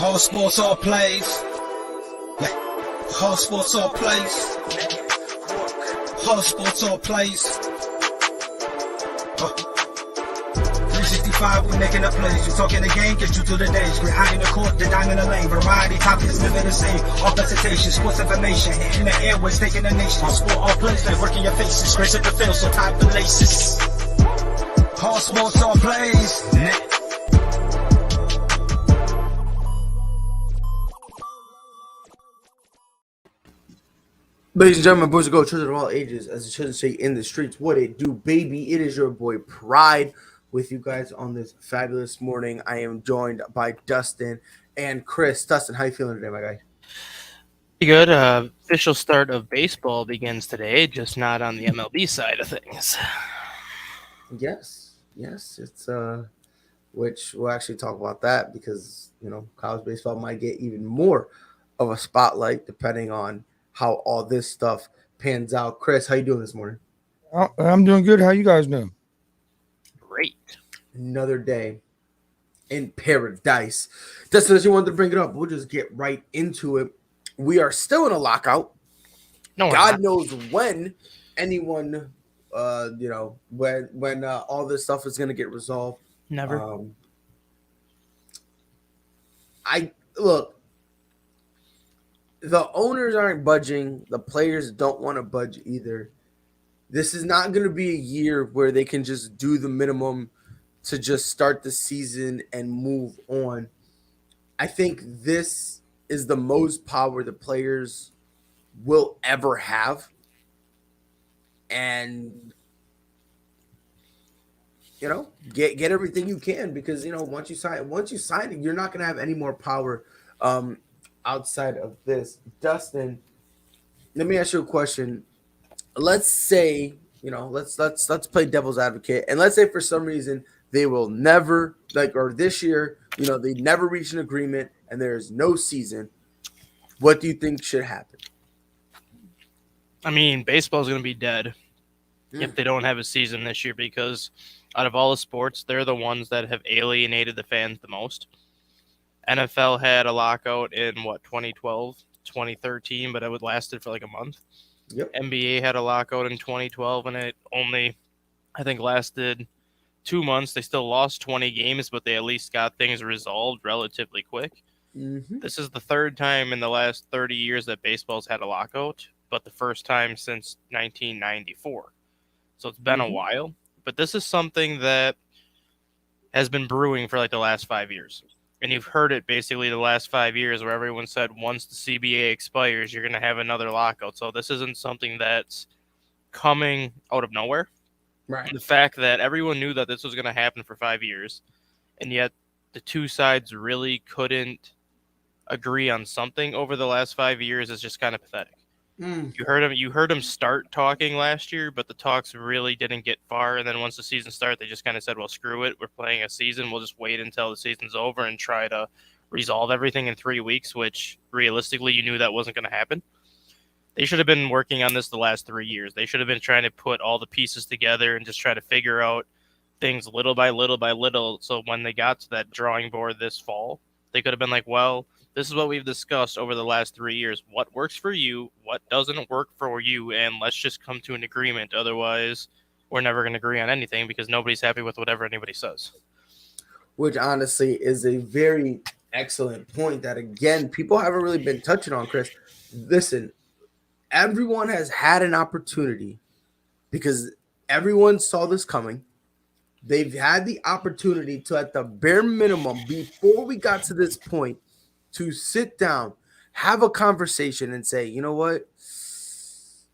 All sports, all plays. Yeah. All sports, all plays. All sports, all plays. 365, we making up plays. You talking the game, get you to the days. We're high in the court, the dime in the lane. Variety topics, living the same. All presentation, sports information. Hitting the airways, taking the nation. All sport, all plays, they working your faces. Grace at the field, so tie the laces. All sports, all plays. Ladies and gentlemen, boys and girls, children of all ages, as it should say in the streets, what it do, baby? It is your boy Pride with you guys on this fabulous morning. I am joined by Dustin and Chris. Dustin, how you feeling today, my guy? Pretty good. Official start of baseball begins today, just not on the MLB side of things. Yes, it's which we'll actually talk about that because college baseball might get even more of a spotlight depending on how all this stuff pans out. Chris, how you doing this morning? I'm doing good. How you guys doing? Great. Another day in paradise. Dustin, as you wanted to bring it up, we'll just get right into it. We are still in a lockout. No, God knows when anyone, when all this stuff is going to get resolved. Never. Look. The owners aren't budging. The players don't want to budge either. This is not going to be a year where they can just do the minimum to just start the season and move on. I think this is the most power the players will ever have. And, get everything you can because, once you sign it, you're not going to have any more power outside of this. Dustin, let me ask you a question. Let's say, let's play devil's advocate, and let's say for some reason they will never, or this year, they never reach an agreement and there is no season. What do you think should happen? I mean, baseball is going to be dead if they don't have a season this year because out of all the sports, they're the ones that have alienated the fans the most. NFL had a lockout in 2012, 2013, but it lasted for like a month. Yep. NBA had a lockout in 2012, and it only, I think, lasted 2 months. They still lost 20 games, but they at least got things resolved relatively quick. Mm-hmm. This is the third time in the last 30 years that baseball's had a lockout, but the first time since 1994. So it's been a while. But this is something that has been brewing for like the last 5 years. And you've heard it basically the last 5 years where everyone said once the CBA expires, you're going to have another lockout. So this isn't something that's coming out of nowhere. Right. The fact that everyone knew that this was going to happen for 5 years, and yet the two sides really couldn't agree on something over the last 5 years is just kind of pathetic. You heard him start talking last year, but the talks really didn't get far. And then once the season started, they just kind of said, well, screw it. We're playing a season. We'll just wait until the season's over and try to resolve everything in 3 weeks, which realistically, you knew that wasn't going to happen. They should have been working on this the last 3 years. They should have been trying to put all the pieces together and just try to figure out things little by little by little. So when they got to that drawing board this fall, they could have been like, well, this is what we've discussed over the last 3 years. What works for you? What doesn't work for you? And let's just come to an agreement. Otherwise, we're never going to agree on anything because nobody's happy with whatever anybody says. Which honestly is a very excellent point that, again, people haven't really been touching on, Chris. Listen, everyone has had an opportunity because everyone saw this coming. They've had the opportunity to, at the bare minimum, before we got to this point, to sit down, have a conversation and say, you know what?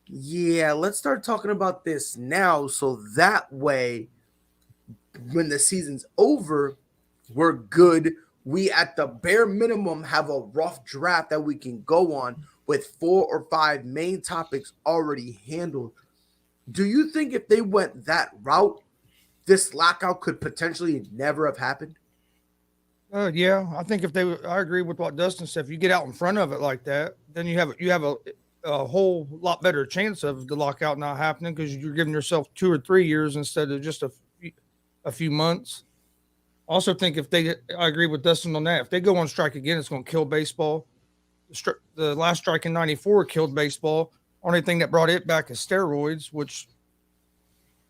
Yeah, let's start talking about this now. So that way, when the season's over, we're good. We, at the bare minimum, have a rough draft that we can go on with 4 or 5 main topics already handled. Do you think if they went that route, this lockout could potentially never have happened? Yeah, I think I agree with what Dustin said. If you get out in front of it like that, then you have a whole lot better chance of the lockout not happening because you're giving yourself 2 or 3 years instead of just a few months. Also, think I agree with Dustin on that. If they go on strike again, it's going to kill baseball. The last strike in '94 killed baseball. Only thing that brought it back is steroids, which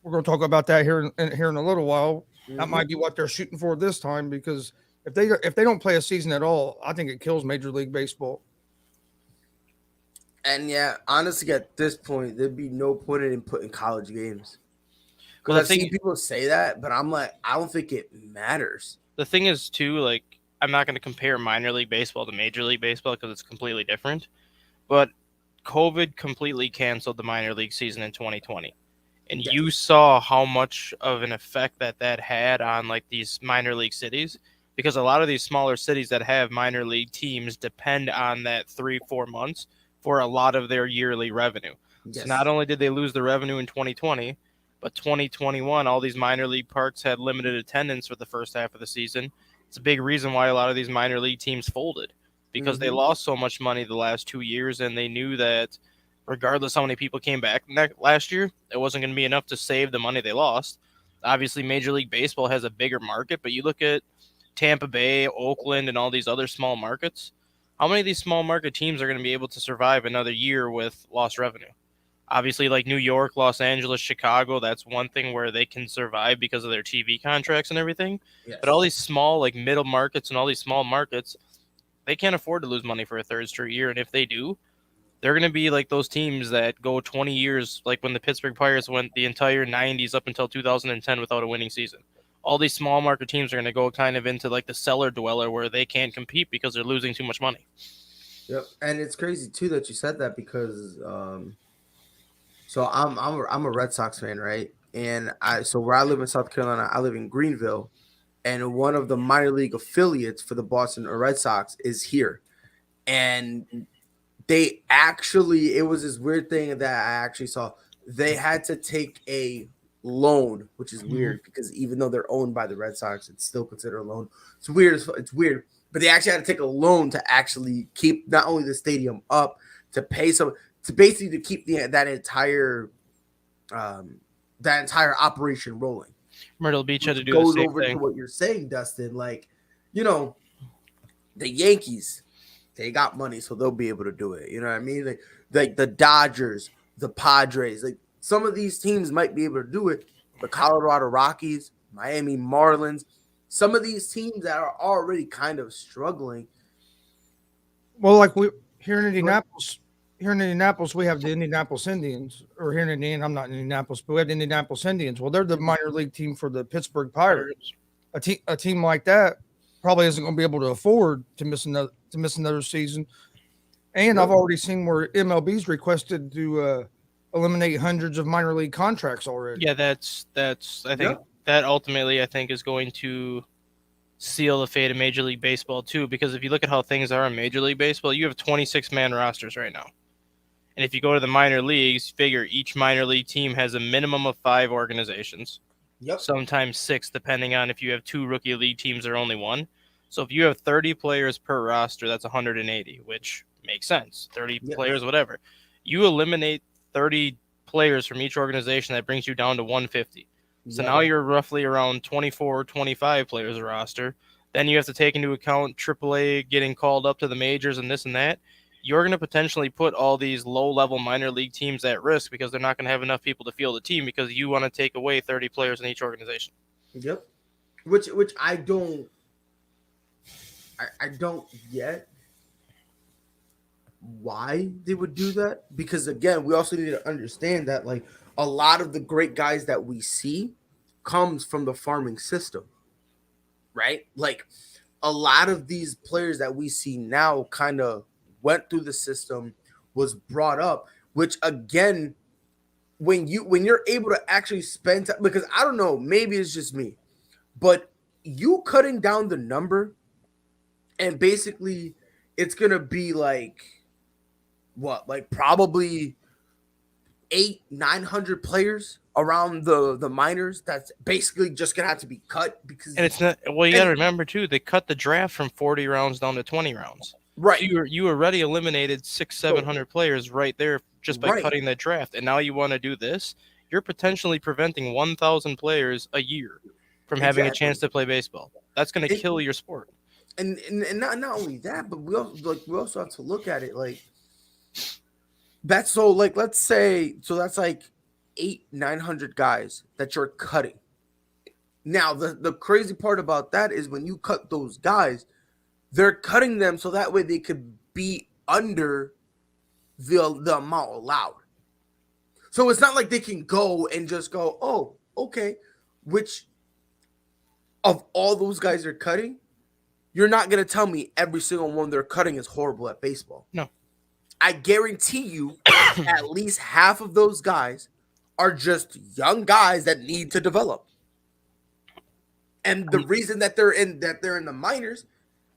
we're going to talk about that here in a little while. That might be what they're shooting for this time, because if they don't play a season at all, I think it kills Major League Baseball. And yeah, honestly, at this point, there'd be no point in putting college games. Because Well, I've seen people say that, but I'm like, I don't think it matters. The thing is, too, like, I'm not going to compare minor league baseball to Major League Baseball because it's completely different. But COVID completely canceled the minor league season in 2020. And you saw how much of an effect that had on, like, these minor league cities. Because a lot of these smaller cities that have minor league teams depend on that 3-4 months for a lot of their yearly revenue. Yes. So not only did they lose the revenue in 2020, but 2021, all these minor league parks had limited attendance for the first half of the season. It's a big reason why a lot of these minor league teams folded, because they lost so much money the last 2 years, and they knew that regardless how many people came back last year, it wasn't going to be enough to save the money they lost. Obviously, Major League Baseball has a bigger market, but you look at Tampa Bay, Oakland, and all these other small markets. How many of these small market teams are going to be able to survive another year with lost revenue? Obviously, like New York, Los Angeles, Chicago, that's one thing where they can survive because of their TV contracts and everything. Yes. But all these small, like middle markets and all these small markets, they can't afford to lose money for a third straight year. And if they do, they're going to be like those teams that go 20 years, like when the Pittsburgh Pirates went the entire 90s up until 2010 without a winning season. All these small market teams are going to go kind of into like the cellar dweller where they can't compete because they're losing too much money. Yep. And it's crazy too that you said that, because so I'm a Red Sox fan, right? And where I live in South Carolina, I live in Greenville, and one of the minor league affiliates for the Boston Red Sox is here. And they actually, it was this weird thing that I actually saw. They had to take a loan, which is weird because even though they're owned by the Red Sox, it's still considered a loan. It's weird. It's weird. But they actually had to take a loan to actually keep not only the stadium up, to pay some, to basically to keep that entire operation rolling. Myrtle Beach had to do goes the same over thing. To what you're saying, Dustin. Like, you know, the Yankees, they got money, so they'll be able to do it. You know what I mean? Like the Dodgers, the Padres, like some of these teams might be able to do it. The Colorado Rockies, Miami Marlins, some of these teams that are already kind of struggling. Well, like here in Indianapolis, we have the Indianapolis Indians, or here in Indiana, I'm not in Indianapolis, but we have the Indianapolis Indians. Well, they're the minor league team for the Pittsburgh Pirates. A team like that probably isn't going to be able to afford to miss another season. And I've already seen where MLB's requested to eliminate hundreds of minor league contracts already. Yeah, that's I think that ultimately I think is going to seal the fate of Major League Baseball too, because if you look at how things are in Major League Baseball, you have 26-man rosters right now. And if you go to the minor leagues, figure each minor league team has a minimum of 5 organizations. Yep. Sometimes 6, depending on if you have 2 rookie league teams or only 1. So if you have 30 players per roster, that's 180, which makes sense. 30 players, whatever. You eliminate 30 players from each organization, that brings you down to 150. So now you're roughly around 24, 25 players a roster. Then you have to take into account AAA getting called up to the majors and this and that. You're going to potentially put all these low-level minor league teams at risk because they're not going to have enough people to field a team because you want to take away 30 players in each organization. Yep. Which I don't yet why they would do that, because again, we also need to understand that like a lot of the great guys that we see comes from the farming system, right? Like a lot of these players that we see now kind of went through the system, was brought up, which again, when you're able to actually spend time, because I don't know, maybe it's just me, but you cutting down the number, and basically it's gonna be like what, like probably 800-900 players around the minors. That's basically just gonna have to be cut, because and it's not. Well, you got to remember too, they cut the draft from 40 rounds down to 20 rounds. Right. So you already eliminated 600-700 players right there just by cutting that draft, and now you want to do this. You're potentially preventing 1,000 players a year. from having a chance to play baseball. That's going to kill your sport. And not only that, but we also have to look at it like that's so like let's say so that's like 800-900 guys that you're cutting. Now the crazy part about that is when you cut those guys, they're cutting them so that way they could be under the amount allowed. So it's not like they can go and just go, oh, okay, which of all those guys they're cutting, you're not going to tell me every single one they're cutting is horrible at baseball. No. I guarantee you at least half of those guys are just young guys that need to develop. And the reason that they're in the minors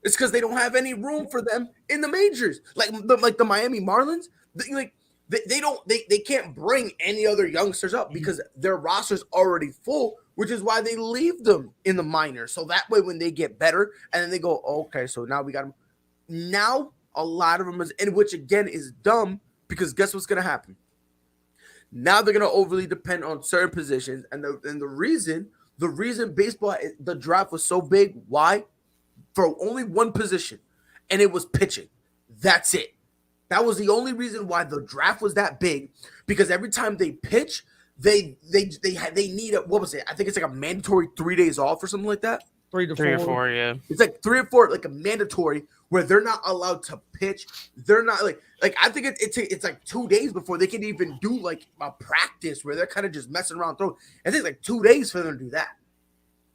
is because they don't have any room for them in the majors. Like the Miami Marlins, they can't bring any other youngsters up because their roster's already full, which is why they leave them in the minors. So that way when they get better and then they go, okay, so now we got them. Now a lot of them which again is dumb because guess what's going to happen? Now they're going to overly depend on certain positions. And the reason baseball, the draft was so big, why? For only one position, and it was pitching. That's it. That was the only reason why the draft was that big, because every time they pitch, they need what was it? I think it's like a mandatory 3 days off or something like that. 3 to 3 or 4. 4, yeah. It's like 3 or 4, like a mandatory where they're not allowed to pitch. They're not like I think it's like 2 days before they can even do like a practice where they're kind of just messing around throwing. I think like 2 days for them to do that.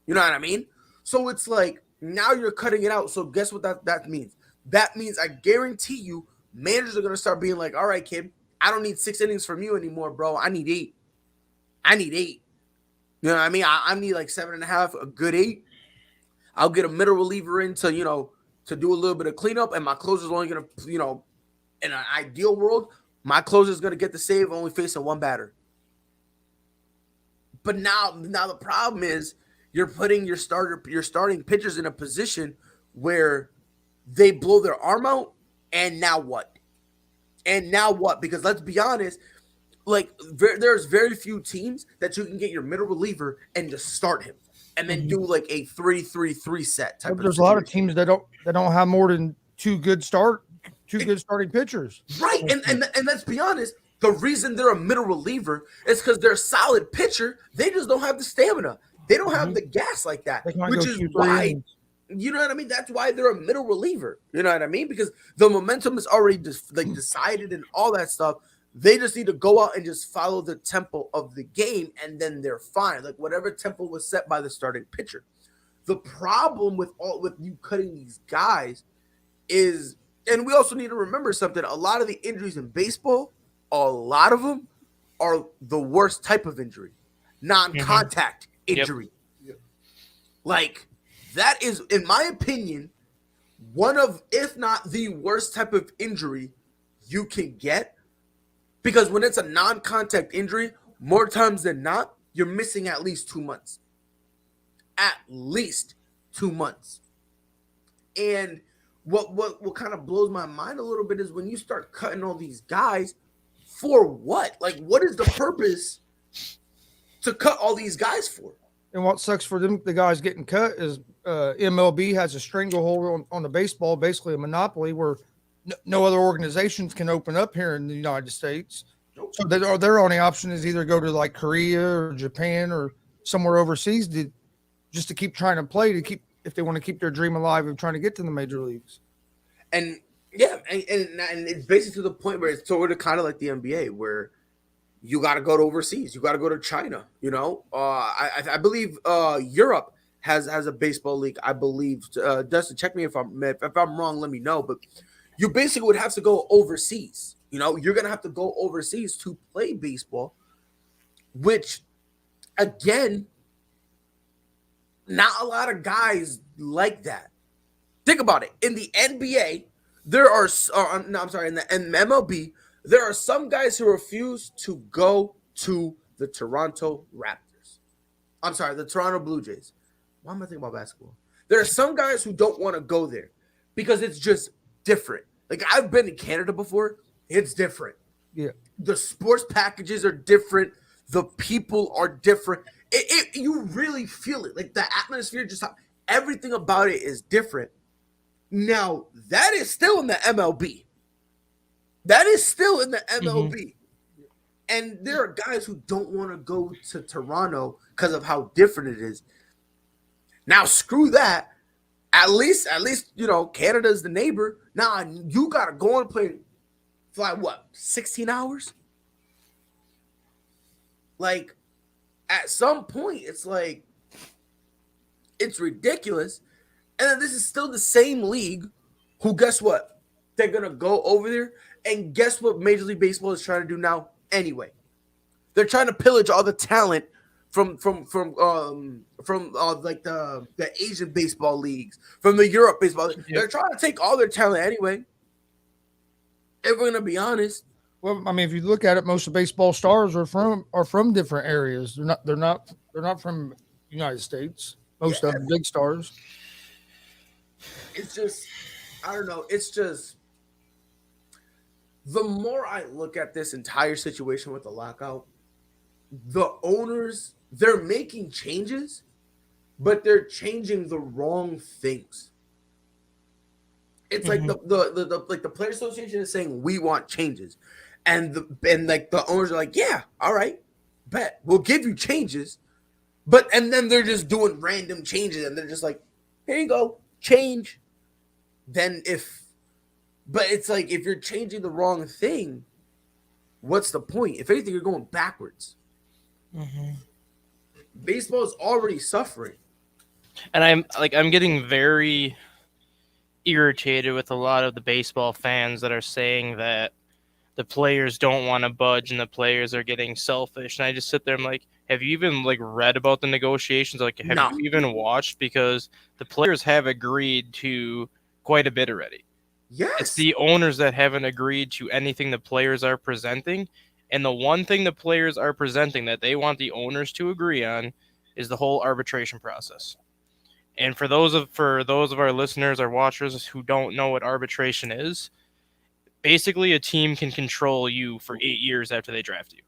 You know what I mean? So it's like now you're cutting it out. So guess what that means? That means I guarantee you managers are going to start being like, all right, kid, I don't need 6 innings from you anymore, bro. I need 8. You know what I mean? I need like 7.5, a good 8. I'll get a middle reliever in to do a little bit of cleanup, and my closer's only going to, in an ideal world, my closer's going to get the save only facing one batter. But now the problem is you're putting your starting pitchers in a position where they blow their arm out, and now what? Because let's be honest, like there's very few teams that you can get your middle reliever and just start him, and then do like a 3-3-3 set type. There's a lot of teams that don't have more than two good starting pitchers. Right, and let's be honest, the reason they're a middle reliever is because they're a solid pitcher. They just don't have the stamina. They don't have the gas like that, which is why, you know what I mean? That's why they're a middle reliever. You know what I mean? Because the momentum is already decided and all that stuff. They just need to go out and just follow the tempo of the game, and then they're fine. Like whatever tempo was set by the starting pitcher. The problem with you cutting these guys is, and we also need to remember something. A lot of the injuries in baseball, a lot of them are the worst type of injury, non-contact injury. Yep. Like that is, in my opinion, one of, if not the worst type of injury you can get. Because when it's a non-contact injury, more times than not, you're missing at least 2 months. At least 2 months. And what kind of blows my mind a little bit is when you start cutting all these guys, for what? Like, what is the purpose to cut all these guys for? And what sucks for them, the guys getting cut, is MLB has a stranglehold on the baseball, basically a monopoly where no other organizations can open up here in the United States. So their only option is either go to like Korea or Japan or somewhere overseas just to keep trying to play, if they want to keep their dream alive of trying to get to the major leagues. And yeah, and it's basically to the point where it's sort of kind of like the NBA, where you got to go to overseas, you got to go to China. I believe Europe has a baseball league. I believe. Dustin, check me if I'm wrong. Let me know. But you basically would have to go overseas. You're gonna have to go overseas to play baseball, which, again, not a lot of guys like that. Think about it. In the NBA, in the MLB, there are some guys who refuse to go to the Toronto Raptors. I'm sorry, the Toronto Blue Jays. Why am I thinking about basketball? There are some guys who don't want to go there because it's just different. Like, I've been to Canada before. It's different. Yeah. The sports packages are different. The people are different. You really feel it. Like the atmosphere, just everything about it is different. Now, that is still in the MLB. That is still in the MLB. And there are guys who don't want to go to Toronto because of how different it is. Now, screw that. At least, Canada's the neighbor. Now, you got to go and fly what, 16 hours? Like, at some point, it's like, it's ridiculous. And then this is still the same league who, guess what? They're going to go over there. And guess what Major League Baseball is trying to do now anyway? They're trying to pillage all the talent from like the Asian baseball leagues, from the Europe baseball. Yep. They're trying to take all their talent anyway. If we're going to be honest. Well, I mean, if you look at it, most of baseball stars are from different areas. They're not from United States. Most of the big stars. It's just, I don't know. It's just, the more I look at this entire situation with the lockout, the owners, they're making changes, but they're changing the wrong things. It's like the Player Association is saying we want changes, and the owners are like, yeah, all right, bet we'll give you changes, and then they're just doing random changes, and they're just like, here you go, change. But it's like, if you're changing the wrong thing, what's the point? If anything, you're going backwards. Baseball is already suffering. And I'm getting very irritated with a lot of the baseball fans that are saying that the players don't want to budge and the players are getting selfish. And I just sit there, I'm like, have you even read about the negotiations? Have you even watched? Because the players have agreed to quite a bit already. Yes. It's the owners that haven't agreed to anything the players are presenting. And the one thing the players are presenting that they want the owners to agree on is the whole arbitration process. And for those of our listeners, our watchers who don't know what arbitration is, basically a team can control you for 8 years after they draft you.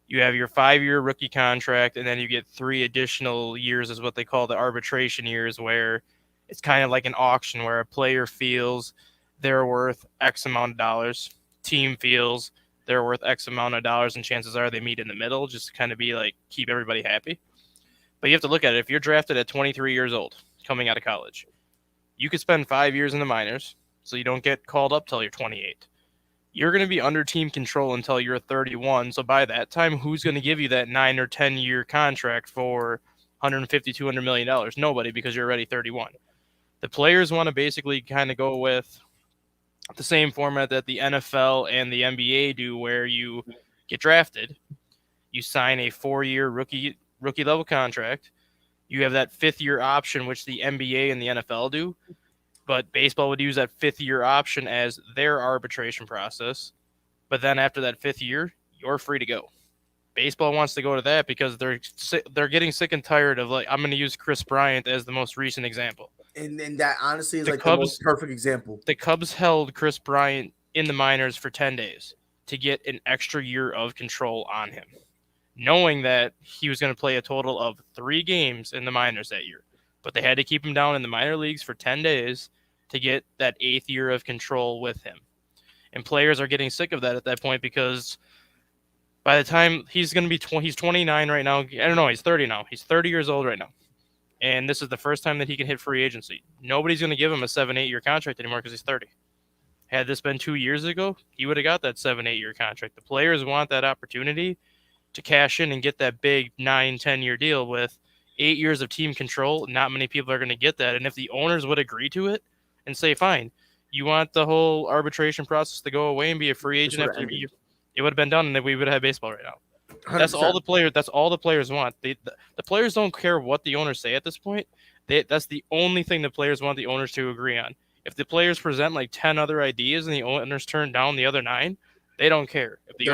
You have your 5-year rookie contract, and then you get 3 additional years is what they call the arbitration years, where it's kind of like an auction where a player feels they're worth X amount of dollars. Team feels they're worth X amount of dollars, and chances are they meet in the middle just to kind of be like, keep everybody happy. But you have to look at it. If you're drafted at 23 years old, coming out of college, you could spend 5 years in the minors, so you don't get called up till you're 28. You're going to be under team control until you're 31. So by that time, who's going to give you that 9 or 10 year contract for $150, $200 million? Nobody, because you're already 31. The players want to basically kind of go with the same format that the NFL and the NBA do, where you get drafted, you sign a 4-year rookie level contract. You have that 5th year option, which the NBA and the NFL do, but baseball would use that 5th year option as their arbitration process. But then after that 5th year, you're free to go. Baseball wants to go to that because they're getting sick and tired of, I'm going to use Chris Bryant as the most recent example. And that honestly is the most perfect example. The Cubs held Chris Bryant in the minors for 10 days to get an extra year of control on him, knowing that he was going to play a total of 3 games in the minors that year. But they had to keep him down in the minor leagues for 10 days to get that 8th year of control with him. And players are getting sick of that at that point, because by the time he's going to be he's 29 right now. I don't know, he's 30 now. He's 30 years old right now. And this is the first time that he can hit free agency. Nobody's going to give him a 7-8 year contract anymore because he's 30. Had this been 2 years ago, he would have got that 7-8 year contract. The players want that opportunity to cash in and get that big 9-10 year deal with 8 years of team control. Not many people are going to get that. And if the owners would agree to it and say, fine, you want the whole arbitration process to go away and be a free agent after you, it would have been done, and then we would have baseball right now. 100%. That's all the players want. The players don't care what the owners say at this point. That's the only thing the players want the owners to agree on. If the players present 10 other ideas and the owners turn down the other 9, they don't care. If the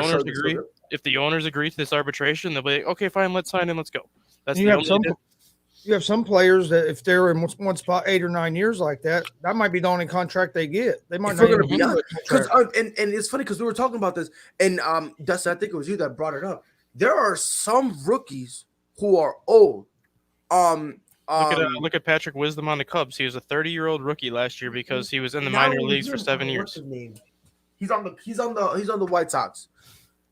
owners agree to this arbitration, they'll be like, okay, fine, let's sign and let's go. That's you have some players that if they're in one spot 8 or 9 years like that, that might be the only contract they get. They might not even be because and it's funny because we were talking about this, and Dustin, I think it was you that brought it up. There are some rookies who are old. Look at Patrick Wisdom on the Cubs. He was a 30-year-old rookie last year because he was in the not minor only leagues for him, 7 what's years. his name? He's on the White Sox.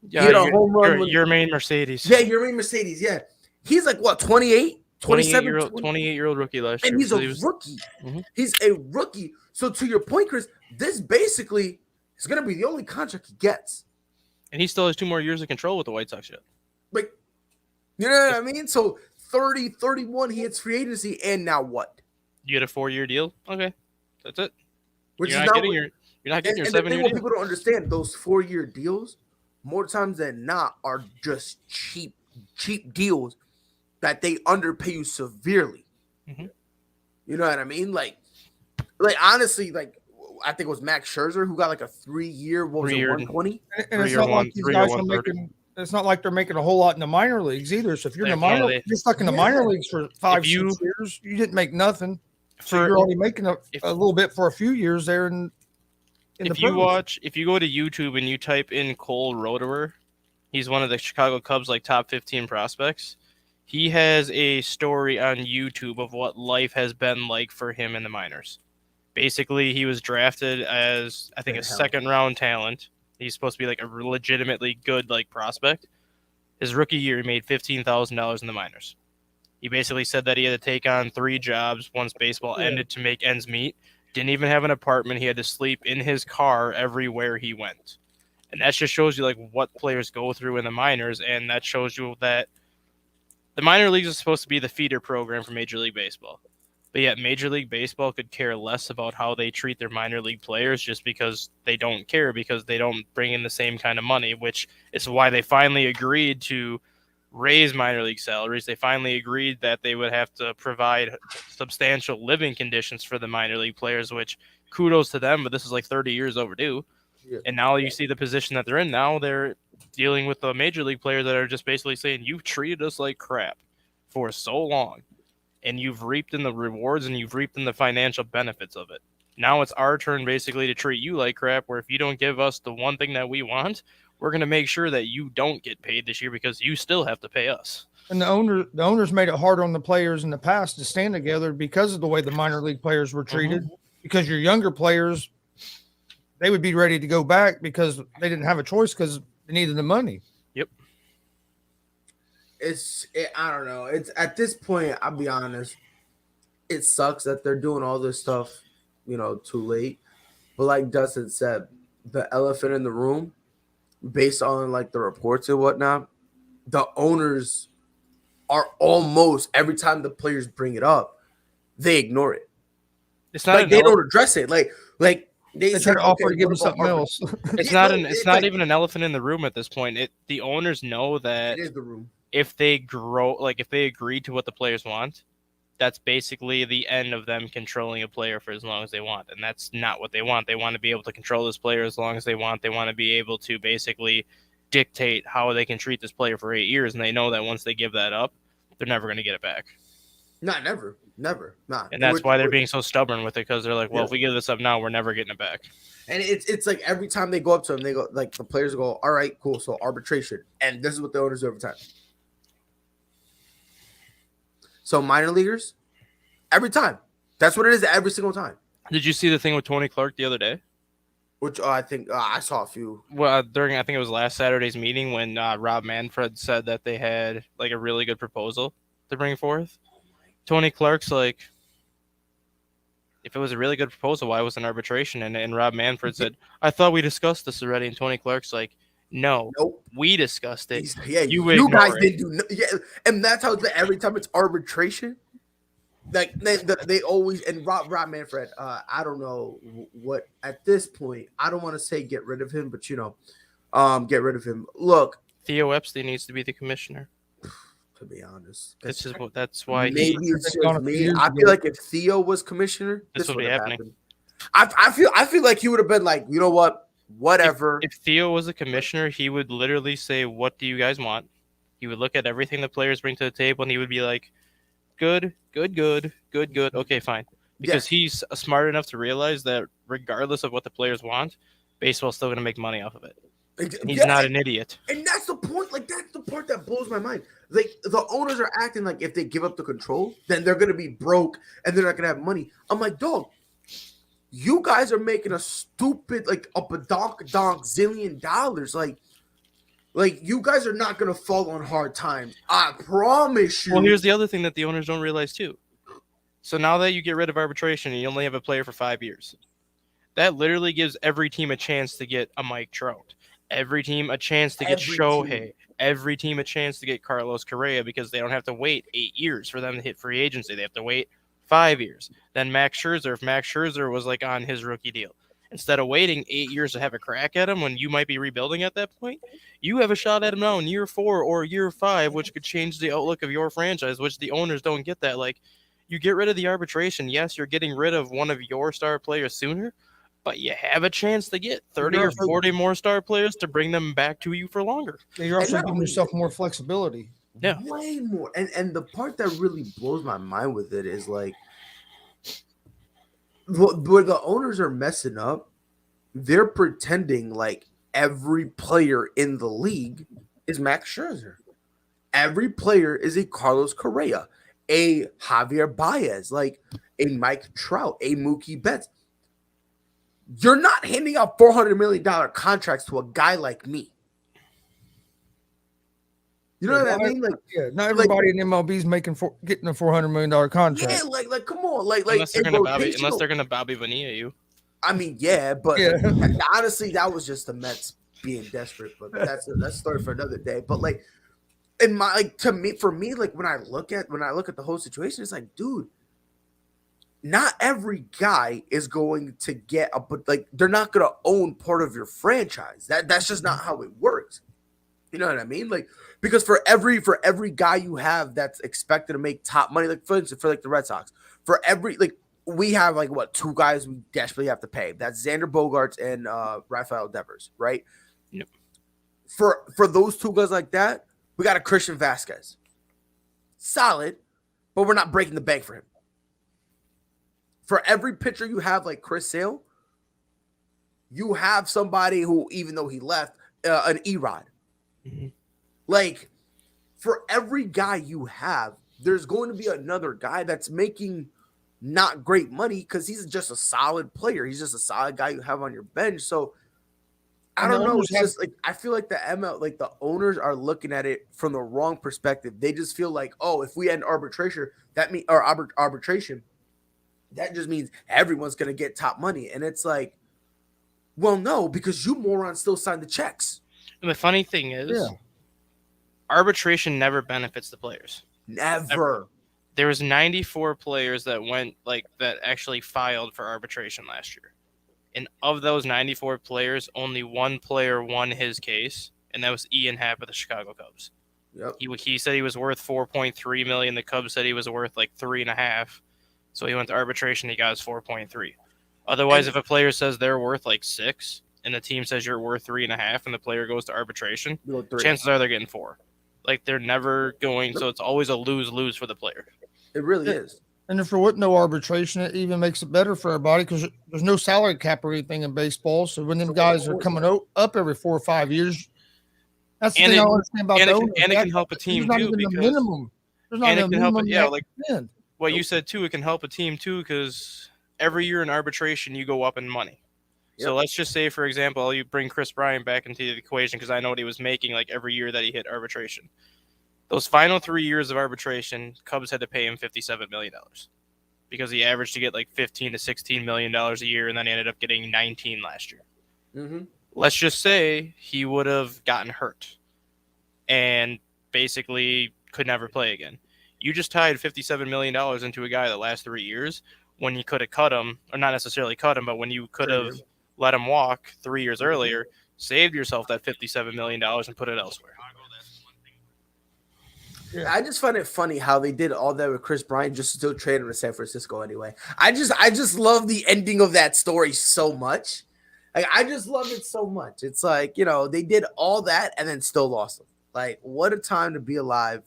He Yeah, hit a home run with your main Mercedes. Yeah, Yermain Mercedes. Yeah, he's like what 28, 27, 28-year-old rookie last year. and he's a He was, rookie. Mhm. He's a rookie. So to your point, Chris, this basically is going to be the only contract he gets. and he still has 2 more years of control with the White Sox yet. Like, you know what I mean? So 30, 31, he hits free agency, and now what? You get a 4-year deal. Okay, that's it. Which You're is not not getting what- your you're not getting your and the thing 7-year what deal. people don't understand, those 4-year deals, more times than not, are just cheap deals that they underpay you severely. Mhm. You know what I mean? Like honestly, like I think it was Max Scherzer who got like a 3-year, what was it, 120? And it's not like these guys are making. It's not like they're making a whole lot in the minor leagues either. So if you're in the minor, you're stuck in the minor leagues for 5-6 years. You didn't make nothing. So you're already making a little bit for a few years there. And if you go to YouTube and you type in Cole Roederer, he's one of the Chicago Cubs like top 15 prospects. He has a story on YouTube of what life has been like for him in the minors. Basically, he was drafted as I think a 2nd-round talent. He's supposed to be like a legitimately good like prospect. His rookie year, he made $15,000 in the minors. He basically said that he had to take on 3 jobs once baseball ended to make ends meet. Didn't even have an apartment. He had to sleep in his car everywhere he went. And that just shows you like what players go through in the minors, and that shows you that the minor leagues is supposed to be the feeder program for Major League Baseball. But yet Major League Baseball could care less about how they treat their minor league players just because they don't care, because they don't bring in the same kind of money, which is why they finally agreed to raise minor league salaries. They finally agreed that they would have to provide substantial living conditions for the minor league players, which kudos to them, but this is like 30 years overdue. Yeah. And now you see the position that they're in. Now they're dealing with the major league players that are just basically saying, you've treated us like crap for so long, and you've reaped in the rewards and you've reaped in the financial benefits of it. Now it's our turn basically to treat you like crap, where if you don't give us the one thing that we want, we're going to make sure that you don't get paid this year because you still have to pay us. And the owners made it harder on the players in the past to stand together because of the way the minor league players were treated. Because your younger players, they would be ready to go back because they didn't have a choice because they needed the money. Yep. I don't know. It's at this point, I'll be honest, it sucks that they're doing all this stuff, too late. But like Dustin said, the elephant in the room, based on like the reports and whatnot, the owners are almost, every time the players bring it up, they ignore it. It's not like they don't address it. Like they try to offer to give them something else. It's not even an elephant in the room at this point. The owners know that it is the room. If they agree to what the players want, that's basically the end of them controlling a player for as long as they want. And that's not what they want. They want to be able to control this player as long as they want. They want to be able to basically dictate how they can treat this player for 8 years. And they know that once they give that up, they're never going to get it back. Not never. And that's why they're being so stubborn with it, because they're like, well, if we give this up now, we're never getting it back. And it's like every time they go up to them, they go, like, the players go, all right, cool, so arbitration. And this is what the owners do every time. So minor leaguers, every time. That's what it is every single time. Did you see the thing with Tony Clark the other day? Which I think I saw a few. Well, I think it was last Saturday's meeting when Rob Manfred said that they had like a really good proposal to bring forth. Tony Clark's like, if it was a really good proposal, why was an arbitration? And Rob Manfred said, I thought we discussed this already. And Tony Clark's like, no, nope. We discussed it. You guys didn't do and that's how every time it's arbitration, like they always, and Rob Manfred, I don't know what at this point, I don't want to say get rid of him, but get rid of him. Look, Theo Epstein needs to be the commissioner. To be honest, that's why maybe it's just me. I feel like if Theo was commissioner, this would have happened. I feel like he would have been like, you know what? Whatever. If Theo was a commissioner, he would literally say, what do you guys want? He would look at everything the players bring to the table, and he would be like, good. Okay, fine. Because he's smart enough to realize that regardless of what the players want, baseball's still going to make money off of it. He's not an idiot. And that's the point. Like, that's the part that blows my mind. Like, the owners are acting like if they give up the control, then they're gonna be broke and they're not gonna have money. I'm like, dog, you guys are making a stupid, like, up a donk zillion dollars. Like you guys are not gonna fall on hard times. I promise you. Well, here's the other thing that the owners don't realize too. So now that you get rid of arbitration and you only have a player for 5 years, that literally gives every team a chance to get a Mike Trout. Every team a chance to get Shohei. Every team a chance to get Carlos Correa because they don't have to wait 8 years for them to hit free agency. They have to wait 5 years. Then Max Scherzer, if Max Scherzer was like on his rookie deal, instead of waiting 8 years to have a crack at him when you might be rebuilding at that point, you have a shot at him now in year 4 or year 5, which could change the outlook of your franchise, which the owners don't get that. Like, you get rid of the arbitration. Yes, you're getting rid of one of your star players sooner, but you have a chance to get 30 or 40 more star players to bring them back to you for longer. You're also giving yourself more flexibility. Yeah. Way more. And the part that really blows my mind with it is like where the owners are messing up, they're pretending like every player in the league is Max Scherzer. Every player is a Carlos Correa, a Javier Baez, like a Mike Trout, a Mookie Betts. You're not handing out $400 million contracts to a guy like me. You know what I mean? Like, yeah, not everybody in MLB is getting a $400 million contract. Yeah, like, come on, like, unless they're gonna Bobby Bonilla you. I mean, yeah, but honestly, that was just the Mets being desperate. But that's a story for another day. But like, in my for me, like when I look at the whole situation, it's like, dude, not every guy is going to get but like they're not going to own part of your franchise. That's just not how it works. You know what I mean? Like, because for every guy you have that's expected to make top money, like for instance, for like the Red Sox, for every like we have like what 2 guys we desperately have to pay. That's Xander Bogaerts and Rafael Devers, right? Yep. For those 2 guys like that, we got a Christian Vasquez. Solid, but we're not breaking the bank for him. For every pitcher you have like Chris Sale, you have somebody who, even though he left, an Erod. Mm-hmm. Like, for every guy you have, there's going to be another guy that's making not great money because he's just a solid player. He's just a solid guy you have on your bench. So I don't know. It's just like I feel like the the owners are looking at it from the wrong perspective. They just feel like, oh, if we end arbitration, arbitration, that just means everyone's gonna get top money. And it's like, well, no, because you morons still sign the checks. And the funny thing is, arbitration never benefits the players. Never. There was 94 players that that actually filed for arbitration last year. And of those 94 players, only 1 player won his case, and that was Ian Happ of the Chicago Cubs. Yep. He said he was worth $4.3 million. The Cubs said he was worth like $3.5. So he went to arbitration. He got his 4.3. Otherwise, if a player says they're worth like 6, and the team says you're worth 3.5, and the player goes to arbitration, chances are they're getting 4. Like, they're never going. So it's always a lose-lose for the player. It really is. And if there was no arbitration, it even makes it better for everybody because there's no salary cap or anything in baseball. So when them guys are coming up every 4 or 5 years, that's the thing I understand about the owners. And it can help a team too because the minimum. There's not a minimum. What you said too, it can help a team too because every year in arbitration you go up in money. Yep. So let's just say, for example, you bring Chris Bryant back into the equation because I know what he was making like every year that he hit arbitration. Those final 3 years of arbitration, Cubs had to pay him $57 million because he averaged to get like $15 to $16 million a year, and then he ended up getting 19 last year. Mm-hmm. Let's just say he would have gotten hurt and basically could never play again. You just tied $57 million into a guy the last 3 years when you could have cut him, or not necessarily cut him, but when you could have let him walk 3 years earlier, saved yourself that $57 million and put it elsewhere. Yeah. I just find it funny how they did all that with Chris Bryant just to still trade him to San Francisco anyway. I just love the ending of that story so much. Like, I just love it so much. It's like, you know, they did all that and then still lost him. Like, what a time to be alive.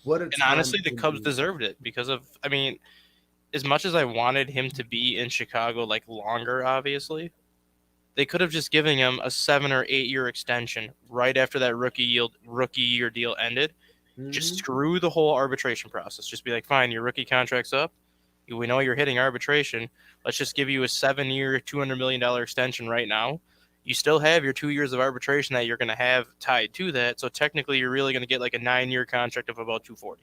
And honestly, the Cubs deserved it because of, I mean, as much as I wanted him to be in Chicago like longer, obviously, They could have just given him a 7 or 8 year extension right after that rookie year deal ended. Just screw the whole arbitration process. Just be like, fine, your rookie contract's up. We know you're hitting arbitration. Let's just give you a 7-year, $200 million extension right now. You still have your 2 years of arbitration that you're going to have tied to that. So technically, you're really going to get like a 9-year contract of about 240.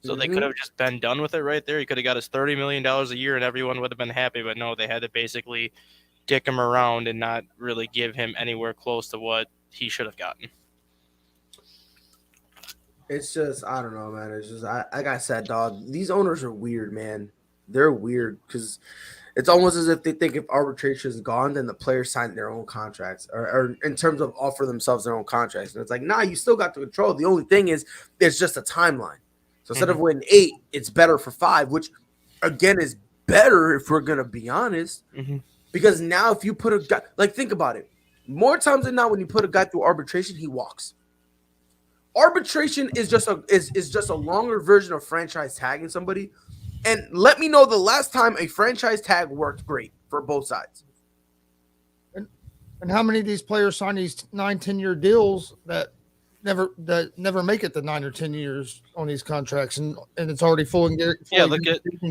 So they could have just been done with it right there. He could have got his $30 million a year and everyone would have been happy. But no, they had to basically dick him around and not really give him anywhere close to what he should have gotten. It's just, I don't know, man. It's just, like I said, dog, these owners are weird, man. They're weird because it's almost as if they think if arbitration is gone, then the players sign their own contracts or in terms of offer themselves their own contracts. And it's like, nah, you still got the control. The only thing is, it's just a timeline. So instead of winning 8, it's better for 5, which, again, is better if we're going to be honest. Because now if you put a guy, like, think about it. More times than not, when you put a guy through arbitration, he walks. Arbitration is just a longer version of franchise tagging somebody. And let me know the last time a franchise tag worked great for both sides. And how many of these players sign these 9-10-year deals that never make it to 9 or 10 years on these contracts, and it's already full and you're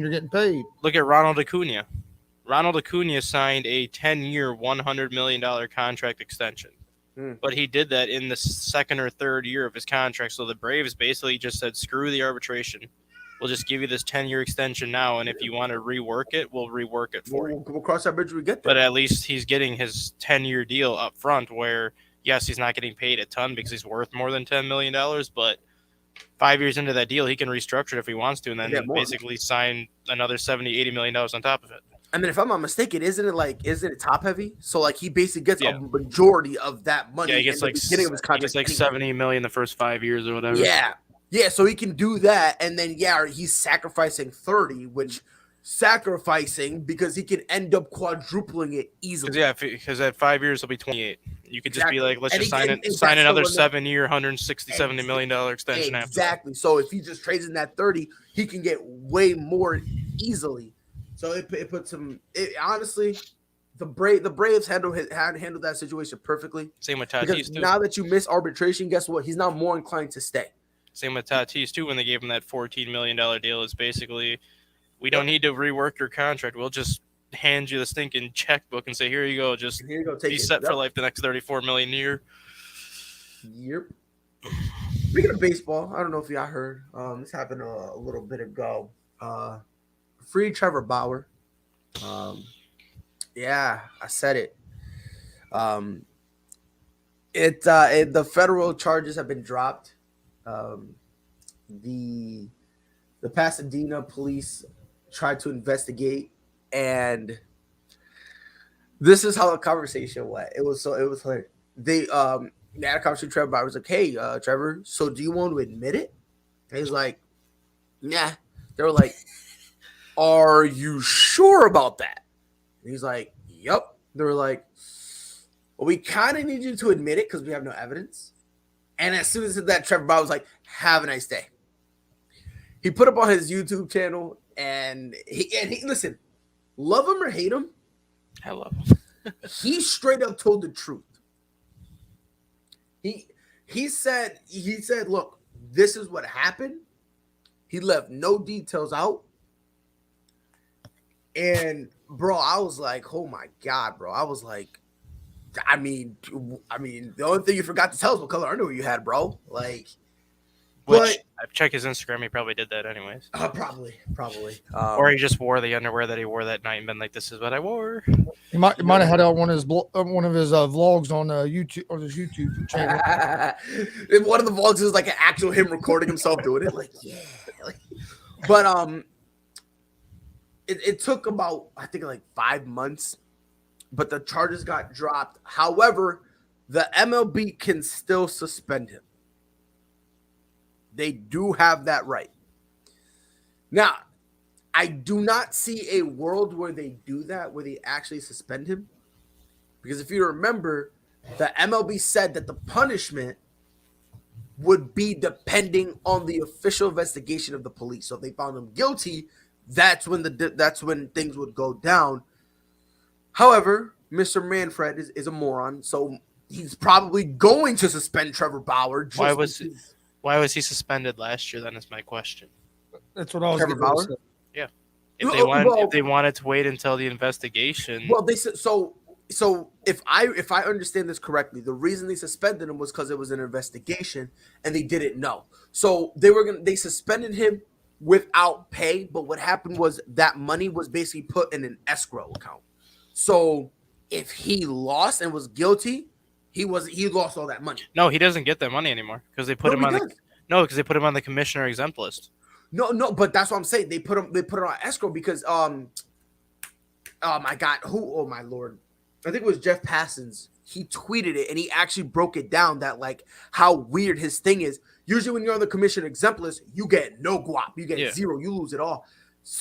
getting paid. Look at Ronald Acuna. Ronald Acuna signed a 10-year, $100 million contract extension. But he did that in the second or third year of his contract. So the Braves basically just said, screw the arbitration. We'll just give you this 10-year extension now, and if you want to rework it, we'll rework it for you. We'll cross that bridge when we get there. But at least he's getting his 10-year deal up front where, yes, he's not getting paid a ton because he's worth more than $10 million, but 5 years into that deal, he can restructure it if he wants to and then basically sign another $70, $80 million on top of it. I mean, if I'm not mistaken, isn't it top heavy? So like he basically gets a majority of that money. Yeah, he gets like beginning of his contract. He gets like $70 million the first 5 years or whatever. Yeah. So he can do that, and then he's sacrificing 30, which sacrificing because he can end up quadrupling it easily. Because at 5 years he'll be 28. You could just be like, let's just sign another 7-year, $170 million extension. Exactly. So if he just trades in that 30, he can get way more easily. So it puts him. Honestly, the Braves handled that situation perfectly. Same with Tatis too. Now that you miss arbitration, guess what? He's now more inclined to stay. Same with Tatis too. When they gave him that $14 million deal, it's basically, we don't need to rework your contract. We'll just hand you the stinking checkbook and say, here you go. Just be set for life the next $34 million a year. Yep. Speaking of baseball, I don't know if y'all heard. This happened a little bit ago. Free Trevor Bauer. Yeah, I said it. The federal charges have been dropped. The Pasadena police tried to investigate, and this is how the conversation went. It was hilarious. They had a conversation with Trevor Bauer. Was like, hey, Trevor, so do you want to admit it? And he's like, nah. They were like, are you sure about that? And he's like, yep. They were like, well, we kind of need you to admit it because we have no evidence. And as soon as that, Trevor Bauer was like, have a nice day. He put up on his YouTube channel, and he listen, love him or hate him, I love him. He straight up told the truth. He said, look, this is what happened. He left no details out. And bro, I was like, oh my God, bro. I was like, I mean, the only thing you forgot to tell us what color underwear you had, bro. Like, which I've checked his Instagram. He probably did that anyways. Probably. Or he just wore the underwear that he wore that night and been like, "This is what I wore." He might have had out one of his vlogs on YouTube, on his YouTube channel. One of the vlogs is like an actual him recording himself doing it. Like, yeah. But it took about, I think, like 5 months, but the charges got dropped. However, the MLB can still suspend him. They do have that right. Now, I do not see a world where they do that, where they actually suspend him. Because if you remember, the MLB said that the punishment would be depending on the official investigation of the police. So if they found him guilty, that's when things would go down. However, Mr. Manfred is a moron, so he's probably going to suspend Trevor Bauer. Why was he suspended last year? Then is my question. That's what I was Trevor getting ready Bauer? to say. Yeah. Well, If they wanted to wait until the investigation. Well, they said so. So if I understand this correctly, the reason they suspended him was because it was an investigation and they didn't know. So they suspended him without pay. But what happened was that money was basically put in an escrow account. So if he lost and was guilty, he lost all that money. No, he doesn't get that money anymore because they put him on the commissioner exempt list. No, but that's what I'm saying. They put it on escrow because oh my God, oh my Lord. I think it was Jeff Passons. He tweeted it and he actually broke it down that like how weird his thing is. Usually when you're on the commissioner exempt list, you get no guap. You get zero. You lose it all.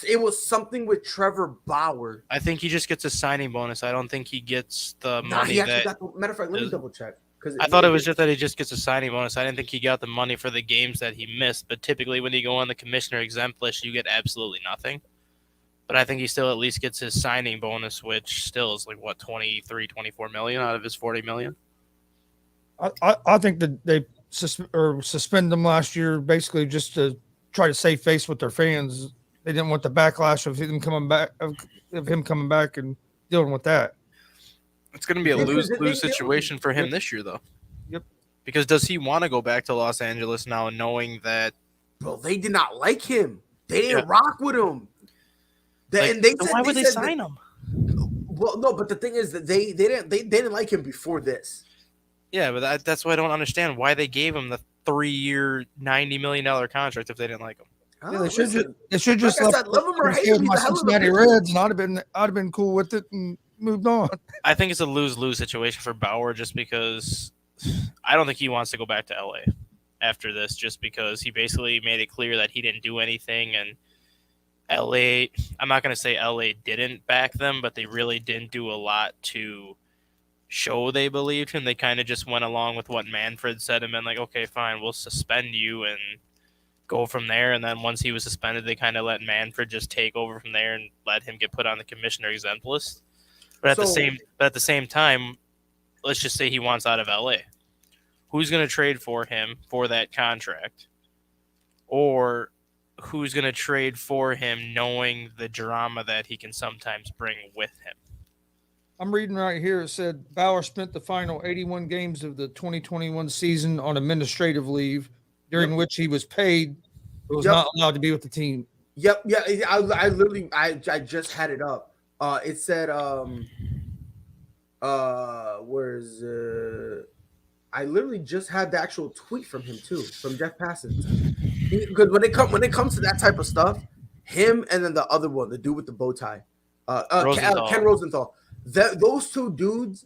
It was something with Trevor Bauer. I think he just gets a signing bonus. I don't think he gets the money. Matter of fact, let me double check. I thought it was just that he just gets a signing bonus. I didn't think he got the money for the games that he missed. But typically when you go on the commissioner exempt list, you get absolutely nothing. But I think he still at least gets his signing bonus, which still is like, what, 24 million out of his 40 million? I think that they suspended him last year basically just to try to save face with their fans. They didn't want the backlash of him coming back and dealing with that. It's going to be a lose-lose situation for him this year, though. Yep. Because does he want to go back to Los Angeles now, knowing that? Bro, they did not like him. They didn't rock with him. Why would they sign him? Well, no, but the thing is that they didn't like him before this. Yeah, but that's why I don't understand why they gave him the 3-year, $90 million contract if they didn't like him. Yeah, they should just love him or hate him. My Cincinnati Reds, and I'd have been cool with it and moved on. I think it's a lose-lose situation for Bauer just because I don't think he wants to go back to LA after this, just because he basically made it clear that he didn't do anything, and LA, I'm not going to say LA didn't back them, but they really didn't do a lot to show they believed him. They kind of just went along with what Manfred said and been like, okay, fine, we'll suspend you and go from there. And then once he was suspended, they kind of let Manfred just take over from there and let him get put on the commissioner exempt list. But at the same time, let's just say he wants out of LA. Who's going to trade for him for that contract? Or who's going to trade for him knowing the drama that he can sometimes bring with him? I'm reading right here. It said Bauer spent the final 81 games of the 2021 season on administrative leave, during which he was paid, but was not allowed to be with the team. Yep. Yeah. I literally just had it up. It said, I literally just had the actual tweet from him too, from Jeff Passons. Because when it comes to that type of stuff, him and then the other one, the dude with the bow tie, Ken Rosenthal, those two dudes,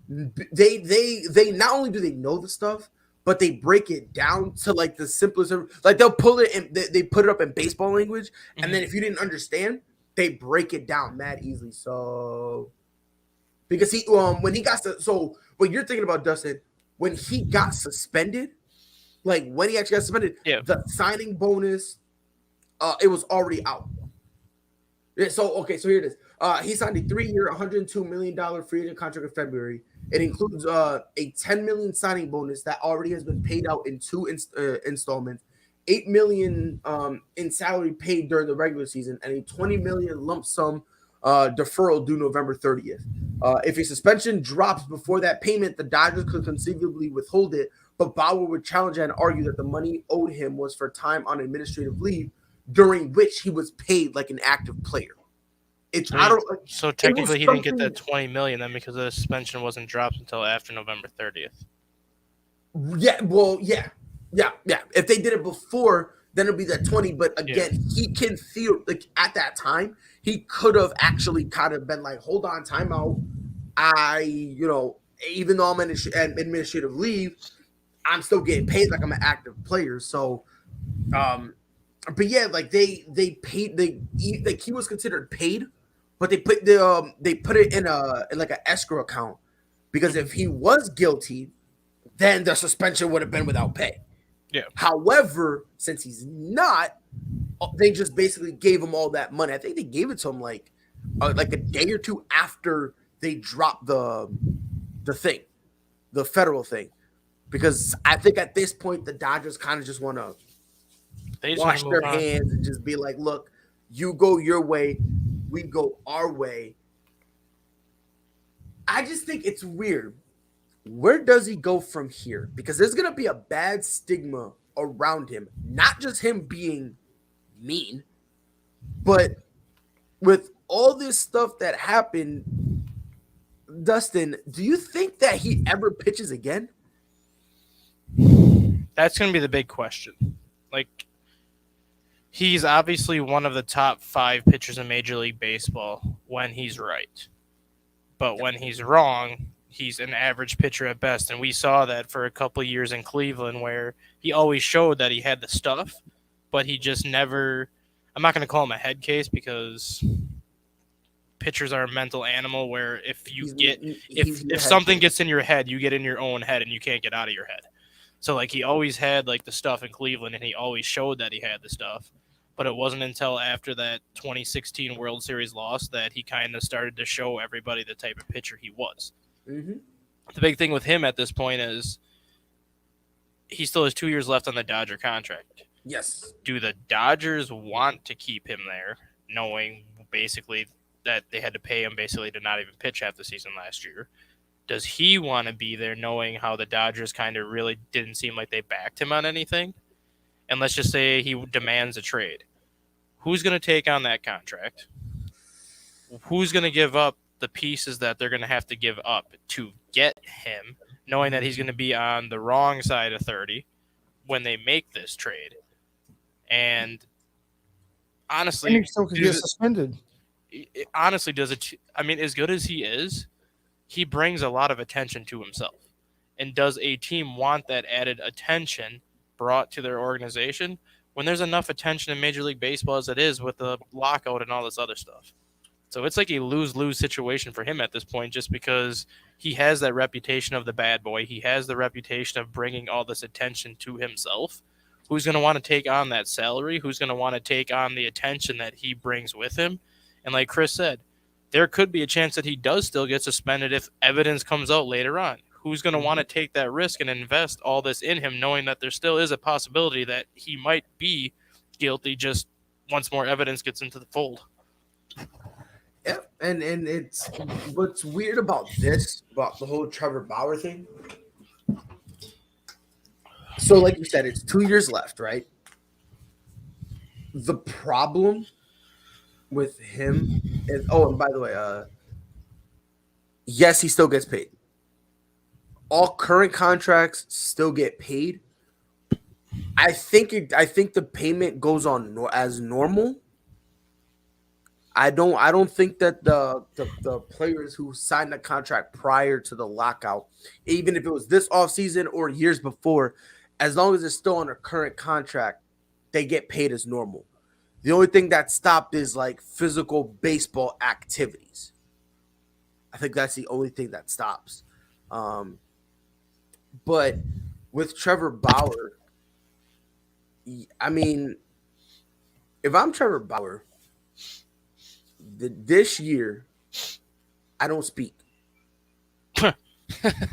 they not only do they know the stuff, but they break it down to like the simplest. Like they'll pull it and they put it up in baseball language, and then if you didn't understand, they break it down mad easily. So because he when he got so what you're thinking about, Dustin, when he got suspended, like when he actually got suspended, the signing bonus, it was already out. Yeah, so here it is. He signed a 3-year, $102 million free agent contract in February. It includes a $10 million signing bonus that already has been paid out in 2 installments, $8 million in salary paid during the regular season, and a $20 million lump sum deferral due November 30th. If a suspension drops before that payment, the Dodgers could conceivably withhold it, but Bauer would challenge and argue that the money owed him was for time on administrative leave, during which he was paid like an active player. So technically, he didn't get that $20 million then because the suspension wasn't dropped until after November 30th. Yeah, well, yeah. If they did it before, then it'd be that 20. But again, he can feel like at that time he could have actually kind of been like, "Hold on, timeout. Even though I'm on administrative leave, I'm still getting paid like I'm an active player." So, but yeah, like they paid like he was considered paid, but they put it in like an escrow account because if he was guilty, then the suspension would have been without pay. Yeah. However, since he's not, they just basically gave him all that money. I think they gave it to him like a day or two after they drop the thing, the federal thing, because I think at this point the Dodgers kind of just want to wash their hands and just be like, look, you go your way, we go our way. I just think it's weird. Where does he go from here? Because there's going to be a bad stigma around him, not just him being mean, but with all this stuff that happened. Dustin, do you think that he ever pitches again? That's going to be the big question. Like, he's obviously one of the top 5 pitchers in Major League Baseball when he's right. But when he's wrong, he's an average pitcher at best. And we saw that for a couple of years in Cleveland where he always showed that he had the stuff, but he just never – I'm not going to call him a head case because pitchers are a mental animal where if something gets in your head, you get in your own head and you can't get out of your head. So, like, he always had, like, the stuff in Cleveland, and he always showed that he had the stuff. But it wasn't until after that 2016 World Series loss that he kind of started to show everybody the type of pitcher he was. Mm-hmm. The big thing with him at this point is he still has 2 years left on the Dodger contract. Yes. Do the Dodgers want to keep him there, knowing basically that they had to pay him basically to not even pitch half the season last year? Does he want to be there knowing how the Dodgers kind of really didn't seem like they backed him on anything? And let's just say he demands a trade. Who's going to take on that contract? Who's going to give up the pieces that they're going to have to give up to get him, knowing that he's going to be on the wrong side of 30 when they make this trade? And honestly, and he still could get suspended. Honestly, I mean, as good as he is, he brings a lot of attention to himself. And does a team want that added attention brought to their organization when there's enough attention in Major League Baseball as it is with the lockout and all this other stuff? So it's like a lose-lose situation for him at this point, just because he has that reputation of the bad boy. He has the reputation of bringing all this attention to himself. Who's going to want to take on that salary? Who's going to want to take on the attention that he brings with him? And like Chris said, there could be a chance that he does still get suspended if evidence comes out later on. Who's going to want to take that risk and invest all this in him, knowing that there still is a possibility that he might be guilty just once more evidence gets into the fold? Yeah, and it's what's weird about the whole Trevor Bauer thing. So, like you said, it's 2 years left, right? The problem with him is, and by the way, yes, he still gets paid. All current contracts still get paid. I think the payment goes on as normal. I don't think that the players who signed the contract prior to the lockout, even if it was this offseason or years before, as long as it's still on a current contract, they get paid as normal. The only thing that stopped is like physical baseball activities. I think that's the only thing that stops. But with Trevor Bauer, I mean, if I'm Trevor Bauer, this year, I don't speak.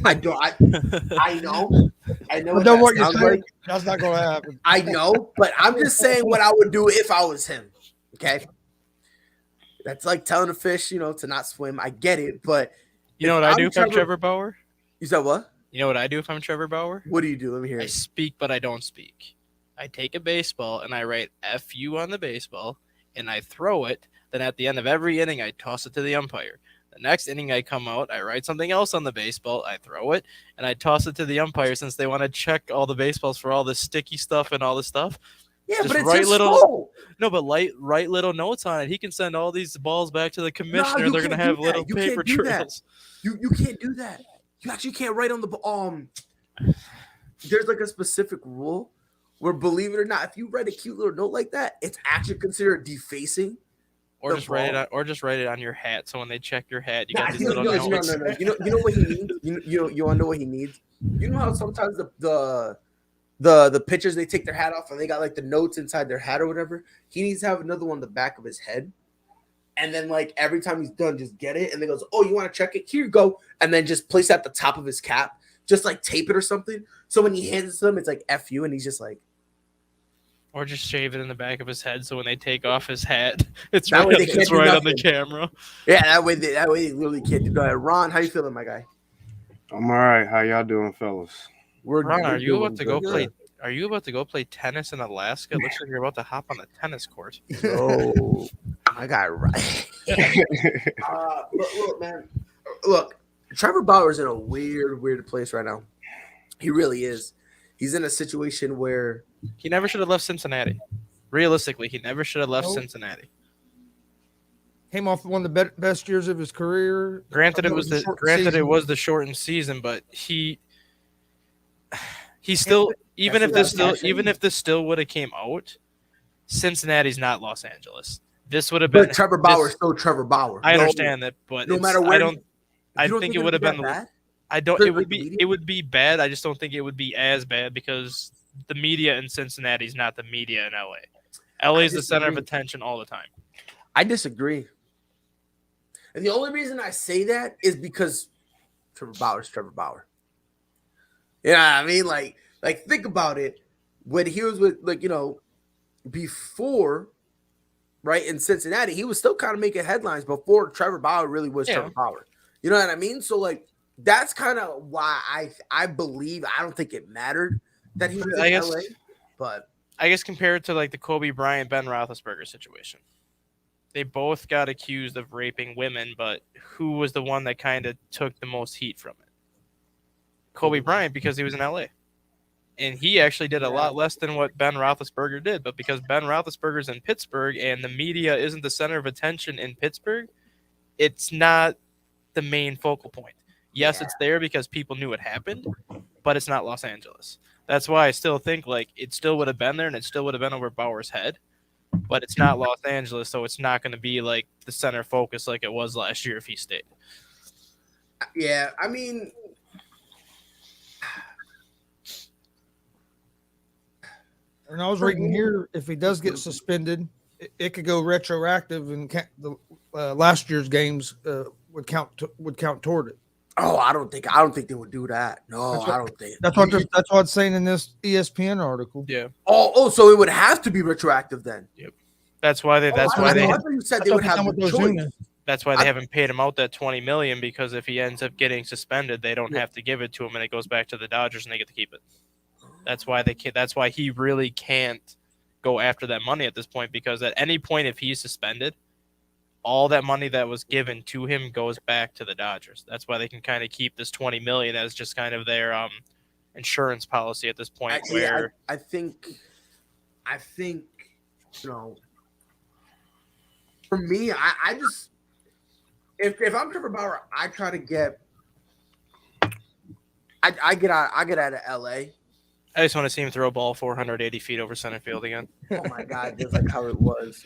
I don't. I know. But then what you're saying, that's not going to happen. I know, but I'm just saying what I would do if I was him. Okay, that's like telling a fish, to not swim. I get it, but you know what I do if I'm Trevor Bauer? You said what? You know what I do if I'm Trevor Bauer? What do you do? Let me hear it. I speak, but I don't speak. I take a baseball and I write "F-U" on the baseball, and I throw it. Then at the end of every inning, I toss it to the umpire. The next inning I come out, I write something else on the baseball, I throw it, and I toss it to the umpire since they want to check all the baseballs for all this sticky stuff and all this stuff. Yeah, just but it's write little no, but write little notes on it. He can send all these balls back to the commissioner. They're gonna have little paper trails. You can't do that. You actually can't write on the There's like a specific rule where, believe it or not, if you write a cute little note like that, it's actually considered defacing. Or just write it on your hat. So when they check your hat, you got these little notes. No. You know what he needs? You want to know what he needs? You know how sometimes the pitchers, they take their hat off and they got like the notes inside their hat or whatever. He needs to have another one in the back of his head and then like every time he's done, just get it, and then goes, "Oh, you want to check it? Here you go," and then just place it at the top of his cap, just like tape it or something. So when he hands it to them, it's like "F you," and he's just like, Or just shave it in the back of his head, so when they take off his hat, it's That right, way they can't it's do right on the nothing. camera. "Yeah." That way they literally can't do that. Ron, how you feeling, my guy? I'm all right. How y'all doing, fellas? Ron, are you doing about to go good, play? bro. Are you about to go play tennis in Alaska? It looks like you're about to hop on the tennis court. Oh, I got it right. Look, man. Look, Trevor Bauer's in a weird place right now. He really is. He's in a situation where He never should have left Cincinnati. Realistically, he never should have left Nope. Cincinnati. Came off one of the best years of his career. Granted, I it know was a the short granted it season. was the shortened season, but he still even if That's this what I'm still saying. even if this still would have came out, Cincinnati's not Los Angeles. This would have been. but Trevor Bauer's still Trevor Bauer. I understand that, but No it's- matter where I don't. you I don't think it it'd would have be been that the. bad? I don't. For, It like, would the be. media? It would be bad. I just don't think it would be as bad because the media in Cincinnati is not the media in LA. LA is the center of disagree. attention all the time. I disagree. And the only reason I say that is because Trevor Bauer's Trevor Bauer. You know what I mean? Like think about it. When he was with, before, right, in Cincinnati, he was still kind of making headlines before Trevor Bauer really was Yeah. Trevor Bauer. You know what I mean? So, like, that's kind of why I believe, I don't think it mattered that he was I in guess- LA, but I guess compared to like the Kobe Bryant, Ben Roethlisberger situation, they both got accused of raping women, but who was the one that kind of took the most heat from it? Kobe Bryant, because he was in LA. And he actually did a lot less than what Ben Roethlisberger did. But because Ben Roethlisberger's in Pittsburgh and the media isn't the center of attention in Pittsburgh, it's not the main focal point. Yes, it's there because people knew it happened, but it's not Los Angeles. That's why I still think like it still would have been there and it still would have been over Bauer's head. But it's not Los Angeles, so it's not going to be like the center focus like it was last year if he stayed. yeah, I mean, And I was reading here, if he does get suspended, it could go retroactive, and the last year's games would count toward it. oh, I don't think they would do that. No, That's what- I don't think. That's what it's saying in this ESPN article. Yeah. Oh, so it would have to be retroactive then. That's why they I thought you said they That's would what have with the those choice. unions. That's why they haven't paid him out that $20 million, because if he ends up getting suspended, they don't have to give it to him, and it goes back to the Dodgers, and they get to keep it. That's why they can't. That's why he really can't go after that money at this point, because at any point, if he's suspended, all that money that was given to him goes back to the Dodgers. That's why they can kind of keep this $20 million as just kind of their insurance policy at this point. I think, for me, I just if I'm Trevor Bauer, I try to get I get out of LA. I just want to see him throw a ball 480 feet over center field again. Oh my god, just like how it was.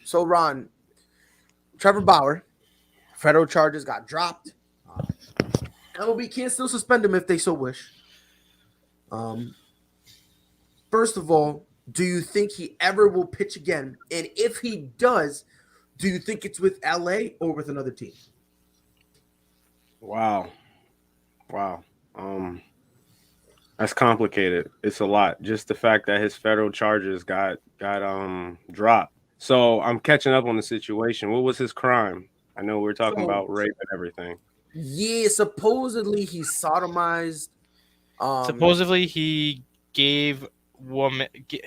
So Ron, Trevor Bauer, federal charges got dropped. MLB can still suspend him if they so wish. First of all, do you think he ever will pitch again? And if he does, do you think it's with LA or with another team? Wow. That's complicated. It's a lot. Just the fact that his federal charges got dropped. So I'm catching up on the situation. What was his crime? I know we're talking about rape and everything. Yeah, supposedly he sodomized. Supposedly he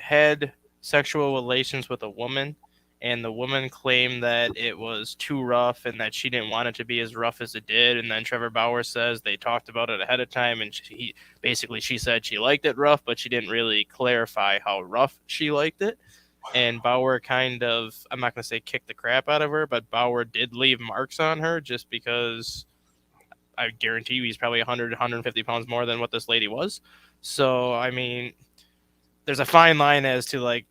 had sexual relations with a woman, and the woman claimed that it was too rough and that she didn't want it to be as rough as it did. And then Trevor Bauer says they talked about it ahead of time, and she said she liked it rough, but she didn't really clarify how rough she liked it. And Bauer kind of, I'm not going to say kicked the crap out of her, but Bauer did leave marks on her just because I guarantee you he's probably 100, 150 pounds more than what this lady was. So, I mean, there's a fine line as to, like,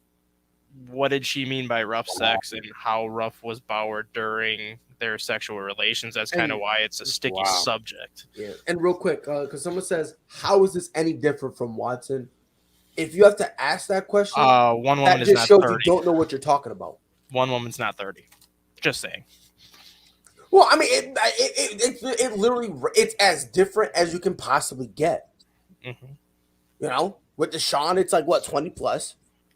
what did she mean by rough sex and how rough was Bauer during their sexual relations. That's kind of why it's a sticky subject. Yeah. And real quick, because someone says, how is this any different from Watson? If you have to ask that question, One woman that is just not shows 30. you don't know what you're talking about. One woman's not 30. Just saying. Well, I mean, it literally it's as different as you can possibly get. Mm-hmm. You know, with Deshaun, it's like what 20 plus.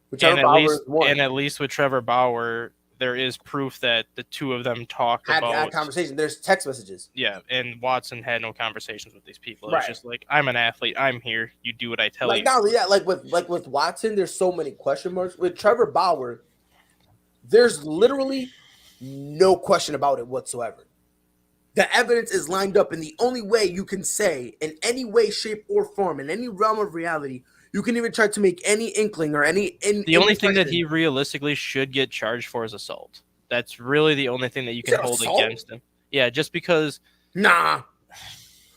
Whichever And at least with Trevor Bauer, there is proof that the two of them talked had about conversation. There's text messages. Yeah, and Watson had no conversations with these people. Right. It's just like, I'm an athlete. I'm here. You do what I tell you. Not only that, like with Watson, there's so many question marks. With Trevor Bauer, there's literally no question about it whatsoever. The evidence is lined up, and the only way you can say, in any way, shape, or form, in any realm of reality, you can even try to make any inkling or any. The only thing that he realistically should get charged for is assault. That's really the only thing that you can hold against him. Yeah, just because. Nah.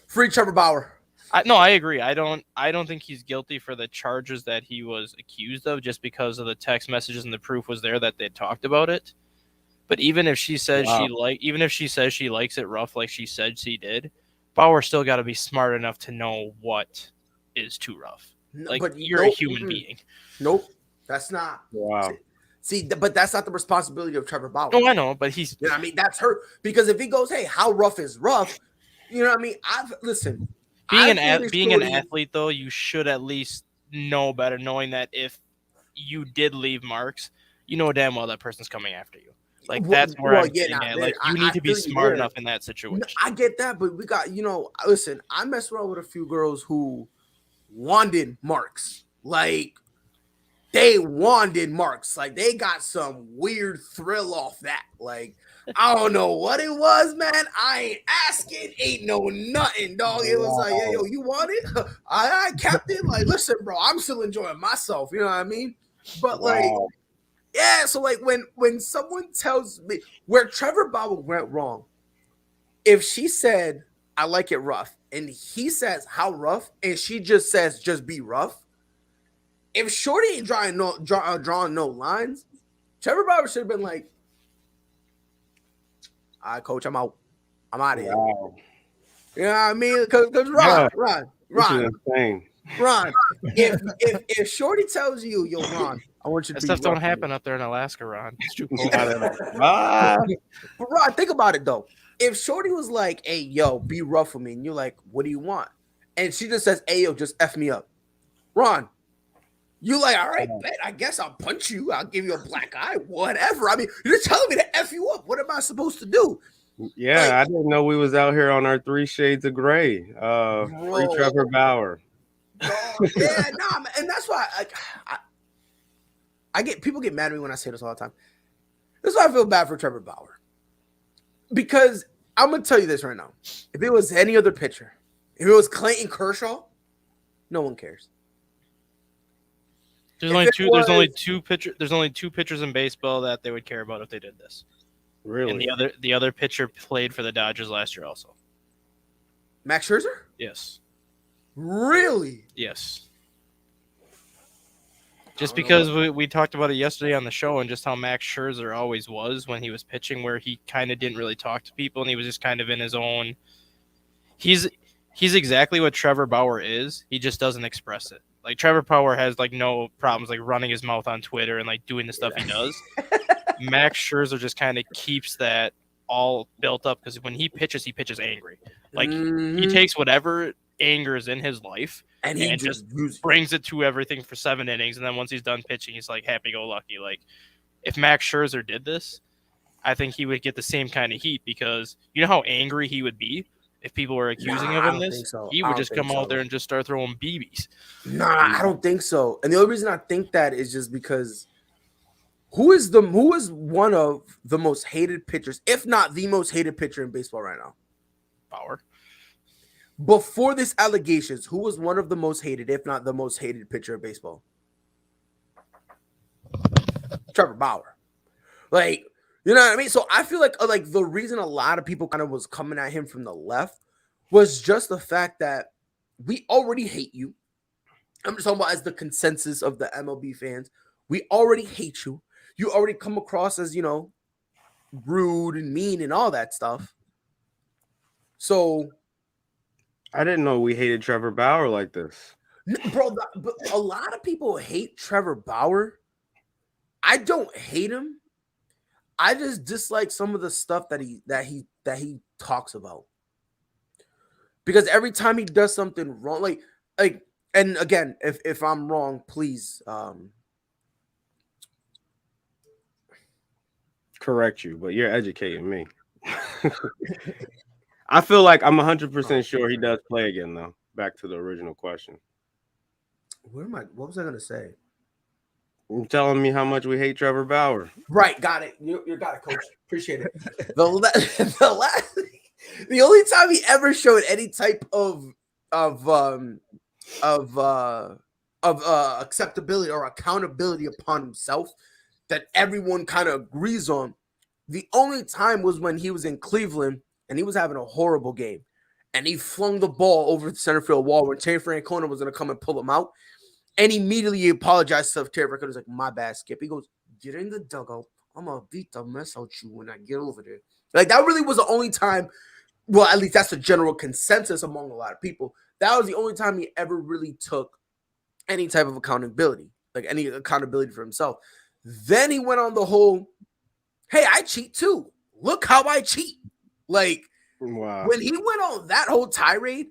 Free Trevor Bauer. I agree. I don't think he's guilty for the charges that he was accused of, just because of the text messages and the proof was there that they talked about it. But even if she says she likes it rough like she said she did, Bauer still got to be smart enough to know what is too rough. Like, but you're a human being. Nope, that's not. Wow. See, but that's not the responsibility of Trevor Bauer. Oh, I know, but he's. You know what I mean? That's her, because if he goes, hey, how rough is rough? You know what I mean? Being an athlete, though, you should at least know better, knowing that if you did leave marks, you know damn well that person's coming after you. Like, that's where I'm getting at. Like, you need to be smart enough in that situation. I get that, but we got, listen, I messed around with a few girls who wanted marks. Like, they wanted marks. Like, they got some weird thrill off that. Like, I don't know what it was, man. I ain't asking, ain't no nothing, dog. It was like, hey, yo, you want it? I kept it. Like, listen, bro, I'm still enjoying myself. You know what I mean? But like, yeah. So like, when someone tells me where Trevor Bauer went wrong, if she said, I like it rough, and he says, how rough, and she just says, just be rough. If Shorty ain't drawing no lines, Trevor Bauer should have been like, all right, coach, I'm out. I'm out of here. Wow. You know what I mean? Because Ron, if Shorty tells you, yo, Ron, I want you to that stuff don't happen up there in Alaska, Ron. It's too cold. But Ron, think about it though. If Shorty was like, hey, yo, be rough with me, and you're like, what do you want? And she just says, hey, yo, just F me up. Ron, you like, all right, bet, I guess I'll punch you. I'll give you a black eye, whatever. I mean, you're just telling me to F you up. What am I supposed to do? Yeah, like, I didn't know we was out here on our 3 shades of gray. Free Trevor Bauer. Yeah, nah, and that's why I get people get mad at me when I say this all the time. This is why I feel bad for Trevor Bauer. Because I'm gonna tell you this right now. If it was any other pitcher, if it was Clayton Kershaw, no one cares. There's only two pitchers in baseball that they would care about if they did this. Really? And the other pitcher played for the Dodgers last year also. Max Scherzer? Yes. Really? Yes. Just because we talked about it yesterday on the show, and just how Max Scherzer always was when he was pitching, where he kind of didn't really talk to people and he was just kind of in his own. He's exactly what Trevor Bauer is. He just doesn't express it. Like, Trevor Bauer has like no problems like running his mouth on Twitter and like doing the stuff he does. Max Scherzer just kind of keeps that all built up, because when he pitches angry. Like, he takes whatever anger is in his life and he just brings it to everything for 7 innings, and then once he's done pitching, he's like happy-go-lucky. Like, if Max Scherzer did this, I think he would get the same kind of heat, because you know how angry he would be if people were accusing of him this? He would just come out there and just start throwing BBs. Nah, I don't think so. And the only reason I think that is just because who is one of the most hated pitchers, if not the most hated pitcher in baseball right now? Bauer. Before this allegations, who was one of the most hated, if not the most hated pitcher in baseball? Trevor Bauer. Like, you know what I mean? So I feel like the reason a lot of people kind of was coming at him from the left was just the fact that we already hate you. I'm just talking about as the consensus of the MLB fans. We already hate you. You already come across as, rude and mean and all that stuff. So I didn't know we hated Trevor Bauer like this. Bro, but a lot of people hate Trevor Bauer. I don't hate him. I just dislike some of the stuff that he talks about. Because every time he does something wrong, like, and again, if I'm wrong, please correct you, but you're educating me. I feel like I'm 100% sure he does play again, though. Back to the original question. What was I gonna say? You're telling me how much we hate Trevor Bauer. Right, got it. You got it, coach. Appreciate it. The only time he ever showed any type of acceptability or accountability upon himself that everyone kind of agrees on, the only time was when he was in Cleveland and he was having a horrible game, and he flung the ball over the center field wall when Terry Francona was going to come and pull him out. And immediately he apologized to Terry Francona. He was like, "My bad, Skip." He goes, "Get in the dugout. I'm going to beat the mess out you when I get over there." Like, that really was the only time. Well, at least that's the general consensus among a lot of people. That was the only time he ever really took any type of accountability, like any accountability for himself. Then he went on the whole, "Hey, I cheat too. Look how I cheat." Like, wow. When he went on that whole tirade,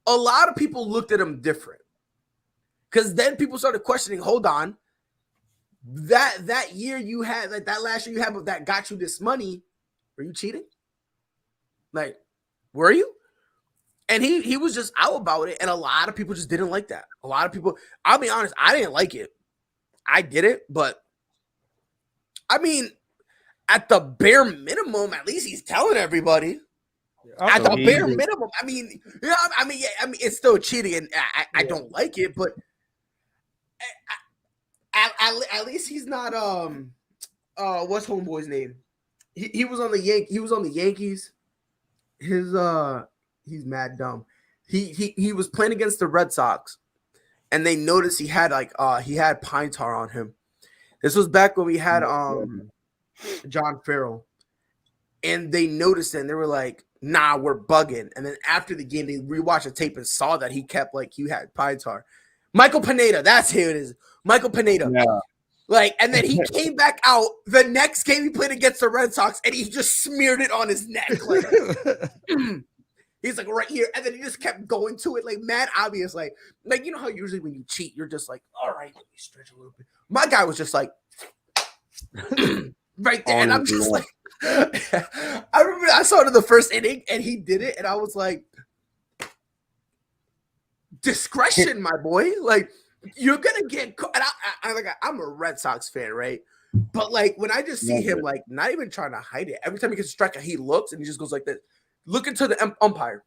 a lot of people looked at him different. Because then people started questioning, hold on, that year you had, like that last year you had that got you this money, were you cheating? Like, were you? And he was just out about it, and a lot of people just didn't like that. A lot of people, I'll be honest, I didn't like it. I did it, but I mean, at the bare minimum, at least he's telling everybody. At the bare minimum, I mean, yeah, it's still cheating, and I don't like it, but at least he's not what's homeboy's name? He was on the Yankees. He's mad dumb. He was playing against the Red Sox, and they noticed he had pine tar on him. This was back when we had John Farrell, and they noticed it, and they were like, "Nah, we're bugging." And then after the game, they rewatched the tape and saw that he had pine tar. Michael Pineda, that's who it is. Michael Pineda. Yeah. Like, and then he came back out the next game he played against the Red Sox, and he just smeared it on his neck. Like, he's like right here, and then he just kept going to it, like mad obvious. Like you know how usually when you cheat, you're just like, all right, let me stretch a little bit. My guy was just like right there, and I'm just like, I remember I saw it in the first inning, and he did it, and I was like, discretion, my boy. Like, you're gonna get caught. And I'm a Red Sox fan, right? But like when I just see him, like not even trying to hide it. Every time he gets a strike, he looks and he just goes like this, looking to the umpire,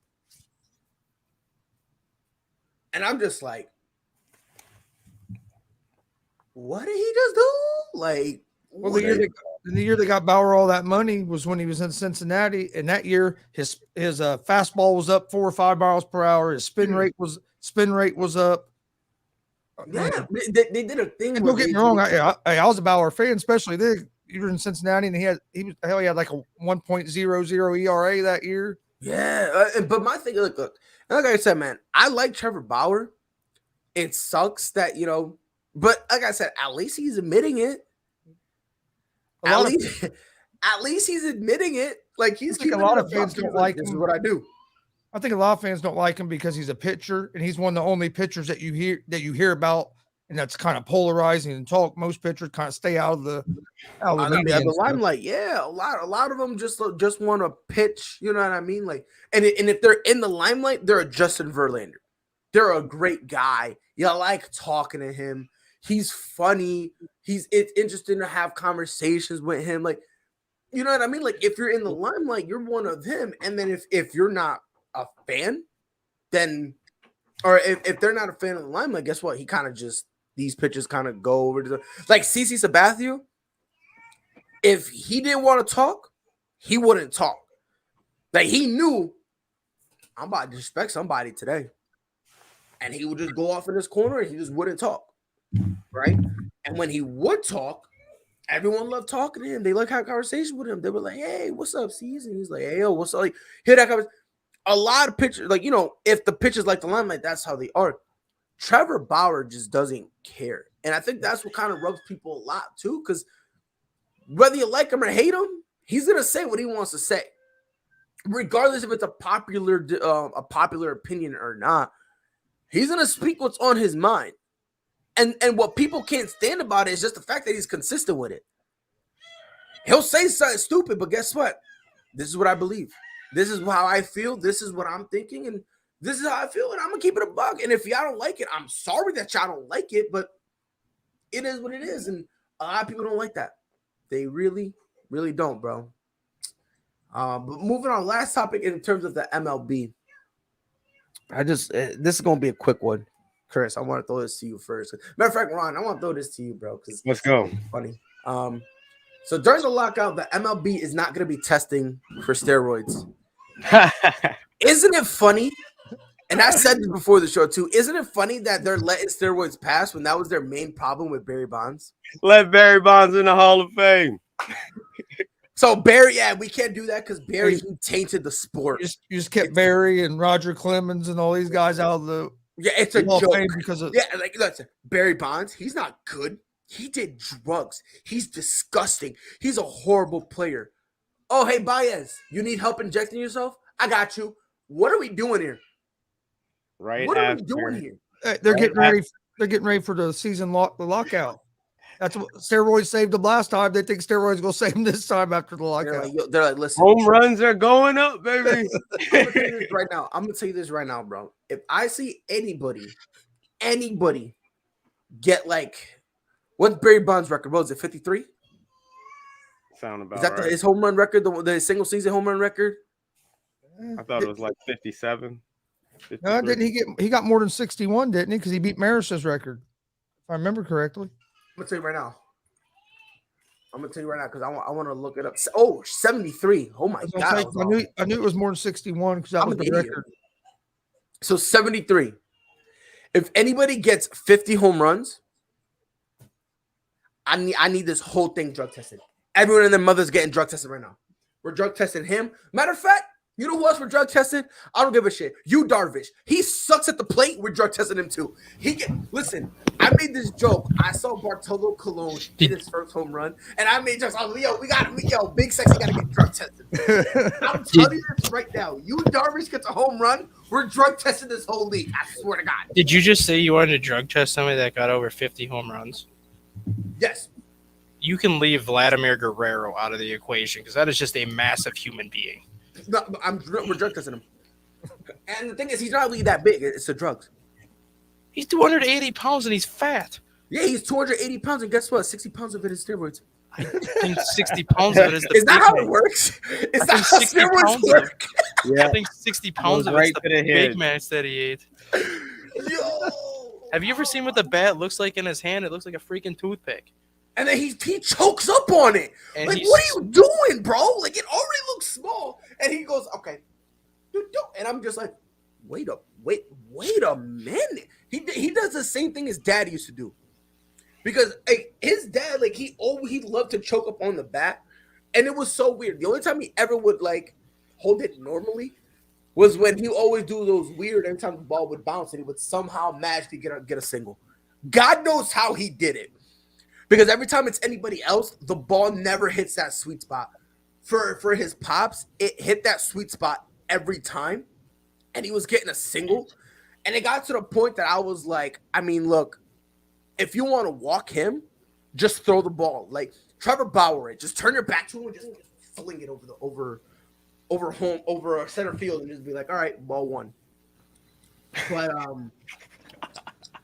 and I'm just like, what did he just do? Like, well, the year they got Bauer all that money was when he was in Cincinnati, and that year his fastball was up 4 or 5 miles per hour. His spin rate was up. Yeah, they did a thing. Don't get me wrong. I was a Bauer fan, especially you were in Cincinnati, and he had like a 1.00 ERA that year. Yeah, but my thing, look, like I said, man, I like Trevor Bauer. It sucks that but like I said, at least he's admitting it. At least he's admitting it. Like he's keeping a lot of fans don't like this him. is what I do. I think a lot of fans don't like him because he's a pitcher, and he's one of the only pitchers that you hear about, and that's kind of polarizing and talk. Most pitchers kind of stay out of the limelight. Yeah, a lot of them just want to pitch. You know what I mean? Like, and if they're in the limelight, they're a Justin Verlander. They're a great guy. You like talking to him. He's funny. It's interesting to have conversations with him. Like, you know what I mean? Like, if you're in the limelight, you're one of them. And then if you're not a fan, then, or if they're not a fan of the limelight, guess what? He kind of just, these pitches kind of go over to the, like CC Sabathia. If he didn't want to talk, he wouldn't talk. Like, he knew, I'm about to disrespect somebody today. And he would just go off in his corner and he just wouldn't talk. Right? And when he would talk, everyone loved talking to him. They liked having conversation with him. They were like, "Hey, what's up, C's?" And he's like, "Hey, yo, what's up?" Like, hear that conversation. A lot of pitchers, like, if the pitchers like the limelight, that's how they are. Trevor Bauer just doesn't care. And I think that's what kind of rubs people a lot too, because Whether you like him or hate him, he's gonna say what he wants to say, regardless if it's a popular opinion or not. He's gonna speak what's on his mind, and what people can't stand about it is just the fact that he's consistent with it. He'll say something stupid, but guess what? This is what I believe. This is how I feel. This is what I'm thinking, and this is how I feel, and I'm gonna keep it a buck. And if y'all don't like it, I'm sorry that y'all don't like it, but it is what it is, and a lot of people don't like that. They really, really don't, bro. But moving on, last topic in terms of the MLB. This is gonna be a quick one, Chris. I want to throw this to you first. Matter of fact, Ron, I want to throw this to you, bro, because let's go. Funny. So during the lockout, the MLB is not gonna be testing for steroids. Isn't it funny? And I said this before the show too. Isn't it funny that they're letting steroids pass when that was their main problem with Barry Bonds? Let Barry Bonds in the Hall of Fame. So Barry, yeah, we can't do that because Barry he tainted the sport. You just kept Barry and Roger Clemens and all these guys out of the it's a joke because of like listen, Barry Bonds, he's not good. He did drugs. He's disgusting. He's a horrible player. Oh, hey Baez, you need help injecting yourself? I got you. What are we doing here? Right. What are we doing here? They're getting ready. They're getting ready for the season lockout. That's what steroids saved them last time. They think steroids will save them this time after the lockout. They're like, listen, home runs are going up, baby. I'm gonna tell you this right now. I'm gonna tell you this right now, bro. If I see anybody get like, what's Barry Bonds' record? What was it, 53? Sound about Is that right. his home run record? The single season home run record? I thought it was like 57. No, didn't he get? He got more than 61, didn't he? Because he beat Maris's record, if I remember correctly. I'm gonna tell you right now. Because I want to look it up. Oh, 73. Oh my god! I knew it was more than 61 because that was the record. So 73. If anybody gets 50 home runs, I need this whole thing drug tested. Everyone and their mother's getting drug tested right now. We're drug testing him. Matter of fact, you know who else we're drug testing? I don't give a shit. You Darvish. He sucks at the plate. We're drug testing him too. Listen, I made this joke. I saw Bartolo Colon hit his first home run, and I made jokes. Big Sexy got to get drug tested. I'm telling you this right now. You Darvish gets a home run, we're drug testing this whole league. I swear to God. Did you just say you wanted to drug test somebody that got over 50 home runs? Yes. You can leave Vladimir Guerrero out of the equation because that is just a massive human being. No, we're drug testing him. And the thing is, he's not really that big. It's the drugs. He's 280 pounds and he's fat. Yeah, he's 280 pounds, and guess what? 60 pounds of it is steroids. I think 60 pounds of it is the Is that how it works? Is that how steroids work? Yeah. I think 60 pounds of it's the big match that he ate. Yo! Have you ever seen what the bat looks like in his hand? It looks like a freaking toothpick. And then he chokes up on it. And like, what are you doing, bro? Like, it already looks small. And he goes, okay. And I'm just like, wait a minute. He does the same thing his dad used to do. Because his dad, like, he loved to choke up on the bat. And it was so weird. The only time he ever would, like, hold it normally was when he always do those weird, every time the ball would bounce and he would somehow magically get a single. God knows how he did it. Because every time it's anybody else, the ball never hits that sweet spot. For his pops, it hit that sweet spot every time. And he was getting a single. And it got to the point that I was like, I mean, look, if you want to walk him, just throw the ball. Like Trevor Bauer it. Just turn your back to him and just fling it over center field and just be like, all right, ball one. But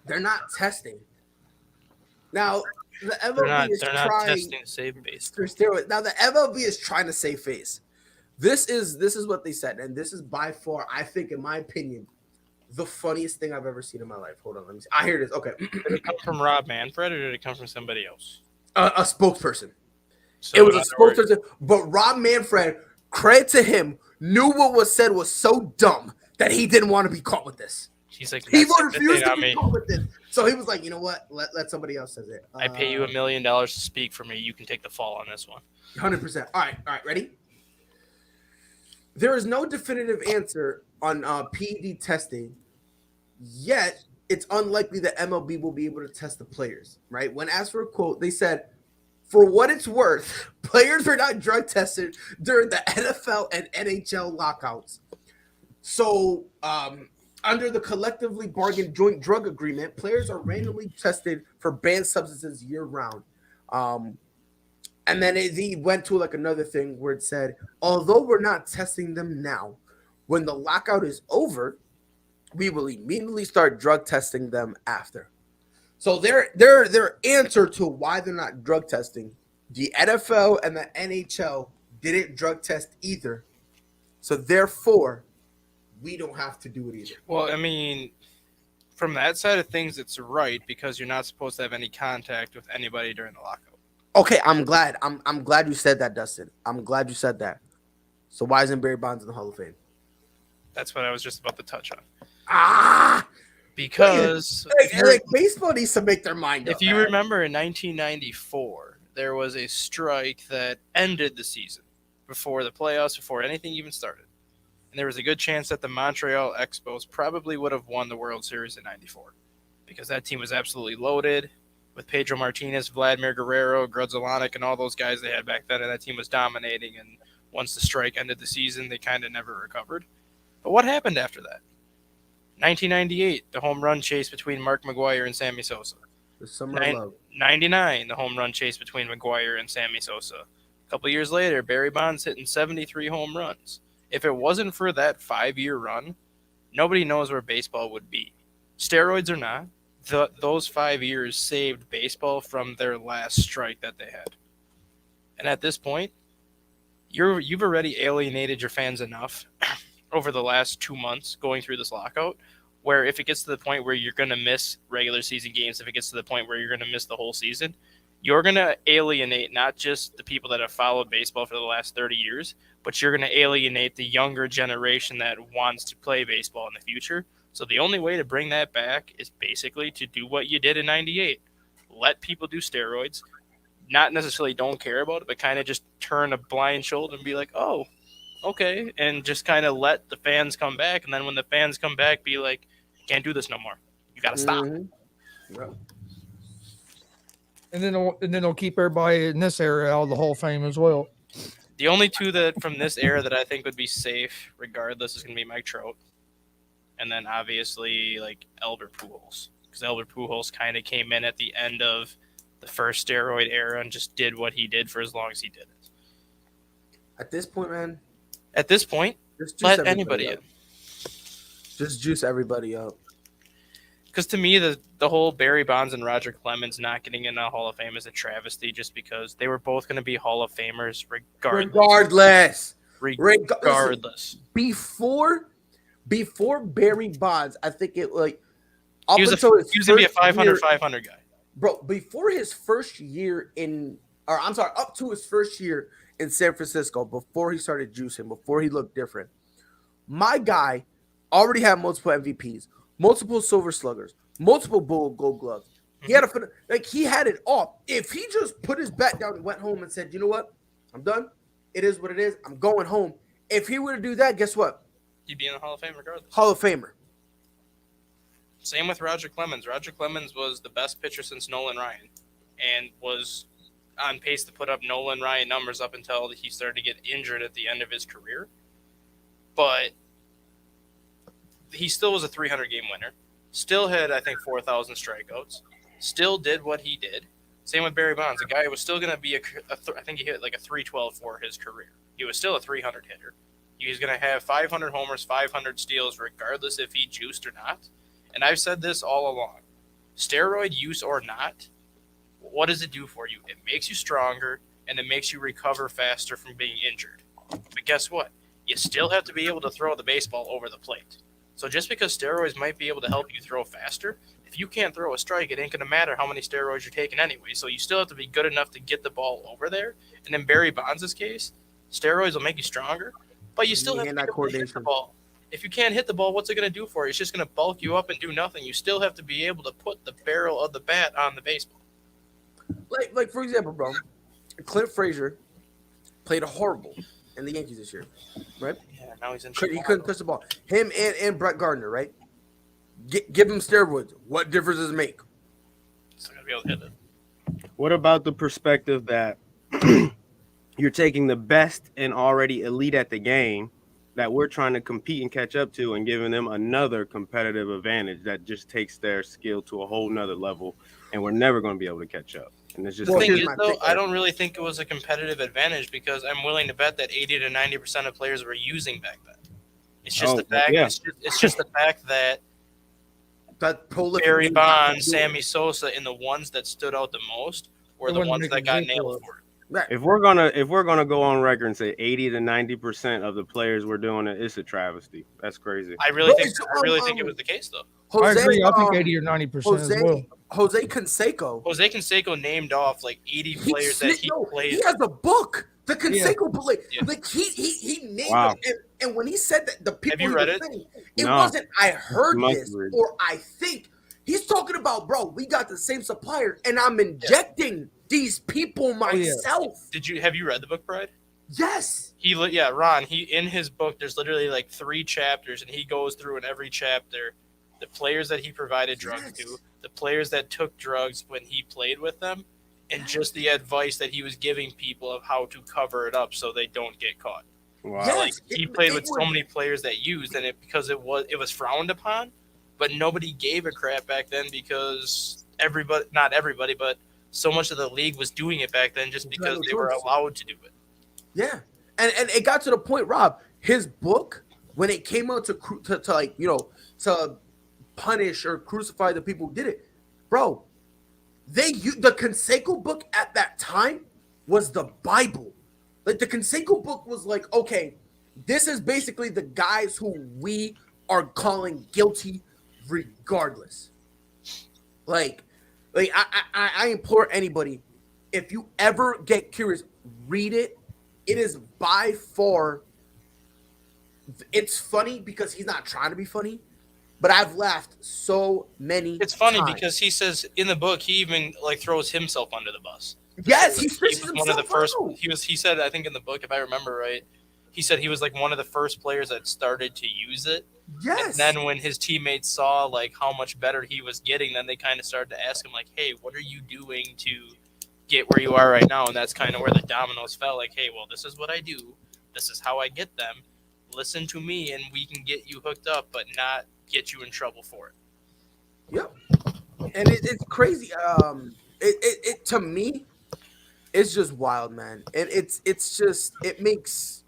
they're not testing. Now, the MLB is trying testing to save face. Now the MLB is trying to save face. This is what they said, and this is by far, I think, in my opinion, the funniest thing I've ever seen in my life. Hold on, let me see. I hear this. Okay, did it come from Rob Manfred or did it come from somebody else? A spokesperson. So it was a spokesperson, but Rob Manfred, credit to him, knew what was said was so dumb that he didn't want to be caught with this. He's like, he refused to be caught with this. So he was like, you know what? Let somebody else say it. I pay you $1 million to speak for me. You can take the fall on this one. 100%. All right, ready? There is no definitive answer on PED testing, yet it's unlikely that MLB will be able to test the players, right? When asked for a quote, they said, For what it's worth, players were not drug tested during the NFL and NHL lockouts. So, under the collectively bargained joint drug agreement, players are randomly tested for banned substances year round. And then he went to like another thing where it said, although we're not testing them now, when the lockout is over, we will immediately start drug testing them after. So their answer to why they're not drug testing, the NFL and the NHL didn't drug test either. So therefore, we don't have to do it either. Well, I mean, from that side of things, it's right because you're not supposed to have any contact with anybody during the lockout. Okay, I'm glad. I'm glad you said that, Dustin. I'm glad you said that. So why isn't Barry Bonds in the Hall of Fame? That's what I was just about to touch on. Because baseball needs to make their mind up. If you remember in 1994, there was a strike that ended the season before the playoffs, before anything even started. And there was a good chance that the Montreal Expos probably would have won the World Series in 94 because that team was absolutely loaded with Pedro Martinez, Vladimir Guerrero, Grudzielanek, and all those guys they had back then, and that team was dominating. And once the strike ended the season, they kind of never recovered. But what happened after that? 1998, the home run chase between Mark McGwire and Sammy Sosa. The summer of love. 99, the home run chase between McGwire and Sammy Sosa. A couple years later, Barry Bonds hitting 73 home runs. If it wasn't for that 5-year run, nobody knows where baseball would be. Steroids or not, those 5 years saved baseball from their last strike that they had. And at this point, you've already alienated your fans enough over the last 2 months going through this lockout, where if it gets to the point where you're going to miss regular season games, if it gets to the point where you're going to miss the whole season, you're going to alienate not just the people that have followed baseball for the last 30 years, but you're going to alienate the younger generation that wants to play baseball in the future. So the only way to bring that back is basically to do what you did in 98. Let people do steroids, not necessarily don't care about it, but kind of just turn a blind shoulder and be like, oh, okay, and just kind of let the fans come back. And then when the fans come back, be like, can't do this no more. You got to stop. Mm-hmm. Yeah. And then they'll keep everybody in this area out of the Hall of Fame as well. The only two that from this era that I think would be safe, regardless, is going to be Mike Trout, and then obviously like Albert Pujols, because Albert Pujols kind of came in at the end of the first steroid era and just did what he did for as long as he did it. At this point, man. At this point, let anybody in. Just juice everybody up. Because to me, the whole Barry Bonds and Roger Clemens not getting in the Hall of Fame is a travesty just because they were both going to be Hall of Famers regardless. Regardless. Before Barry Bonds, I think it like he was going to be a 500 guy. Bro, before his first year up to his first year in San Francisco, before he started juicing, before he looked different, my guy already had multiple MVPs, multiple Silver Sluggers, multiple Gold Gloves. He had he had it all. If he just put his bat down and went home and said, "You know what? I'm done. It is what it is. I'm going home." If he were to do that, guess what? He'd be in the Hall of Fame regardless. Hall of Famer. Same with Roger Clemens. Roger Clemens was the best pitcher since Nolan Ryan and was on pace to put up Nolan Ryan numbers up until he started to get injured at the end of his career. But he still was a 300-game winner. Still had, I think, 4,000 strikeouts. Still did what he did. Same with Barry Bonds. The guy was still going to be I think he hit like a 312 for his career. He was still a 300 hitter. He was going to have 500 homers, 500 steals, regardless if he juiced or not. And I've said this all along. Steroid use or not, what does it do for you? It makes you stronger, and it makes you recover faster from being injured. But guess what? You still have to be able to throw the baseball over the plate. So just because steroids might be able to help you throw faster, if you can't throw a strike, it ain't going to matter how many steroids you're taking anyway. So you still have to be good enough to get the ball over there. And in Barry Bonds' case, steroids will make you stronger, but you still have to be able to hit the ball. If you can't hit the ball, what's it going to do for you? It's just going to bulk you up and do nothing. You still have to be able to put the barrel of the bat on the baseball. Like for example, bro, Clint Frazier played horrible in the Yankees this year, right? Yeah, now he's in Chicago. He couldn't touch the ball. Him and Brett Gardner, right? Give him steroids. What difference does it make? Still going to be able to hit it. What about the perspective that you're taking the best and already elite at the game that we're trying to compete and catch up to and giving them another competitive advantage that just takes their skill to a whole nother level, and we're never going to be able to catch up. And it's just The thing here's is, my though, thing. I don't really think it was a competitive advantage because I'm willing to bet that 80 to 90% of players were using back then. It's just the fact. Yeah. It's just the fact that That prolific Barry dude got Bonds, to do it. Sammy Sosa, and the ones that stood out the most were The the ones ones that making got big nailed ones. for it. Right. If we're gonna go on record and say 80 to 90% of the players were doing it, it's a travesty. That's crazy. I really Bro, think it was the case though. I Jose, agree. I think 80 or 90% as Jose, well. Jose Canseco. Jose Canseco named off like 80 players that he played. He has a book, the Yeah. Canseco book. Yeah. Like he named Wow. them. And when he said that, the people you he read was it? saying, it No. wasn't I heard You must this read. or I think. He's talking about, bro, we got the same supplier, and I'm injecting these people yeah. myself. Have you read the book, Pride? Yes. Ron, he in his book there's literally like 3 chapters and he goes through in every chapter the players that he provided drugs to, the players that took drugs when he played with them, and just the advice that he was giving people of how to cover it up so they don't get caught. Wow. Yes. Like he played with so was- many players that used and because it was frowned upon, but nobody gave a crap back then because not everybody, but so much of the league was doing it back then just because they were allowed to do it. Yeah, and it got to the point, Rob. His book, when it came out to like to punish or crucify the people who did it, bro. The Canseco book at that time was the Bible. Like the Canseco book was like, okay, this is basically the guys who we are calling guilty, regardless. Like I implore anybody, if you ever get curious, read it. It is by far, it's funny because he's not trying to be funny, but I've laughed so many It's funny times. because he says in the book he even like throws himself under the bus. Yes, he was one of the first. He said, I think in the book, if I remember right, he said he was like one of the first players that started to use it. Yes. And then when his teammates saw like how much better he was getting, then they kind of started to ask him like, "Hey, what are you doing to get where you are right now?" And that's kind of where the dominoes fell. Like, "Hey, well, this is what I do. This is how I get them. Listen to me, and we can get you hooked up, but not get you in trouble for it." Yep. And it's crazy. It to me, it's just wild, man. And it's just, it makes,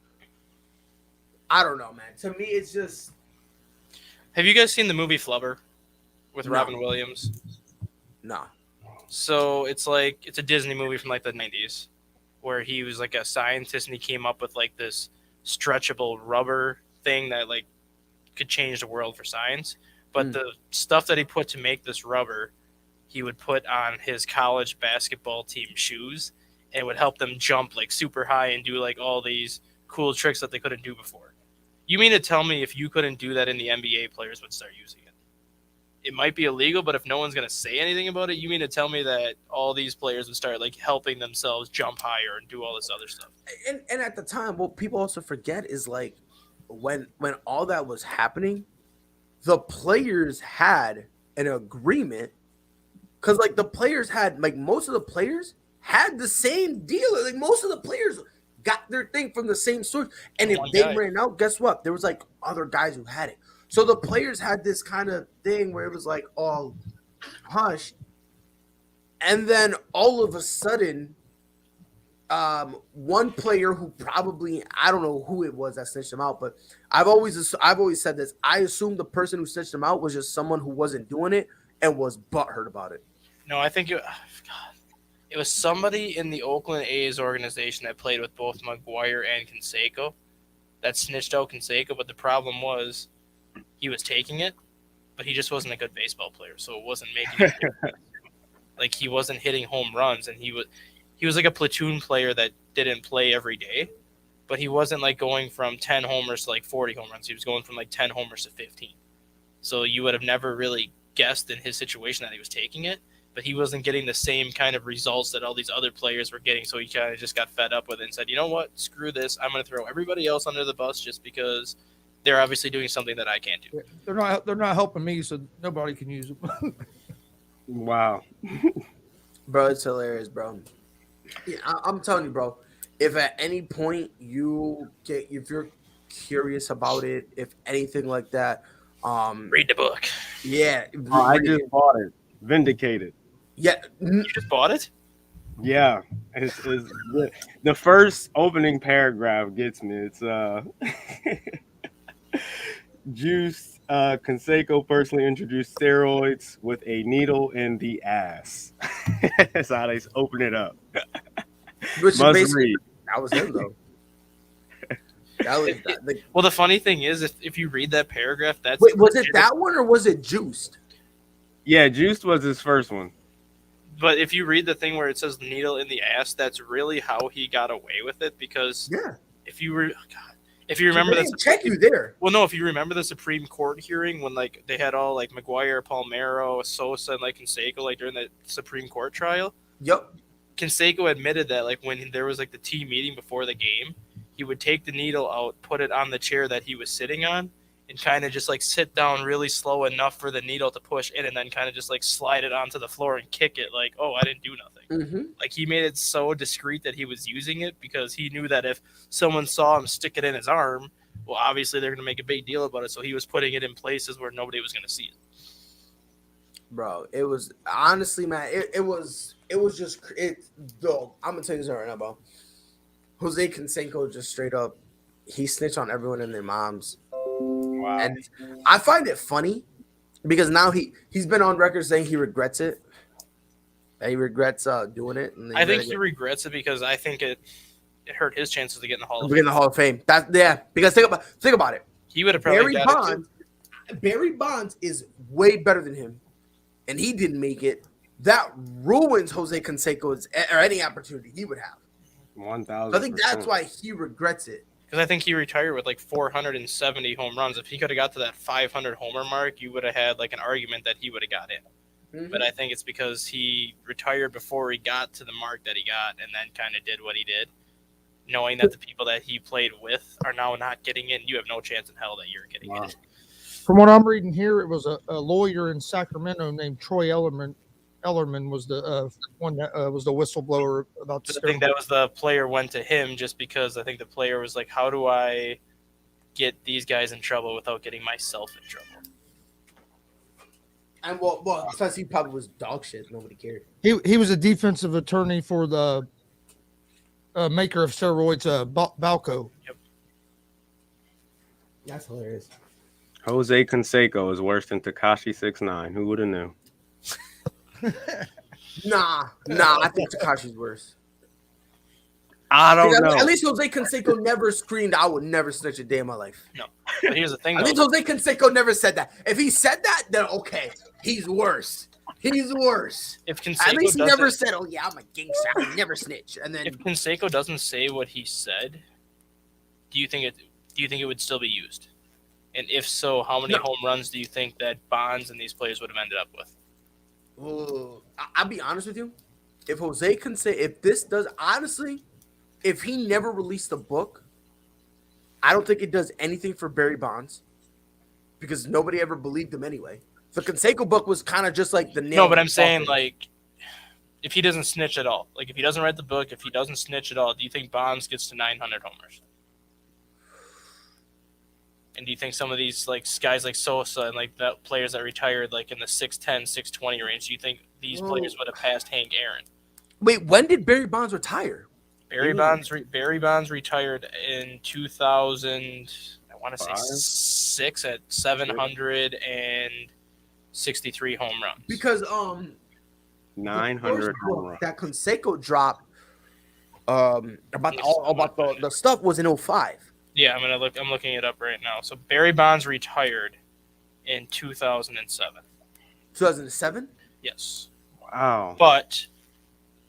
I don't know, man. To me, it's just. Have you guys seen the movie Flubber with No. Robin Williams? Nah. So it's a Disney movie from like the 90s where he was like a scientist and he came up with like this stretchable rubber thing that like could change the world for science. But the stuff that he put to make this rubber, he would put on his college basketball team shoes and it would help them jump like super high and do like all these cool tricks that they couldn't do before. You mean to tell me if you couldn't do that in the NBA, players would start using it? It might be illegal, but if no one's going to say anything about it, you mean to tell me that all these players would start like helping themselves jump higher and do all this other stuff? And at the time, what people also forget is like when all that was happening, the players had an agreement, because like the players had, like most of the players had the same deal. Like most of the players got their thing from the same source. And if they ran out, guess what? There was like other guys who had it. So the players had this kind of thing where it was like all hushed. And then all of a sudden, one player who probably, I don't know who it was that snitched him out, but I've always said this. I assumed the person who snitched him out was just someone who wasn't doing it and was butthurt about it. No, I think it was somebody in the Oakland A's organization that played with both McGuire and Canseco that snitched out Canseco, but the problem was he was taking it, but he just wasn't a good baseball player, so it wasn't making it. Like he wasn't hitting home runs, and he was like a platoon player that didn't play every day, but he wasn't like going from 10 homers to like 40 home runs. He was going from like 10 homers to 15. So you would have never really guessed in his situation that he was taking it, but he wasn't getting the same kind of results that all these other players were getting. So he kind of just got fed up with it and said, you know what, screw this. I'm going to throw everybody else under the bus just because they're obviously doing something that I can't do. They're not helping me, so nobody can use them. Wow. Bro, it's hilarious, bro. Yeah, I'm telling you, bro. If at any point if you're curious about it, if anything like that, Read the book. yeah, Oh, I read just it. bought it. Vindicated. Yeah, You just bought it? Yeah, it's the first opening paragraph gets me. It's Juice Canseco personally introduced steroids with a needle in the ass. That's how they open it up. which is Must basically read. that was him though. That was Well, the funny thing is, if you read that paragraph, that's wait, was it that one or was it Juiced? Yeah, Juice was his first one. But if you read the thing where it says needle in the ass, that's really how he got away with it. Because Yeah, if you remember they this, didn't check you there. well, no, if you remember the Supreme Court hearing when like they had all like McGuire, Palmero, Sosa, and like Canseco like during the Supreme Court trial, Yup. Canseco admitted that like when there was like the team meeting before the game, he would take the needle out, put it on the chair that he was sitting on, and kind of just like sit down really slow enough for the needle to push in, and then kind of just like slide it onto the floor and kick it like, oh, I didn't do nothing. Mm-hmm. Like he made it so discreet that he was using it because he knew that if someone saw him stick it in his arm, well, obviously they're going to make a big deal about it. So he was putting it in places where nobody was going to see it. Bro, it was honestly, man, it was just it though. I'm gonna tell you this right now, bro. Jose Canseco just straight up, he snitched on everyone and their moms. Wow. And I find it funny because now he's been on record saying he regrets it. That he regrets doing it. And I think he regrets it because I think it hurt his chances to get in the Hall of Fame. In the Hall of Fame. Because think about it. He would have probably got it. Barry Bonds is way better than him, and he didn't make it. That ruins Jose Canseco's or any opportunity he would have. 1,000%. I think that's why he regrets it. Because I think he retired with like 470 home runs. If he could have got to that 500 homer mark, you would have had like an argument that he would have got in. Mm-hmm. But I think it's because he retired before he got to the mark that he got and then kind of did what he did, knowing that the people that he played with are now not getting in. You have no chance in hell that you're getting in. From what I'm reading here, it was a lawyer in Sacramento named Troy Ellerman was the one that was the whistleblower about the. I think that was the player went to him just because I think the player was like, how do I get these guys in trouble without getting myself in trouble? And well, since he probably was dog shit, nobody cared. He was a defensive attorney for the maker of steroids, Balco. Yep. That's hilarious. Jose Canseco is worse than Tekashi 6ix9ine. Who would have knew? Nah. I think Tekashi's worse. I don't know. At least Jose Canseco never screamed, "I would never snitch a day in my life." No. But here's the thing. At least Jose Canseco never said that. If he said that, then okay, he's worse. He's worse. If Canseco at least he never said, "Oh yeah, I'm a gangster. I would never snitch." And then if Canseco doesn't say what he said, do you think it would still be used? And if so, how many home runs do you think that Bonds and these players would have ended up with? I'll be honest with you. If Jose Canseco, if he never released the book, I don't think it does anything for Barry Bonds because nobody ever believed him anyway. The Canseco book was kind of just like the nail. No, but I'm saying like, if he doesn't snitch at all, like if he doesn't write the book, if he doesn't snitch at all, do you think Bonds gets to 900 homers? And do you think some of these like guys like Sosa and like the players that retired like in the 610, 620 range, do you think these players would have passed Hank Aaron? Wait, when did Barry Bonds retire? Barry Bonds retired in 2000. I want to say 6 at 763 home runs. Because 900 home runs. That Canseco dropped about the stuff was in 05. Yeah, I'm looking it up right now. So Barry Bonds retired in 2007. 2007? Yes. Wow. But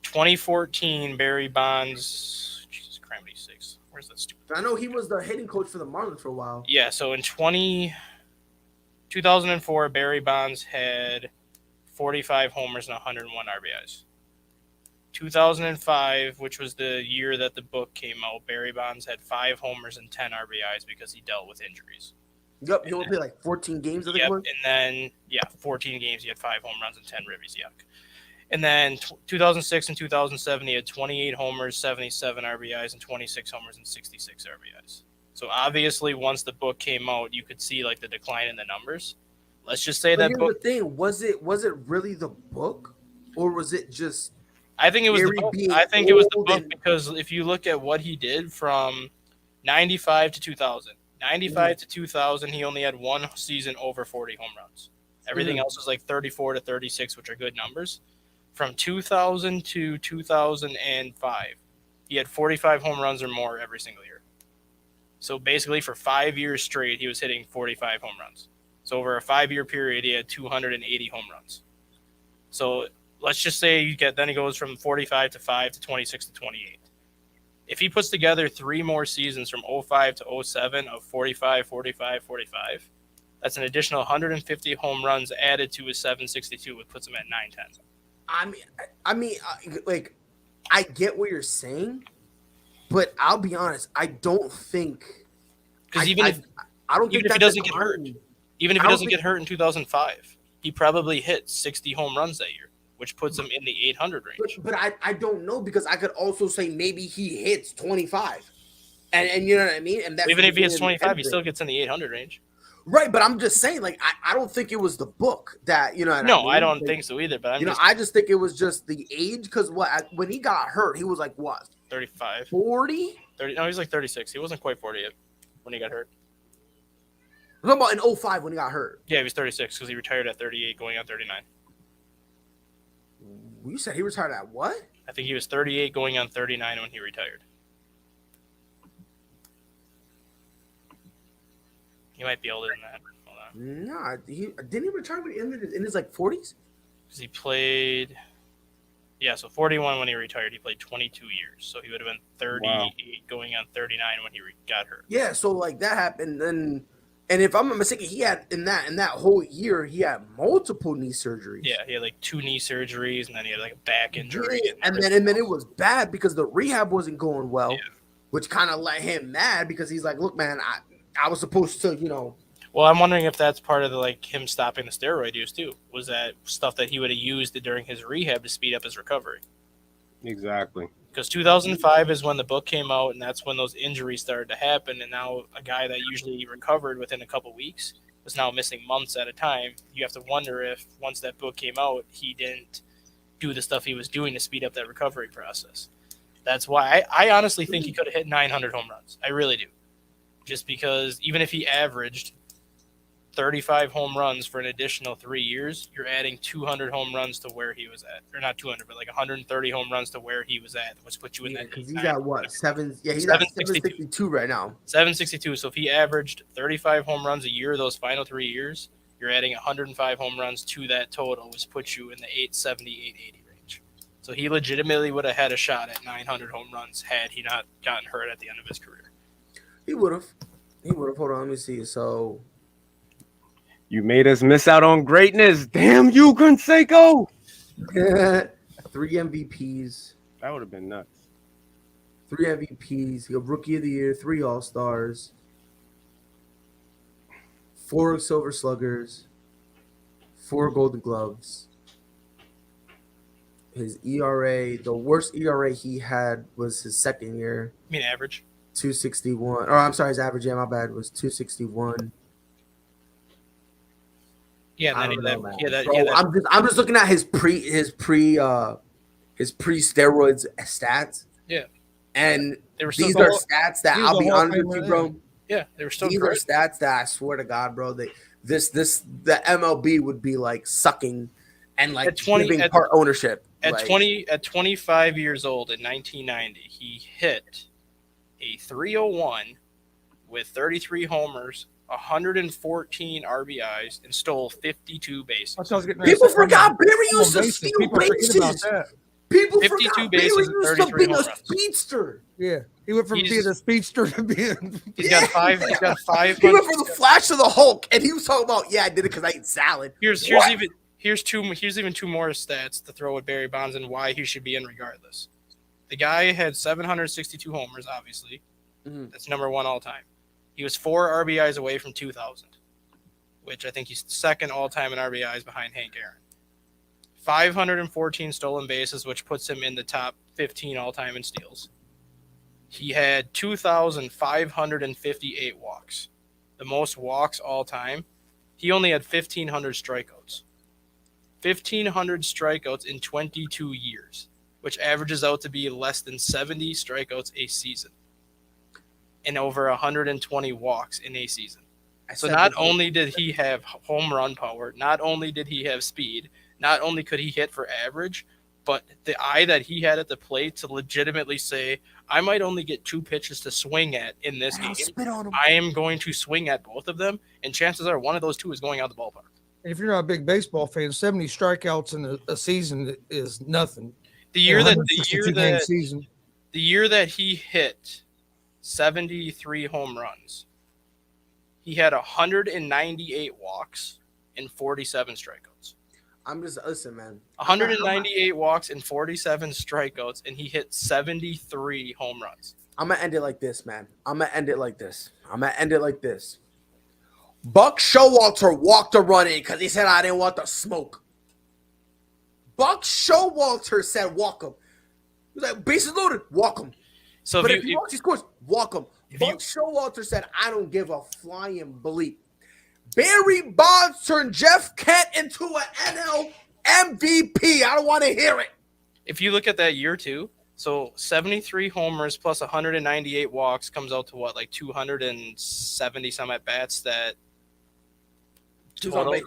2014, Barry Bonds. Jesus Christ, 6. Where's that stupid? I know he was the hitting coach for the Marlins for a while. Yeah, so in 2004, Barry Bonds had 45 homers and 101 RBIs. 2005, which was the year that the book came out, Barry Bonds had 5 homers and 10 RBIs because he dealt with injuries. Yep, he only played like 14 games, I think. Yep, and then, 14 games, he had 5 home runs and 10 ribbies, yuck. And then 2006 and 2007, he had 28 homers, 77 RBIs, and 26 homers and 66 RBIs. So obviously, once the book came out, you could see like the decline in the numbers. Let's just say But that here's book. the thing: was it really the book, or was it just? I think it was the Gary book. being I think it was the old book and- because if you look at what he did from 95 to 2000, 95 to 2000, he only had one season over 40 home runs. Everything else was like 34 to 36, which are good numbers. From 2000 to 2005, he had 45 home runs or more every single year. So basically, for 5 years straight, he was hitting 45 home runs. So over a 5-year period, he had 280 home runs. So let's just say then he goes from 45 to 5 to 26 to 28. If he puts together 3 more seasons from 05 to 07 of 45, 45, 45, that's an additional 150 home runs added to his 762, which puts him at 910. Like, I get what you're saying, but I'll be honest, I don't think Because even if he doesn't get hurt in 2005, he probably hit 60 home runs that year, which puts him in the 800 range. But I don't know, because I could also say maybe he hits 25, and you know what I mean. And that's Even if he hits 25, he still gets in the 800 range. Right, but I'm just saying, like, I don't think it was the book that, you know. No, I mean? don't Like, think so either. But I just think it was just the age, because when he got hurt, he was like what? 35, 40? 30. No, he was like 36. He wasn't quite 40 yet when he got hurt. I'm talking about in 05 when he got hurt. Yeah, he was 36 because he retired at 38, going on 39. You said he retired at what? I think he was 38, going on 39 when he retired. He might be older than that. Hold on. Nah, didn't he retire in his like 40s? Because he played, so 41 when he retired. He played 22 years, so he would have been 38, going on 39 when he got hurt. Yeah, so like that happened, and if I'm not mistaken, he had in that whole year he had multiple knee surgeries. Yeah, he had like 2 knee surgeries, and then he had like a back injury. Yeah, and then it was bad because the rehab wasn't going well, which kind of let him mad because he's like, look, man, I was supposed to, Well, I'm wondering if that's part of him stopping the steroid use too. Was that stuff that he would have used during his rehab to speed up his recovery? Exactly. Because 2005 is when the book came out, and that's when those injuries started to happen. And now a guy that usually recovered within a couple weeks was now missing months at a time. You have to wonder if once that book came out, he didn't do the stuff he was doing to speed up that recovery process. That's why I honestly think he could have hit 900 home runs. I really do. Just because even if he averaged 35 home runs for an additional 3 years, you're adding 200 home runs to where he was at. Or not 200, but like 130 home runs to where he was at, which puts you in that. Because he's at what? He's at 762 right now. 762. So if he averaged 35 home runs a year those final 3 years, you're adding 105 home runs to that total, which puts you in the 870, 880 range. So he legitimately would have had a shot at 900 home runs had he not gotten hurt at the end of his career. He would have. Hold on, let me see. So you made us miss out on greatness. Damn you, Canseco. 3 MVPs. That would have been nuts. 3 MVPs. He got Rookie of the Year, 3 All-Stars, 4 Silver Sluggers, 4 Golden Gloves. His ERA, the worst ERA he had was his second year. You mean average? 261. Oh, I'm sorry, his average. Yeah, my bad. Was 261. Yeah, I'm just looking at his pre-steroids stats. Yeah, and these are stats that I'll be honest with you, bro. Yeah, they were still. These are stats that I swear to God, bro. The MLB would be like sucking and like giving part ownership. At 25 years old in 1990, he hit a 301 with 33 homers, 114 RBIs, and stole 52 bases. People forgot Barry used to steal bases. People 52 forgot bases Barry and used 33 to be home a runs. speedster. Yeah, he went from being a speedster to being. He's got 5. He's got 5. He went from the Flash to the Hulk, and he was talking about, I did it because I ate salad. Here's even 2 more stats to throw at Barry Bonds and why he should be in regardless. The guy had 762 homers, obviously. Mm-hmm. That's number 1 all time. He was 4 RBIs away from 2,000, which I think he's second all time in RBIs behind Hank Aaron. 514 stolen bases, which puts him in the top 15 all-time in steals. He had 2,558 walks, the most walks all time. He only had 1,500 strikeouts. 1,500 strikeouts in 22 years, which averages out to be less than 70 strikeouts a season and over 120 walks in a season. So not only did he have home run power, not only did he have speed, not only could he hit for average, but the eye that he had at the plate to legitimately say, I might only get 2 pitches to swing at in this game. I am going to swing at both of them, and chances are one of those 2 is going out the ballpark. If you're not a big baseball fan, 70 strikeouts in a season is nothing. The year that he hit 73 home runs, he had 198 walks and 47 strikeouts. Listen, man. 198 walks and 47 strikeouts, and he hit 73 home runs. I'm going to end it like this, man. Buck Showalter walked a run in because he said, I didn't want the smoke. Buck Showalter said, walk him. He was like, bases loaded, walk him. So but if he walks, he scores, walk him. Buck Showalter said, I don't give a flying bleep. Barry Bonds turned Jeff Kent into an NL MVP. I don't want to hear it. If you look at that year too, so 73 homers plus 198 walks comes out to what, like 270 some at bats that total.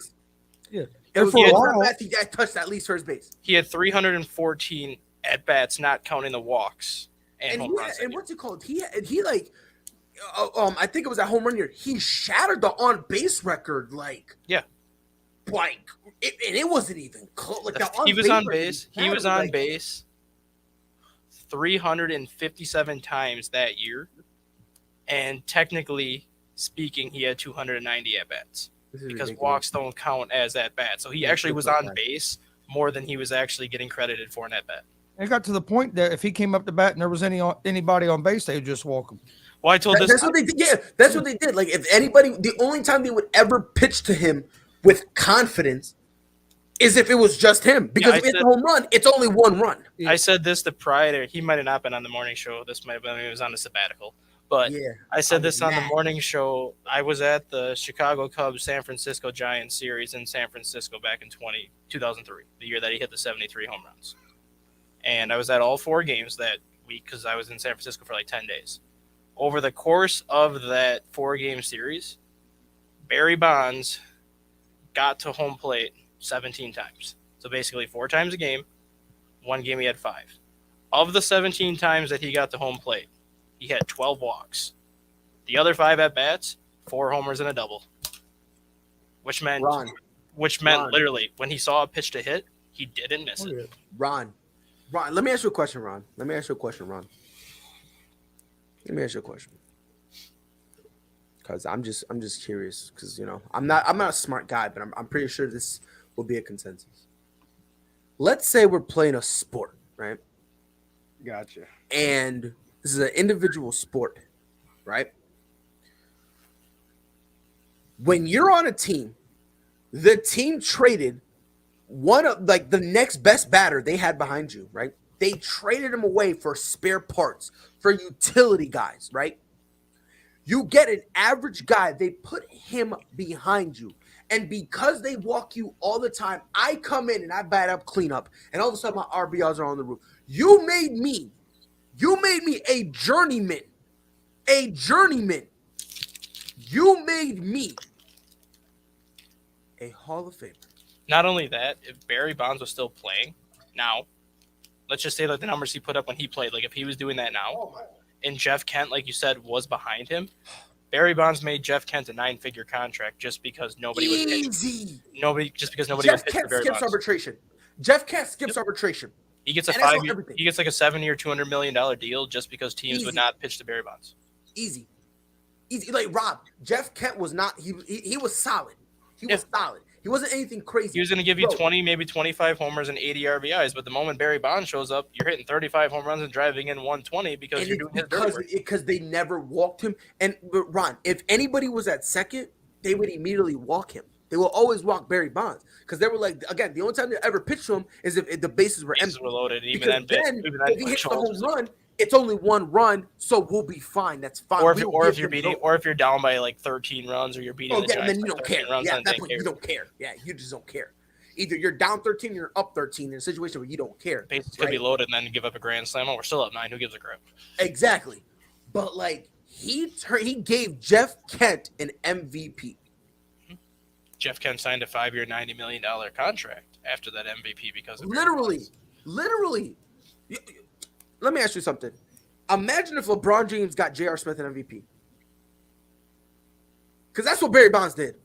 Yeah. And for a while, he touched at least first base. He had 314 at bats, not counting the walks and home runs. And what's it called? He like. I think it was that home run year. He shattered the on base record, and it wasn't even close. Like he was on base. He was on base 357 times that year, and technically speaking, he had 290 at bats because walks don't count as at bat. So he actually was on base more than he was actually getting credited for an at bat. It got to the point that if he came up to bat and there was anybody on base, they would just walk him. Well, I told that's what they did. Yeah, that's what they did. Like, if anybody, the only time they would ever pitch to him with confidence is if it was just him. Because if it's a home run, it's only one run. Yeah. I said this to Pryor. He might have not been on the morning show. This might have been when he was on a sabbatical. But I said this on the morning show. I was at the Chicago Cubs San Francisco Giants series in San Francisco back in 2003, the year that he hit the 73 home runs. And I was at all 4 games that week because I was in San Francisco for like 10 days. Over the course of that 4-game series, Barry Bonds got to home plate 17 times. So basically 4 times a game. 1 game he had 5. Of the 17 times that he got to home plate, he had 12 walks. The other 5 at-bats, 4 homers and a double. Which meant literally when he saw a pitch to hit, he didn't miss it. Ron, let me ask you a question, Ron. Because I'm just curious. Because I'm not a smart guy, but I'm pretty sure this will be a consensus. Let's say we're playing a sport, right? Gotcha. And this is an individual sport, right? When you're on a team, the team traded one of the next best batter they had behind you, right? They traded him away for spare parts, for utility guys, right? You get an average guy, they put him behind you. And because they walk you all the time, I come in and I bat up cleanup, and all of a sudden my RBIs are on the roof. You made me a journeyman. You made me a Hall of Famer. Not only that, if Barry Bonds was still playing now, let's just say that the numbers he put up when he played, like if he was doing that now, and Jeff Kent, like you said, was behind him, Barry Bonds made Jeff Kent a 9-figure contract just because nobody was pitching. Nobody was pitching for Barry Bonds. Jeff Kent skips arbitration. He gets like a 7-year, $200 million deal just because teams would not pitch to Barry Bonds. Easy. Like Rob, Jeff Kent was not. He was solid. He was solid. He wasn't anything crazy. He was going to give you 20, maybe 25 homers and 80 RBIs, but the moment Barry Bonds shows up, you're hitting 35 home runs and driving in 120 because you're doing his dirty work. Because they never walked him. But Ron, if anybody was at second, they would immediately walk him. They will always walk Barry Bonds because they were like, again, the only time they ever pitched to him is if the bases were Bases empty. were loaded. Even Because then, if he hits the home run, it's only one run, so we'll be fine. That's fine. Or if you're down by like 13 runs, or you're beating the Giants, and then you don't care. Runs, at that point, you don't care. Yeah, you just don't care. Either you're down 13 or you're up 13 in a situation where you don't care. Bases could be loaded and then give up a grand slam. Oh, we're still up 9. Who gives a crap? Exactly. But like he gave Jeff Kent an MVP. Jeff Kent signed a 5-year, $90 million contract after that MVP because of literally. Let me ask you something. Imagine if LeBron James got J.R. Smith an MVP. Because that's what Barry Bonds did.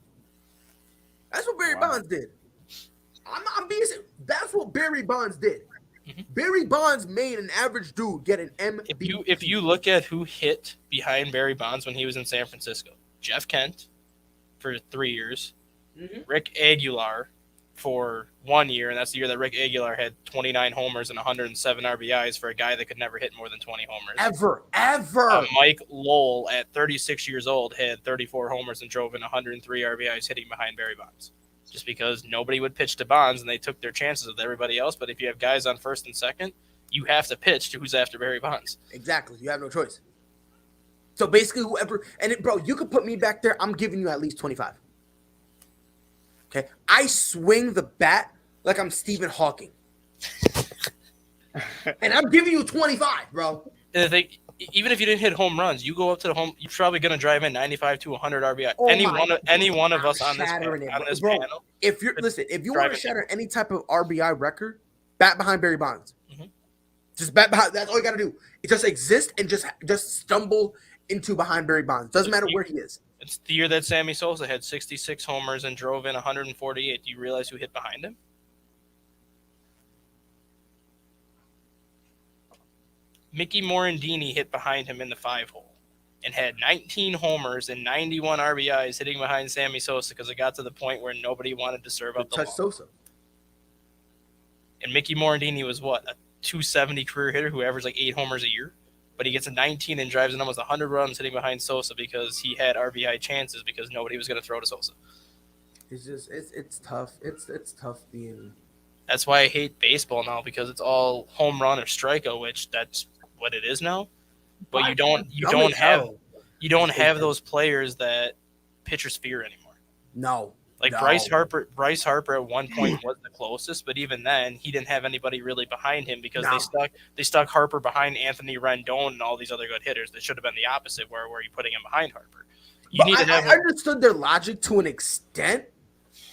I'm being serious. That's what Barry Bonds did. Mm-hmm. Barry Bonds made an average dude get an MVP. If you look at who hit behind Barry Bonds when he was in San Francisco, Jeff Kent for 3 years, Rick Aguilar for 1 year, and that's the year that Rick Aguilar had 29 homers and 107 RBIs for a guy that could never hit more than 20 homers. Ever. Mike Lowell at 36 years old had 34 homers and drove in 103 RBIs hitting behind Barry Bonds. Just because nobody would pitch to Bonds and they took their chances with everybody else. But if you have guys on first and second, you have to pitch to who's after Barry Bonds. Exactly. You have no choice. So basically whoever – and bro, you could put me back there. I'm giving you at least 25. Okay, I swing the bat like I'm Stephen Hawking, and I'm giving you 25, bro. And the thing, even if you didn't hit home runs, you go up to the home, you're probably gonna drive in 95 to 100 RBI. Any one of us on this panel. If you want to shatter any type of RBI record, bat behind Barry Bonds. Mm-hmm. Just bat behind. That's all you got to do. It just exist and just stumble into behind Barry Bonds. Doesn't matter where he is. It's the year that Sammy Sosa had 66 homers and drove in 148. Do you realize who hit behind him? Mickey Morandini hit behind him in the 5-hole and had 19 homers and 91 RBIs hitting behind Sammy Sosa because it got to the point where nobody wanted to serve up the ball. Sosa. And Mickey Morandini was what? A 270 career hitter who averaged like 8 homers a year? But he gets a 19 and drives in almost 100 runs hitting behind Sosa because he had RBI chances because nobody was going to throw to Sosa. It's tough. It's tough being. That's why I hate baseball now because it's all home run or strikeout, which that's what it is now. But you don't have those players that pitchers fear anymore. No. Like Bryce Harper at one point was the closest, but even then he didn't have anybody really behind him because they stuck Harper behind Anthony Rendon and all these other good hitters. That should have been the opposite, where you're putting him behind Harper. I understood their logic to an extent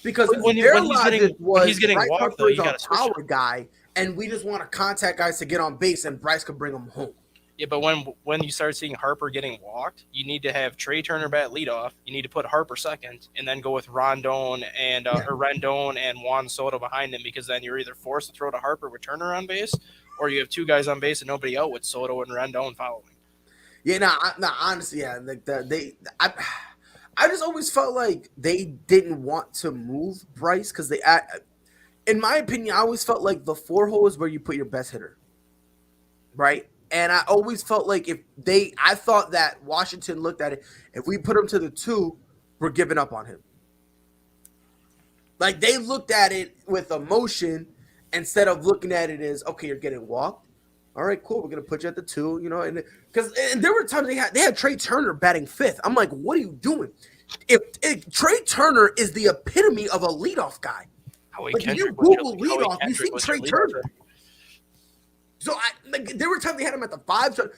because when he's getting walked, though, you got a power guy, and we just want to contact guys to get on base, and Bryce could bring them home. Yeah, but when you start seeing Harper getting walked, you need to have Trey Turner bat leadoff. You need to put Harper second, and then go with Rendon and Juan Soto behind him, because then you're either forced to throw to Harper with Turner on base, or you have 2 guys on base and nobody out with Soto and Rendon following. Yeah, honestly, yeah, like I just always felt like they didn't want to move Bryce because in my opinion, I always felt like the 4-hole is where you put your best hitter, right? And I always felt like I thought that Washington looked at it. If we put him to the 2, we're giving up on him. Like they looked at it with emotion instead of looking at it as, okay, you're getting walked. All right, cool. We're gonna put you at the 2, and because there were times they had Trey Turner batting 5th. I'm like, what are you doing? If Trey Turner is the epitome of a leadoff guy, like if you Google leadoff, you see Trey Turner. So there were times they had him at the 5. So,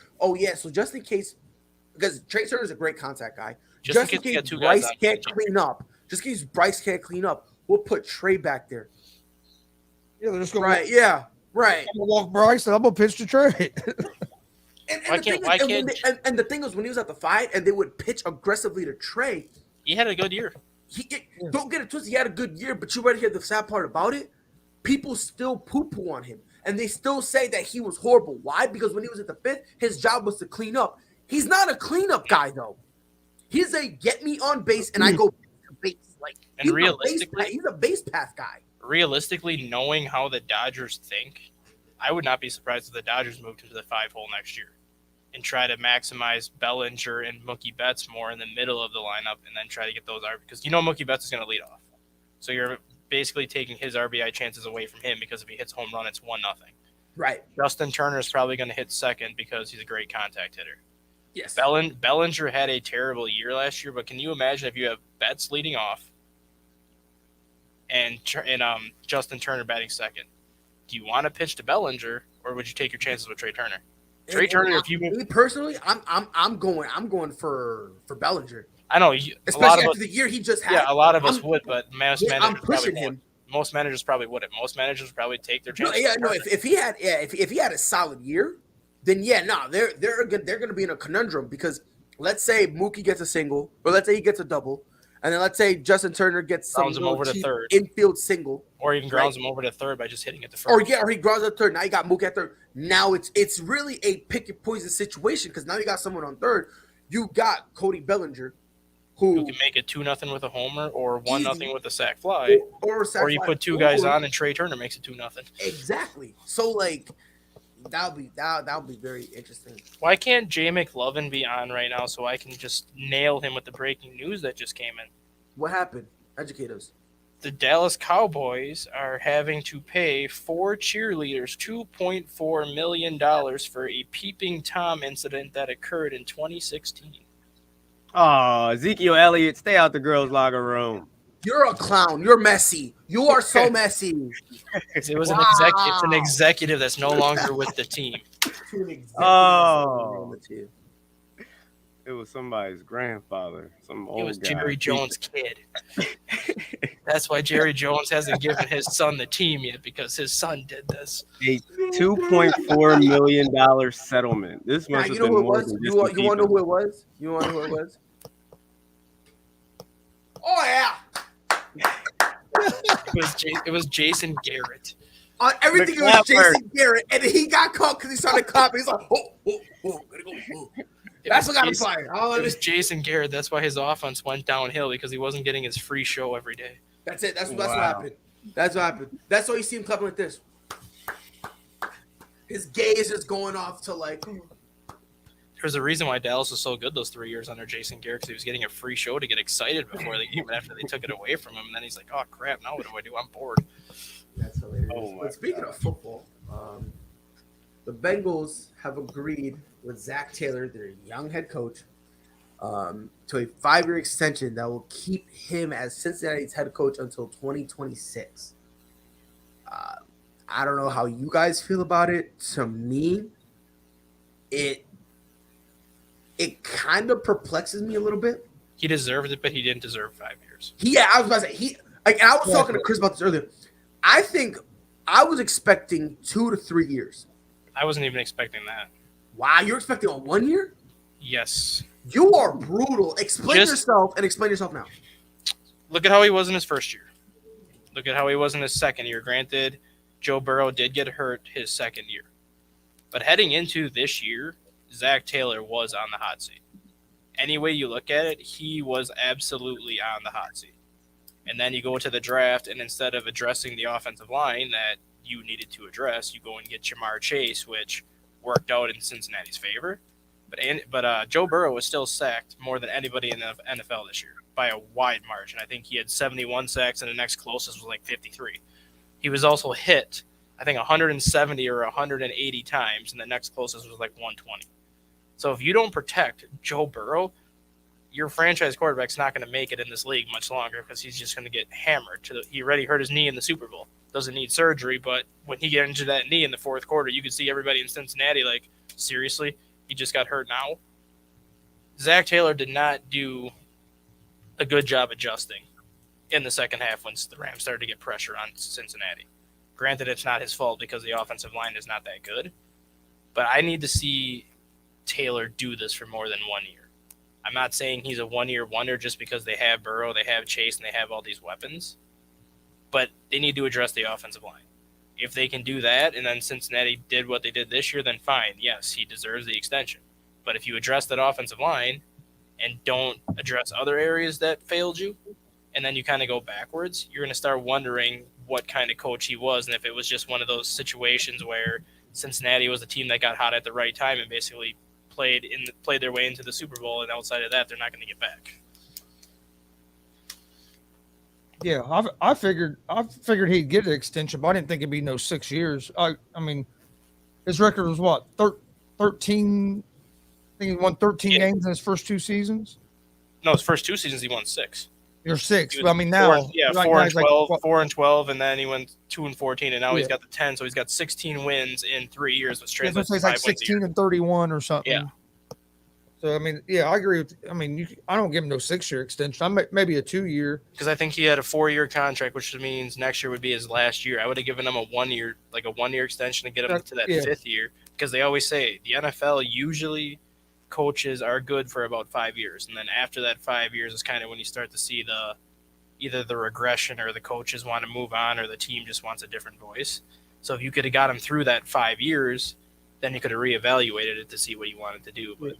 so just in case, because Trey Turner is a great contact guy. Just in case Bryce can't clean up, we'll put Trey back there. Yeah, they're just going right. Yeah, right. I'm gonna walk Bryce and I'm gonna pitch to Trey. And the thing is, when he was at the 5 and they would pitch aggressively to Trey, he had a good year. Don't get it twisted. He had a good year, but you already hear the sad part about it. People still poo-poo on him. And they still say that he was horrible. Why? Because when he was at the 5th, his job was to clean up. He's not a cleanup guy, though. He's a get me on base and I go to base. Like, and realistically, he's a base path guy. Realistically, knowing how the Dodgers think, I would not be surprised if the Dodgers moved into the 5-hole next year and try to maximize Bellinger and Mookie Betts more in the middle of the lineup, and then try to get those out because Mookie Betts is going to lead off. So you're basically taking his RBI chances away from him because if he hits home run, it's 1-0. Right. Justin Turner is probably going to hit second because he's a great contact hitter. Yes. Bellinger had a terrible year last year, but can you imagine if you have Betts leading off and Justin Turner batting second? Do you want to pitch to Bellinger, or would you take your chances with Trey Turner? Trey Turner, if you me personally, I'm going for Bellinger. I know, especially after the year he just had. Yeah, a lot of us would, but most managers I'm pushing him. Most managers probably wouldn't. Most managers would probably take their chances. If he had a solid year, then they're gonna be in a conundrum because let's say Mookie gets a single, or let's say he gets a double, and then let's say Justin Turner gets some him over to third infield single, or even grounds him over to third by just hitting it to first. Or he grounds at third. Now you got Mookie at third. Now it's really a pick your poison situation because now you got someone on third. You got Cody Bellinger, who can make it 2-0 with a homer or 1-0 with a sac fly, or you put two guys on and Trey Turner makes it 2-0. Exactly. So like that'll be very interesting. Why can't Jay McLovin be on right now so I can just nail him with the breaking news that just came in? What happened? Educate us. The Dallas Cowboys are having to pay 4 cheerleaders $2.4 million for a peeping Tom incident that occurred in 2016. Oh, Ezekiel Elliott, stay out the girls' locker room. You're a clown. You're messy. You are so messy. It was an executive that's no longer with the team. Oh, it was somebody's grandfather. It was Jerry Jones' kid. That's why Jerry Jones hasn't given his son the team yet, because his son did this. A $2.4 million settlement. This must have been more than you want to know who it was? You want to know who it was? Oh yeah. It was Jason Garrett. On everything it was Jason Garrett, and he got caught because he started coughing. He's like, gotta go. That's what got him fired. It was Jason Garrett. That's why his offense went downhill, because he wasn't getting his free show every day. That's it. That's what happened. That's what happened. That's why you see him clapping like this. His gaze is going off to like. There's a reason why Dallas was so good those 3 years under Jason Garrett, because he was getting a free show to get excited before the game, and after they took it away from him, and then he's like, "Oh crap! Now what do I do? I'm bored." That's hilarious. But speaking of football, the Bengals have agreed with Zach Taylor, their young head coach, to a 5-year extension that will keep him as Cincinnati's head coach until 2026. I don't know how you guys feel about it. To me, it kind of perplexes me a little bit. He deserved it, but he didn't deserve 5 years. I was about to say I was talking to Chris about this earlier. I think I was expecting 2 to 3 years. I wasn't even expecting that. Wow, you're expecting a 1 year? Yes. You are brutal. Explain yourself now. Look at how he was in his first year. Look at how he was in his second year. Granted, Joe Burrow did get hurt his second year. But heading into this year, Zach Taylor was on the hot seat. Any way you look at it, he was absolutely on the hot seat. And then you go to the draft, and instead of addressing the offensive line that you needed to address, you go and get Jamar Chase, which worked out in Cincinnati's favor. But Joe Burrow was still sacked more than anybody in the NFL this year by a wide margin. I think he had 71 sacks, and the next closest was like 53. He was also hit, I think, 170 or 180 times, and the next closest was like 120. So if you don't protect Joe Burrow, your franchise quarterback's not going to make it in this league much longer, because he's just going to get hammered. He already hurt his knee in the Super Bowl. Doesn't need surgery, but when he got into that knee in the fourth quarter, you could see everybody in Cincinnati like, seriously? He just got hurt now? Zach Taylor did not do a good job adjusting in the second half once the Rams started to get pressure on Cincinnati. Granted, it's not his fault because the offensive line is not that good, but I need to see Taylor do this for more than 1 year. I'm not saying he's a 1-year wonder just because they have Burrow, they have Chase, and they have all these weapons, but they need to address the offensive line. If they can do that, and then Cincinnati did what they did this year, then fine. Yes, he deserves the extension. But if you address that offensive line and don't address other areas that failed you, and then you kind of go backwards, you're going to start wondering what kind of coach he was, and if it was just one of those situations where Cincinnati was the team that got hot at the right time and basically played their way into the Super Bowl, and outside of that, they're not going to get back. Yeah, I figured he'd get an extension, but I didn't think it'd be no 6 years. I mean, his record was what 13. I think he won 13 Yeah. games in his first 2 seasons. No, his first 2 seasons he won 6. You're six. He But was I mean, now, right four now and he's like, 12, what, 4-12, and then he went 2-14, and now he's Yeah. got the 10. So he's got 16 wins in 3 years, which he's translates to like 5 wins a 16 year. and 31 or something. Yeah. So I mean, yeah, I agree with. I mean, I don't give him no 6-year extension. Maybe a 2-year. Because I think he had a 4-year contract, which means next year would be his last year. I would have given him a 1-year extension to get him to that Yeah. 5th year. Because they always say the NFL usually coaches are good for about 5 years, and then after that 5 years is kind of when you start to see either the regression or the coaches want to move on or the team just wants a different voice. So if you could have got him through that 5 years, then you could have reevaluated it to see what you wanted to do. But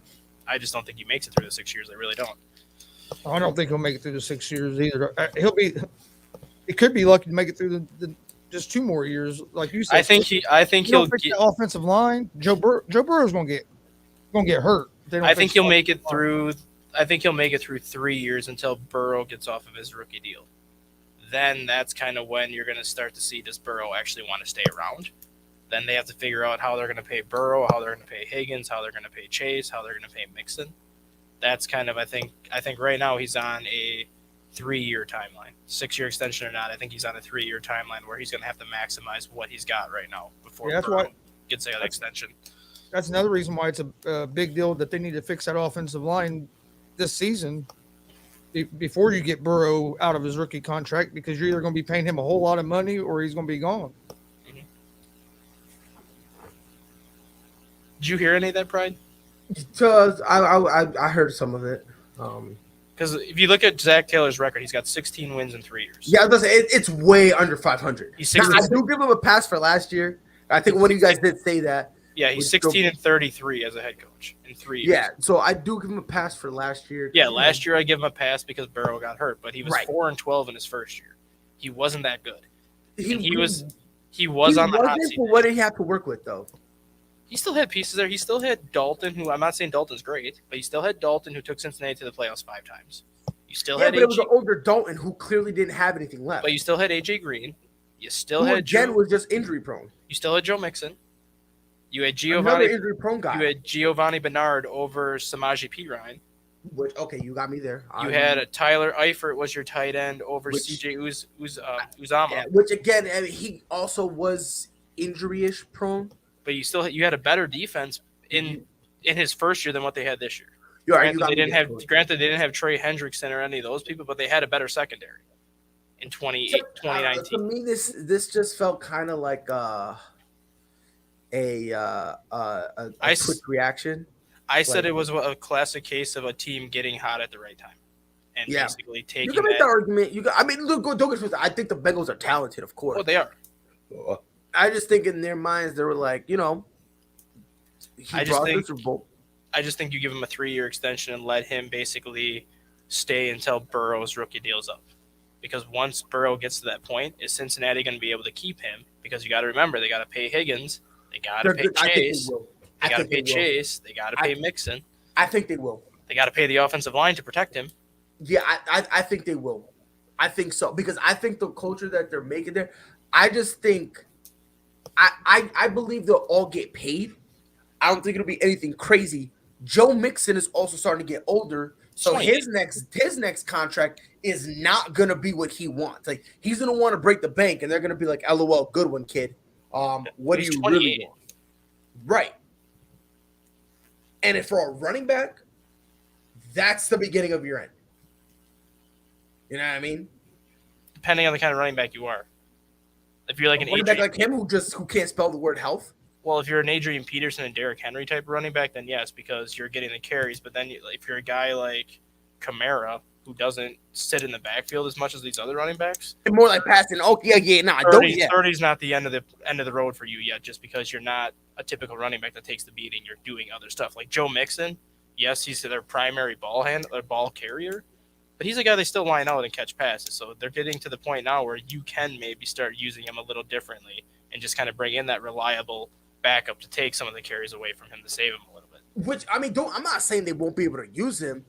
I just don't think he makes it through the 6 years. I really don't. I don't think he'll make it through the 6 years either. He could be lucky to make it through the just 2 more years, like you said. I think he'll fix get. the offensive line. Joe Burrow's gonna get hurt. I think he'll make it through. I think he'll make it through 3 years until Burrow gets off of his rookie deal. Then that's kind of when you're going to start to see, does Burrow actually want to stay around? Then they have to figure out how they're going to pay Burrow, how they're going to pay Higgins, how they're going to pay Chase, how they're going to pay Mixon. That's kind of, I think right now he's on a 3-year timeline. 6-year extension or not, I think he's on a 3-year timeline where he's going to have to maximize what he's got right now before Burrow gets an extension. That's another reason why it's a big deal that they need to fix that offensive line this season before you get Burrow out of his rookie contract, because you're either going to be paying him a whole lot of money or he's going to be gone. Mm-hmm. Did you hear any of that, Pride? I heard some of it. Because if you look at Zach Taylor's record, he's got 16 wins in 3 years. Yeah, it's way under 500. He's now, I do give him a pass for last year. I think one of you guys did say that. Yeah, he's 16 and 33 as a head coach in 3 years. Yeah, so I do give him a pass for last year. Yeah, last year I give him a pass because Burrow got hurt, but he was Right. 4-12 in his first year. He wasn't that good. He was on the hot seat. What did he have to work with, though? He still had pieces there. He still had Dalton, who I'm not saying Dalton's great, but he still had Dalton, who took Cincinnati to the playoffs 5 times. You still had but it was AJ, an older Dalton who clearly didn't have anything left. but you still had AJ Green. You still who had again was just injury prone. You still had Joe Mixon. You had Another injury prone guy. You had Giovanni Bernard over Samaje Perine. Which, okay, you got me there. You had a Tyler Eifert was your tight end over CJ Uzama. Yeah, which again, I mean, he also was injury-ish prone. But you had a better defense in his first year than what they had this year. Granted, they didn't have Trey Hendrickson or any of those people, but they had a better secondary in 2019. To me, this just felt kind of like a quick reaction. I said it was a classic case of a team getting hot at the right time and basically taking. You can make that argument. I mean, look, don't get twisted. I think the Bengals are talented, of course. Oh, they are. I just think in their minds they were like, I just think you give him a 3-year extension and let him basically stay until Burrow's rookie deal's up. Because once Burrow gets to that point, is Cincinnati going to be able to keep him? Because you got to remember, they got to pay Higgins, they got to pay Chase, they got to pay Chase, they got to pay Mixon. I think they will. They got to pay the offensive line to protect him. Yeah, I think they will. I think so, because I think the culture that they're making there, I just think, I believe they'll all get paid. I don't think it'll be anything crazy. Joe Mixon is also starting to get older, so his next contract is not gonna be what he wants. Like, he's gonna want to break the bank, and they're gonna be like, "LOL, good one, kid. What do you really want?" Right. And if for a running back, that's the beginning of your end. You know what I mean? Depending on the kind of running back you are. If you're like an running back like him who can't spell the word health. Well, if you're an Adrian Peterson and Derrick Henry type of running back, then yes, because you're getting the carries. But then if you're a guy like Kamara, who doesn't sit in the backfield as much as these other running backs, and more like passing. Oh yeah, nah, 30 is not the end of the road for you yet, just because you're not a typical running back that takes the beating. You're doing other stuff like Joe Mixon. Yes, he's their primary ball carrier, but he's a guy they still line out and catch passes. So they're getting to the point now where you can maybe start using him a little differently and just kind of bring in that reliable backup to take some of the carries away from him to save him a little bit. Which, I mean, I'm not saying they won't be able to use him,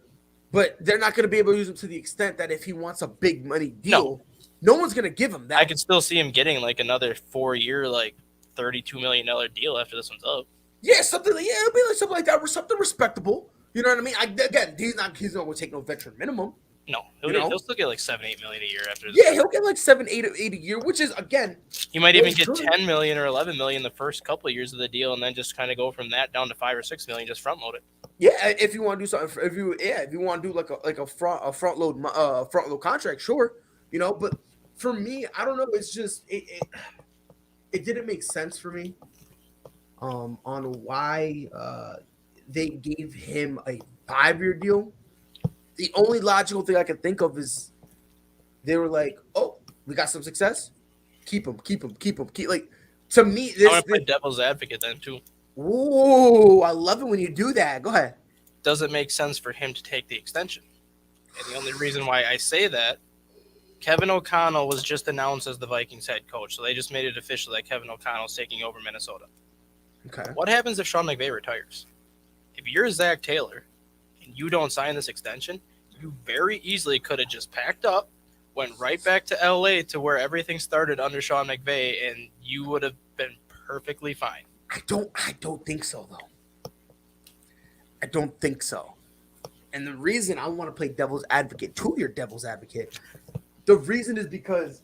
but they're not going to be able to use him to the extent that if he wants a big money deal, No one's gonna give him that. I could still see him getting like another 4-year, like $32 million deal after this one's up. Yeah, something like it'll be like something like that, or something respectable. You know what I mean? Again, he's not going to take no veteran minimum. No, You know? he'll still get like $7-8 million a year after this. Yeah, he'll get like 7-8 a year, which is again. He might even That's get true. $10 million or $11 million the first couple of years of the deal, and then just kind of go from that down to $5 or $6 million, just front load it. Yeah, if you want to do something, if you want to do like a front load contract, sure. You know, but for me, I don't know. It's just it didn't make sense for me. On why they gave him a 5-year deal. The only logical thing I can think of is they were like, "Oh, we got some success. Keep him. Like to me, I want to play devil's advocate then too. Ooh, I love it when you do that. Go ahead. Does it make sense for him to take the extension? And the only reason why I say that, Kevin O'Connell was just announced as the Vikings head coach, so they just made it official that Kevin O'Connell is taking over Minnesota. Okay. What happens if Sean McVay retires? If you're Zach Taylor and you don't sign this extension, you very easily could have just packed up, went right back to LA to where everything started under Sean McVay, and you would have been perfectly fine. I don't think so though. I don't think so. And the reason I want to play devil's advocate to your devil's advocate, the reason is because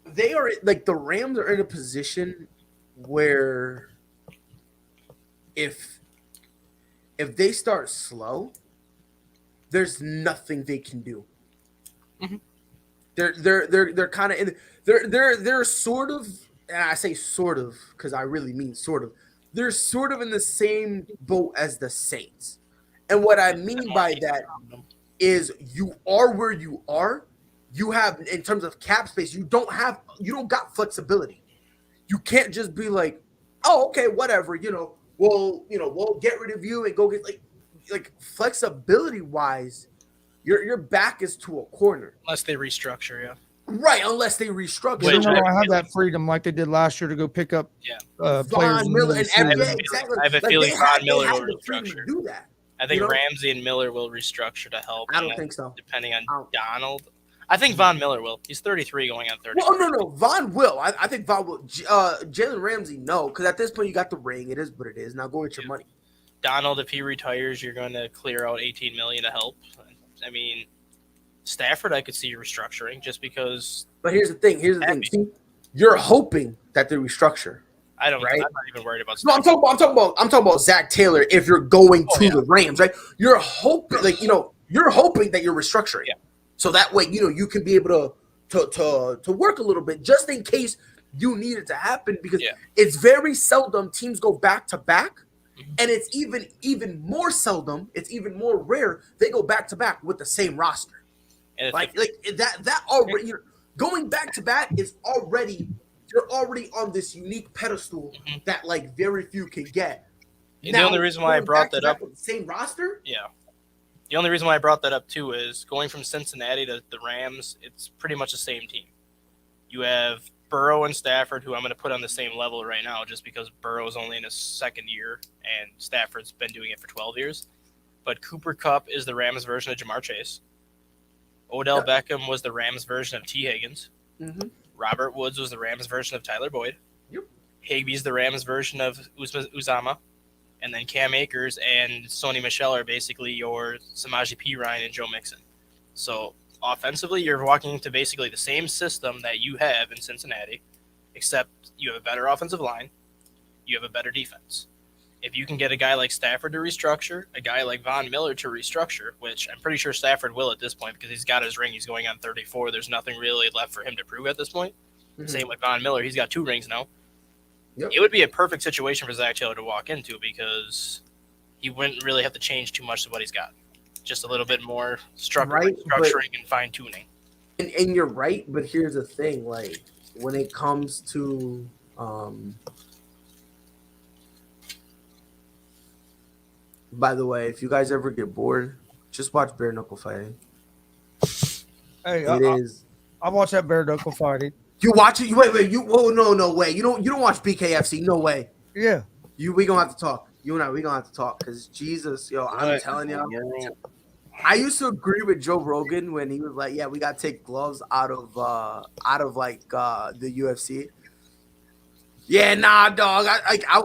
they are like the Rams are in a position where if they start slow, there's nothing they can do. Mm-hmm. They're kind of in they're sort of, and I say sort of because I really mean sort of. They're sort of in the same boat as the Saints. And what I mean by that is you are where you are. You have, in terms of cap space, you don't got flexibility. You can't just be like, oh, okay, whatever, we'll get rid of you and go get like flexibility wise, your back is to a corner. Unless they restructure, yeah. Right, unless they restructure. They don't have that freedom like they did last year to go pick up players. Von Miller and exactly. I have a feeling Von Miller will restructure. Do that. I think Ramsey and Miller will restructure to help. I don't think so. Depending on Donald. I think Von Miller will. He's 33 going on 30. Well, no. Von will. I think Von will. Jalen Ramsey, no. Because at this point, you got the ring. It is what it is. Now go get your money. Donald, if he retires, you're going to clear out $18 million to help. I mean, Stafford, I could see restructuring just because. But here's the thing. See, you're hoping that they restructure. I don't. Right? I'm not even worried about. No, I'm talking about Zach Taylor. If you're going to the Rams, right? You're hoping, you're hoping that you're restructuring. Yeah. So that way, you can be able to work a little bit just in case you need it to happen, because it's very seldom teams go back to back, and it's even more seldom, it's even more rare they go back to back with the same roster. And that already going back to back is already, you're already on this unique pedestal that like very few can get. The only reason why I brought that up with the same roster, the only reason why I brought that up too is going from Cincinnati to the Rams, it's pretty much the same team. You have Burrow and Stafford, who I'm going to put on the same level right now just because Burrow's only in his second year and Stafford's been doing it for 12 years. But Cooper Kupp is the Rams version of Jamar Chase. Odell Beckham was the Rams version of T. Higgins. Mm-hmm. Robert Woods was the Rams version of Tyler Boyd. Yep. Higbee's the Rams version of Uzama. And then Cam Akers and Sony Michel are basically your Samaje Perine and Joe Mixon. So offensively, you're walking into basically the same system that you have in Cincinnati, except you have a better offensive line, you have a better defense. If you can get a guy like Stafford to restructure, a guy like Von Miller to restructure, which I'm pretty sure Stafford will at this point because he's got his ring, he's going on 34. There's nothing really left for him to prove at this point. Mm-hmm. Same with Von Miller. He's got 2 rings now. Yep. It would be a perfect situation for Zach Taylor to walk into because he wouldn't really have to change too much of what he's got. Just a little bit more structuring and fine-tuning. And you're right, but here's the thing. Like, when it comes to by the way, if you guys ever get bored, just watch bare knuckle fighting. Hey, I watched that bare knuckle fighting. You watch it? No way. You don't watch BKFC? No way. Yeah. We gonna have to talk. You and I, we gonna have to talk because Jesus, I'm telling you. I used to agree with Joe Rogan when he was like, "Yeah, we gotta take gloves out of the UFC." Yeah, nah, dog.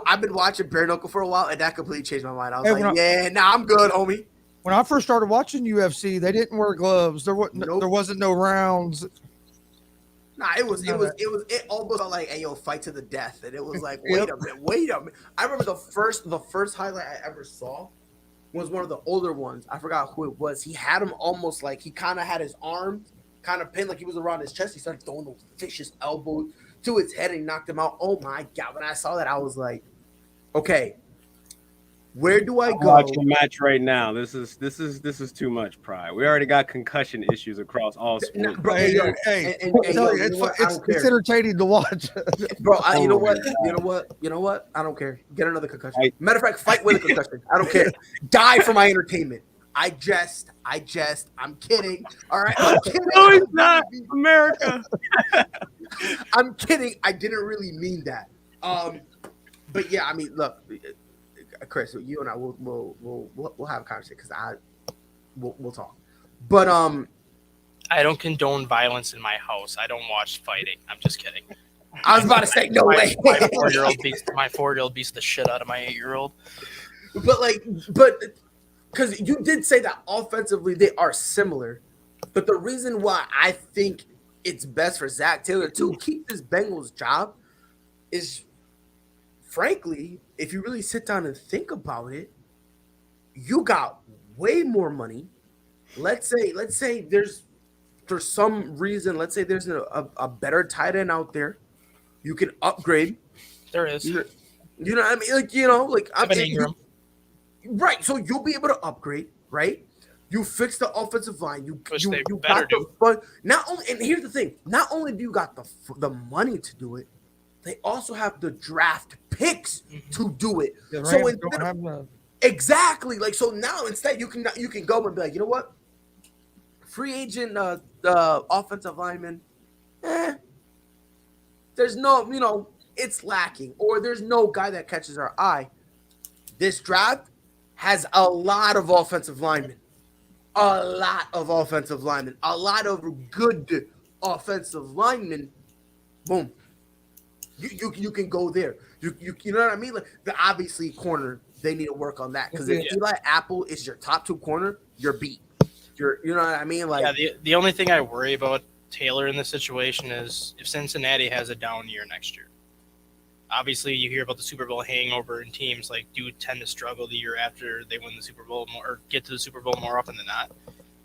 I've been watching bare knuckle for a while, and that completely changed my mind. I was Hey, like, "Yeah, nah, I'm good, homie." When I first started watching UFC, they didn't wear gloves. There Nope. wasn't no rounds. Nah, it almost felt like, "Hey, yo, fight to the death," and it was like, Yep. wait a minute. I remember the first highlight I ever saw was one of the older ones. I forgot who it was. He had him almost like he kind of had his arm kind of pinned like he was around his chest. He started throwing those vicious elbows to his head and he knocked him out. Oh my god! When I saw that, I was like, okay, where do I I'm go? watching the match right now. This is too much, Pride. We already got concussion issues across all sports. Nah, bro, Hey, yo, hey, and I tell you, it's entertaining to watch. Bro, you know Oh what? my You know what? I don't care. Get another concussion. Right. Matter of fact, fight with a concussion. I don't care. Die for my entertainment. I jest. I'm kidding. All right. I'm kidding. No, he's not. America. I'm kidding. I didn't really mean that. But yeah, I mean, look, Chris, you and I we'll have a conversation because we'll talk. But I don't condone violence in my house. I don't watch fighting. I'm just kidding. I was about to say no way. My 4-year-old beats the shit out of my 8-year-old. But because you did say that offensively they are similar, but the reason why I think it's best for Zach Taylor to keep this Bengals job is, frankly, if you really sit down and think about it, you got way more money. Let's say there's for some reason, let's say there's a better tight end out there, you can upgrade. There is. You know what I mean? Like, you know, like I'm Ingram. right. So you'll be able to upgrade, right? You fix the offensive line. You got the fun. Not only, and here's the thing: not only do you got the money to do it, they also have the draft picks to do it. So exactly, like so now instead you can go and be like, you know what? Free agent offensive lineman, there's no, you know, it's lacking, or there's no guy that catches our eye. This draft has a lot of offensive linemen. A lot of offensive linemen. A lot of good offensive linemen. Boom. You can go there. You know what I mean? Like obviously corner, they need to work on that. Because if Eli Apple is your top 2 corner, you're beat. You know what I mean? Like the only thing I worry about Taylor in this situation is if Cincinnati has a down year next year. Obviously, you hear about the Super Bowl hangover, and teams do tend to struggle the year after they win the Super Bowl or get to the Super Bowl more often than not.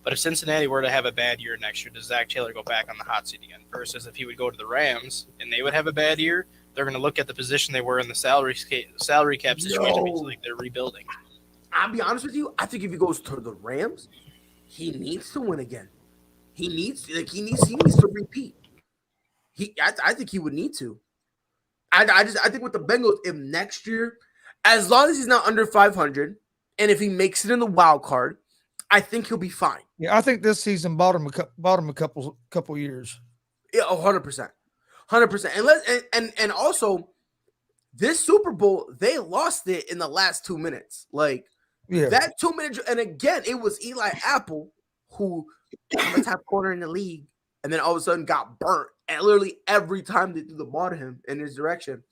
But if Cincinnati were to have a bad year next year, does Zach Taylor go back on the hot seat again? Versus if he would go to the Rams and they would have a bad year, they're going to look at the position they were in the salary cap situation. Means like they're rebuilding. I'll be honest with you. I think if he goes to the Rams, he needs to win again. He needs to repeat. I think he would need to. I think with the Bengals, if next year, as long as he's not under 500, and if he makes it in the wild card, I think he'll be fine. Yeah, I think this season bought him a couple years. Yeah, 100%, 100%. And also, this Super Bowl they lost it in the last 2 minutes. Like that 2 minutes, and again, it was Eli Apple who I'm a top corner in the league, and then all of a sudden got burnt. And literally every time they threw the ball to him in his direction.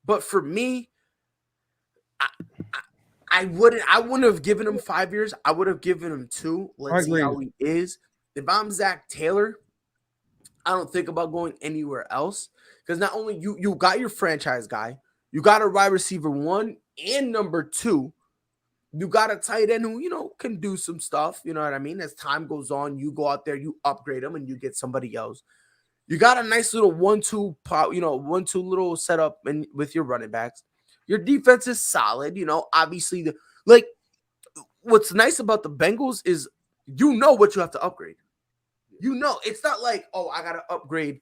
But for me, I wouldn't have given him 5 years. I would have given him 2. Let's see how he is. If I'm Zach Taylor, I don't think about going anywhere else. Because not only you got your franchise guy, you got a wide receiver 1 and number 2. You got a tight end who, you know, can do some stuff. You know what I mean? As time goes on, you go out there, you upgrade them, and you get somebody else. You got a nice little 1-2 pop, you know, 1-2 little setup and with your running backs. Your defense is solid, you know. Obviously, what's nice about the Bengals is you know what you have to upgrade. You know, it's not like, oh, I gotta upgrade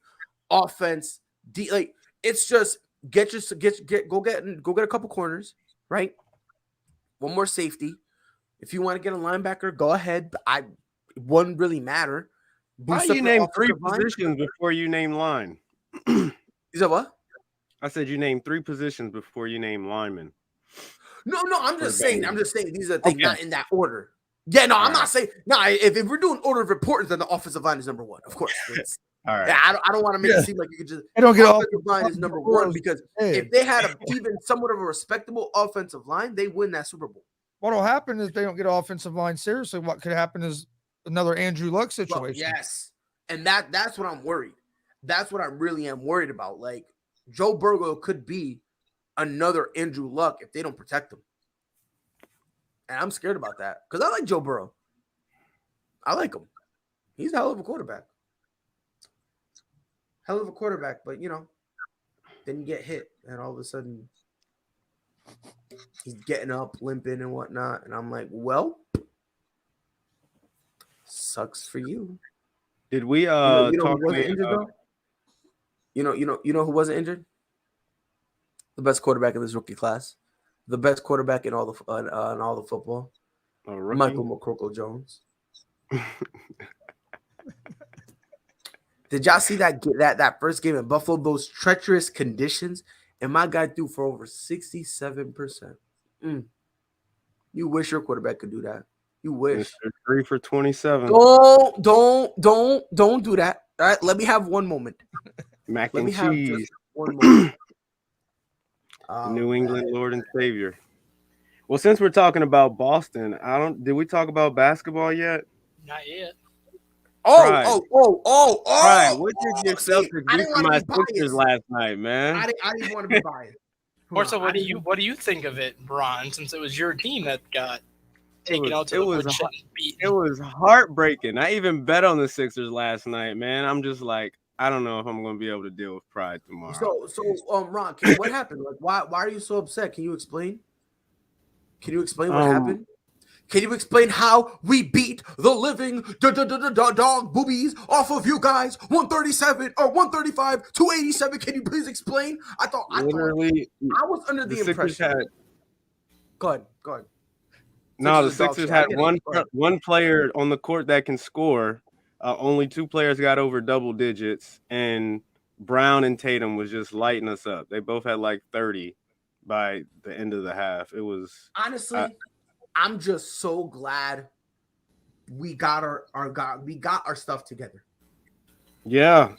offense. It's just go get a couple corners, right? One more safety. If you want to get a linebacker, go ahead. It wouldn't really matter. Why you name 3 positions before you name line? Is that what? I said you named 3 positions before you name linemen. No, I'm just saying these are things not in that order. Yeah, no, I'm All not right. saying no. If we're doing order of importance, then the offensive line is number one, of course. All right. Yeah, I don't want to make it seem like you could just. They don't get Offensive offensive line is line number before one because Hey, if they had even somewhat of a respectable offensive line, they win that Super Bowl. what'll happen is they don't get offensive line seriously. What could happen is another Andrew Luck Well, situation. yes, and that's what I'm worried. That's what I really am worried about. Like Joe Burrow could be another Andrew Luck if they don't protect him, and I'm scared about that because I like Joe Burrow. I like him. He's a hell of a quarterback. Hell of a quarterback, but then you get hit, and all of a sudden he's getting up, limping, and whatnot. And I'm like, well, sucks for you. Did we Who talk? wasn't injured though? You know who wasn't injured? The best quarterback in this rookie class, the best quarterback in all the football, Michael McCorkle Jones. Did y'all see that first game in Buffalo? Those treacherous conditions, and my guy threw for over 67%. You wish your quarterback could do that. You wish. 3 for 27. Don't do that. All right, let me have one moment. Mac Let and me have cheese. just one moment. New England Lord and Savior. Well, since we're talking about Boston, did we talk about basketball yet? Not yet. Pride. Right. What did your See, Celtics I do didn't for want my to be biased. Sixers last night, man? I didn't want to be biased. Marcel, what do you think of it, Ron? Since it was your team that got taken out to the woodshed and beaten. It was heartbreaking. I even bet on the Sixers last night, man. I'm just like, I don't know if I'm going to be able to deal with Pride tomorrow. So Ron, what happened? Like, why are you so upset? Can you explain? Can you explain what happened? Can you explain how we beat the living dog boobies off of you guys? 137 or 135 to 87. Can you please explain? I was under the impression. Go ahead. No, the Sixers had one player on the court that can score. Only two players got over double digits, and Brown and Tatum was just lighting us up. They both had like 30 by the end of the half. It was honestly. I'm just so glad we got our stuff together. Yeah,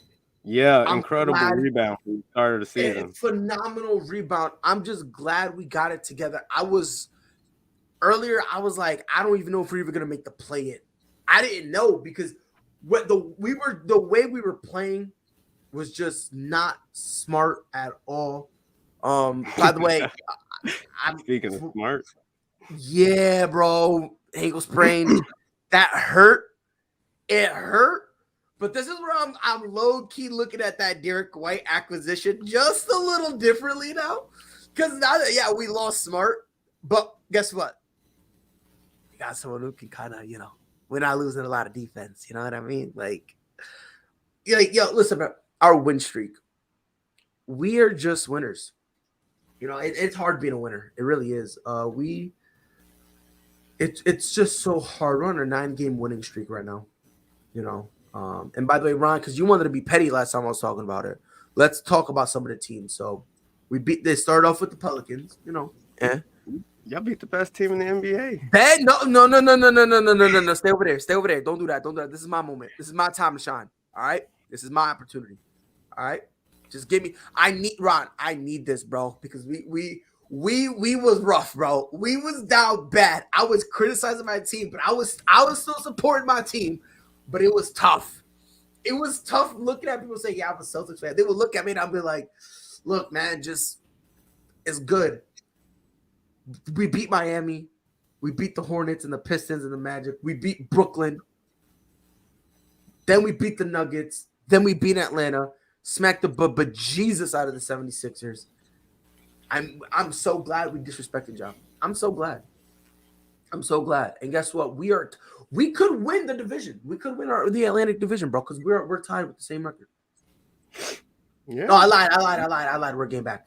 incredible rebound from the start of the season. Phenomenal rebound. I'm just glad we got it together. I was like, I don't even know if we're even gonna make the play-in. I didn't know because the way we were playing was just not smart at all. By the way, I'm speaking of smart. Yeah, bro. Ankle sprain. That hurt. It hurt. But this is where I'm low key looking at that Derek White acquisition just a little differently now. Because now that we lost Smart, but guess what? We got someone who can kind of, we're not losing a lot of defense. You know what I mean? Like, listen, bro, our win streak. We are just winners. It's hard being a winner. It really is. It's just so hard. We're on a 9-game winning streak right now, And by the way, Ron, because you wanted to be petty last time I was talking about it, let's talk about some of the teams. So they started off with the Pelicans, Y'all beat the best team in the NBA. No. Stay over there. Don't do that. This is my moment. This is my time to shine. All right. This is my opportunity. All right. Just give me. I need this, bro, because we was rough, bro. We was down bad. I was criticizing my team, but I was still supporting my team, but it was tough. It was tough looking at people say, I'm a Celtics fan. They would look at me and I'd be like, look, man, it's good. We beat Miami. We beat the Hornets and the Pistons and the Magic. We beat Brooklyn. Then we beat the Nuggets. Then we beat Atlanta. Smacked the bejesus out of the 76ers. I'm so glad we disrespected y'all. I'm so glad. And guess what? We could win the division. We could win the Atlantic Division, bro, because we're tied with the same record. Yeah. No, I lied. We're game back.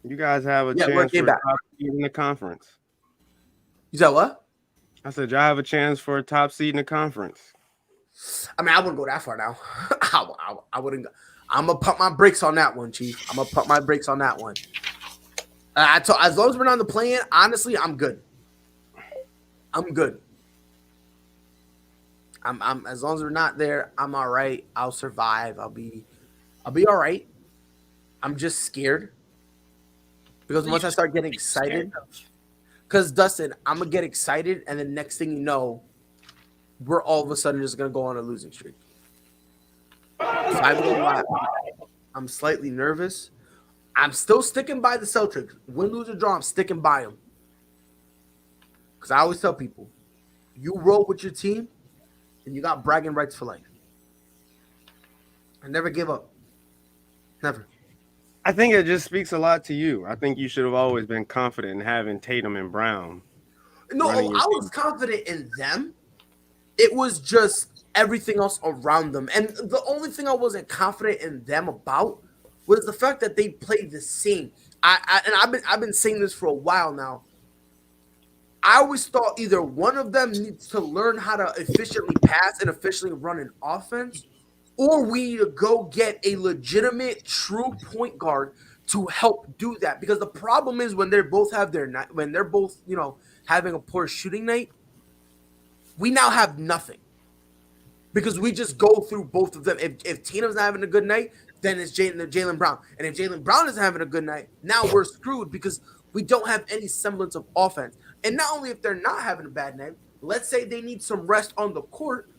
You guys have a chance for a top seed in the conference. You said what? I said y'all have a chance for a top seed in the conference. I mean, I wouldn't go that far now. I wouldn't go. I'm going to pump my brakes on that one, Chief. I'm going to pump my brakes on that one. As long as we're not on the play-in, honestly, I'm good. I'm good. I'm as long as we're not there, I'm all right. I'll survive. I'll be all right. I'm just scared because once I start getting excited, because Dustin, I'm gonna get excited, and then next thing you know, we're all of a sudden just gonna go on a losing streak. So I'm gonna lie, I'm slightly nervous. I'm still sticking by the Celtics. Win, lose, or draw, I'm sticking by them. Because I always tell people, you roll with your team, and you got bragging rights for life. I never give up. Never. I think it just speaks a lot to you. I think you should have always been confident in having Tatum and Brown. No, I was confident in them. It was just everything else around them. And the only thing I wasn't confident in them about was the fact that they played the same. I've been saying this for a while now. I always thought either one of them needs to learn how to efficiently pass and efficiently run an offense, or we need to go get a legitimate, true point guard to help do that. Because the problem is when they're both having a poor shooting night, we now have nothing. Because we just go through both of them. If Tatum's not having a good night, then it's Jaylen Brown. And if Jaylen Brown isn't having a good night, now we're screwed because we don't have any semblance of offense. And not only if they're not having a bad night, let's say they need some rest on the court,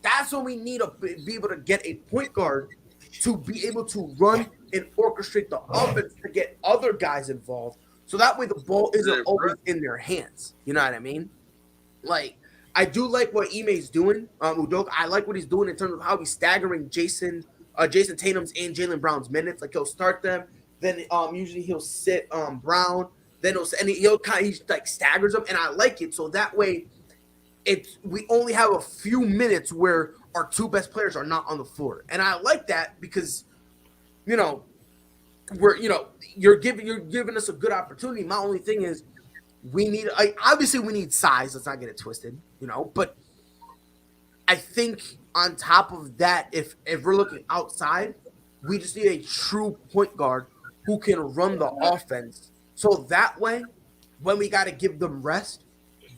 that's when we need to be able to get a point guard to be able to run and orchestrate the offense to get other guys involved. So that way the ball isn't always in their hands. You know what I mean? Like, I do like what Ime's doing. Udoka, I like what he's doing in terms of how he's staggering Jason Tatum's and Jaylen Brown's minutes. Like, he'll start them, then usually he'll sit Brown, then he like staggers them, and I like it. So that way, we only have a few minutes where our two best players are not on the floor, and I like that because, you're giving us a good opportunity. My only thing is, we need size. Let's not get it twisted, But I think on top of that, if we're looking outside, we just need a true point guard who can run the offense. So that way, when we got to give them rest,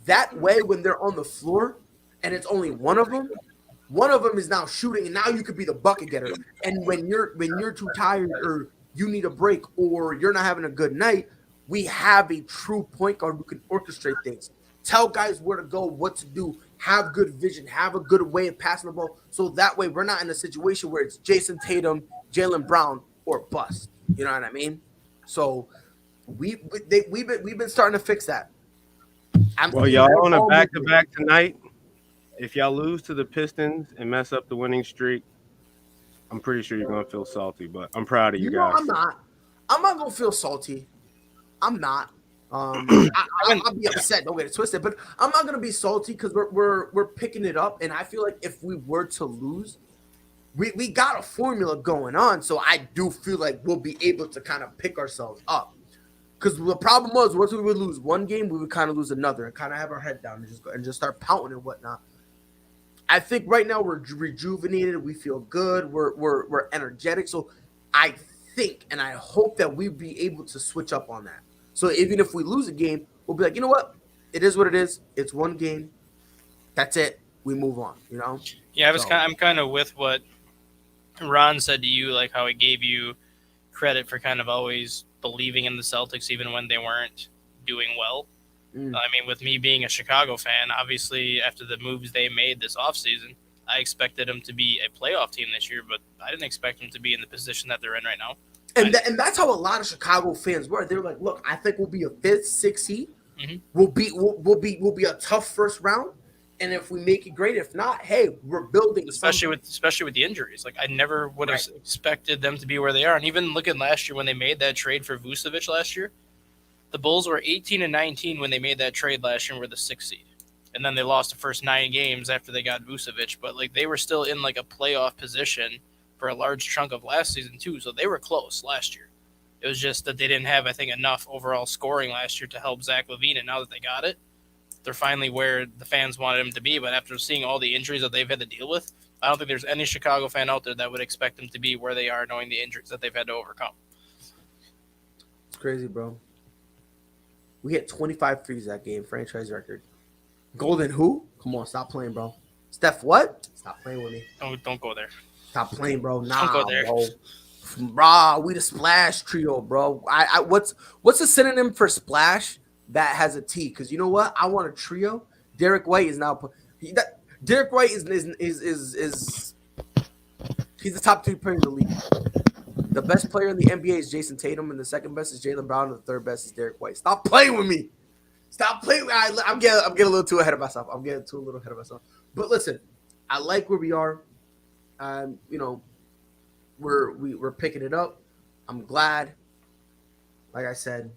that way when they're on the floor and it's only one of them is now shooting, and now you could be the bucket getter. And when you're too tired or you need a break or you're not having a good night, we have a true point guard who can orchestrate things, tell guys where to go, what to do, have good vision, have a good way of passing the ball. So that way we're not in a situation where it's Jason Tatum, Jaylen Brown, or bust. You know what I mean? So we've been starting to fix that. Well, y'all on a back-to-back tonight. If y'all lose to the Pistons and mess up the winning streak, I'm pretty sure you're gonna feel salty. But I'm proud of you guys. I'm not gonna feel salty. I'm not. I'll be upset. Don't get it twisted. But I'm not gonna be salty because we're picking it up, and I feel like if we were to lose, we got a formula going on. So I do feel like we'll be able to kind of pick ourselves up. Because the problem was once we would lose one game, we would kind of lose another and kind of have our head down and just start pouting and whatnot. I think right now we're rejuvenated. We feel good. We're energetic. So I think and I hope that we'll be able to switch up on that. So even if we lose a game, we'll be like, you know what? It is what it is. It's one game. That's it. We move on. Yeah, I'm kind of with what Ron said to you, like how he gave you credit for kind of always believing in the Celtics even when they weren't doing well. I mean, with me being a Chicago fan, obviously after the moves they made this offseason, I expected them to be a playoff team this year, but I didn't expect them to be in the position that they're in right now. And that's how a lot of Chicago fans were. They're like, "Look, I think we'll be a 5th, 6th seed. Mm-hmm. We'll be a tough first round, and if we make it, great. If not, hey, we're building." Especially with the injuries, like I never would have expected them to be where they are. And even looking last year when they made that trade for Vucevic last year, the Bulls were 18-19 when they made that trade last year and were the 6th seed. And then they lost the first 9 games after they got Vucevic, but like they were still in like a playoff position for a large chunk of last season too. So they were close last year. It was just that they didn't have, I think, enough overall scoring last year to help Zach LaVine. And now that they got it, they're finally where the fans wanted them to be. But after seeing all the injuries that they've had to deal with, I don't think there's any Chicago fan out there that would expect them to be where they are, knowing the injuries that they've had to overcome. It's crazy, bro. We hit 25 threes that game, franchise record. Golden who? Come on, stop playing, bro. Steph what? Stop playing with me. Don't go there. Stop playing, bro. Don't Nah, go there. bro. Brah, we the splash trio, bro. What's the synonym for splash that has a T? Because you know what? I want a trio. Derek White is now. Derek White is he's the top 3 player in the league. The best player in the NBA is Jason Tatum, and the second best is Jaylen Brown, and the third best is Derek White. Stop playing with me. Stop playing. I'm getting a little too ahead of myself. But listen, I like where we are. You know, we're picking it up. I'm glad. Like I said,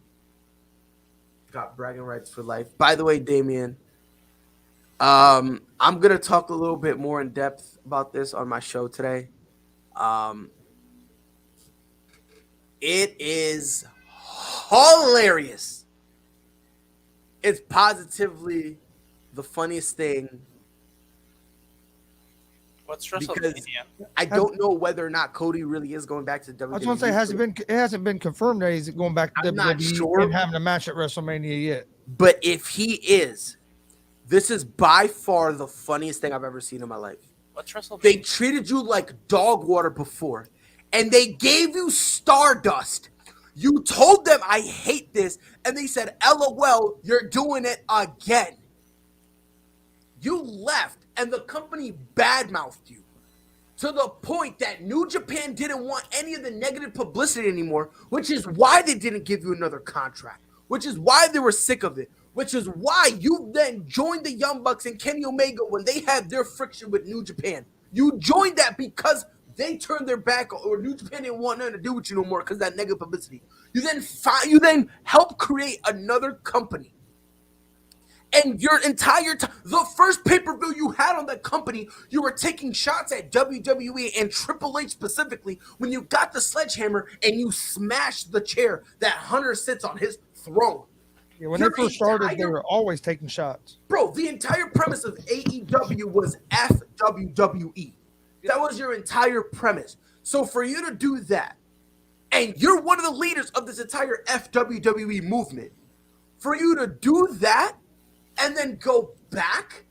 got bragging rights for life. By the way, Damien, I'm gonna talk a little bit more in depth about this on my show today. It is hilarious. It's positively the funniest thing. What's Because WrestleMania? I don't know whether or not Cody really is going back to WWE. I was going to say, it hasn't been confirmed that he's going back to I'm not WWE sure. and having a match at WrestleMania yet. But if he is, this is by far the funniest thing I've ever seen in my life. What's WrestleMania? They treated you like dog water before, and they gave you Stardust. You told them, I hate this, and they said, LOL, you're doing it again. You left, and the company badmouthed you to the point that New Japan didn't want any of the negative publicity anymore, which is why they didn't give you another contract, which is why they were sick of it, which is why you then joined the Young Bucks and Kenny Omega when they had their friction with New Japan. You joined that because they turned their back, or New Japan didn't want nothing to do with you no more because of that negative publicity. You then help create another company. And your entire time, the first pay-per-view you had on that company, you were taking shots at WWE and Triple H specifically when you got the sledgehammer and you smashed the chair that Hunter sits on his throne. Yeah, when they first started, they were always taking shots. Bro, the entire premise of AEW was FWWE. That was your entire premise. So for you to do that, and you're one of the leaders of this entire FWWE movement, for you to do that and then go back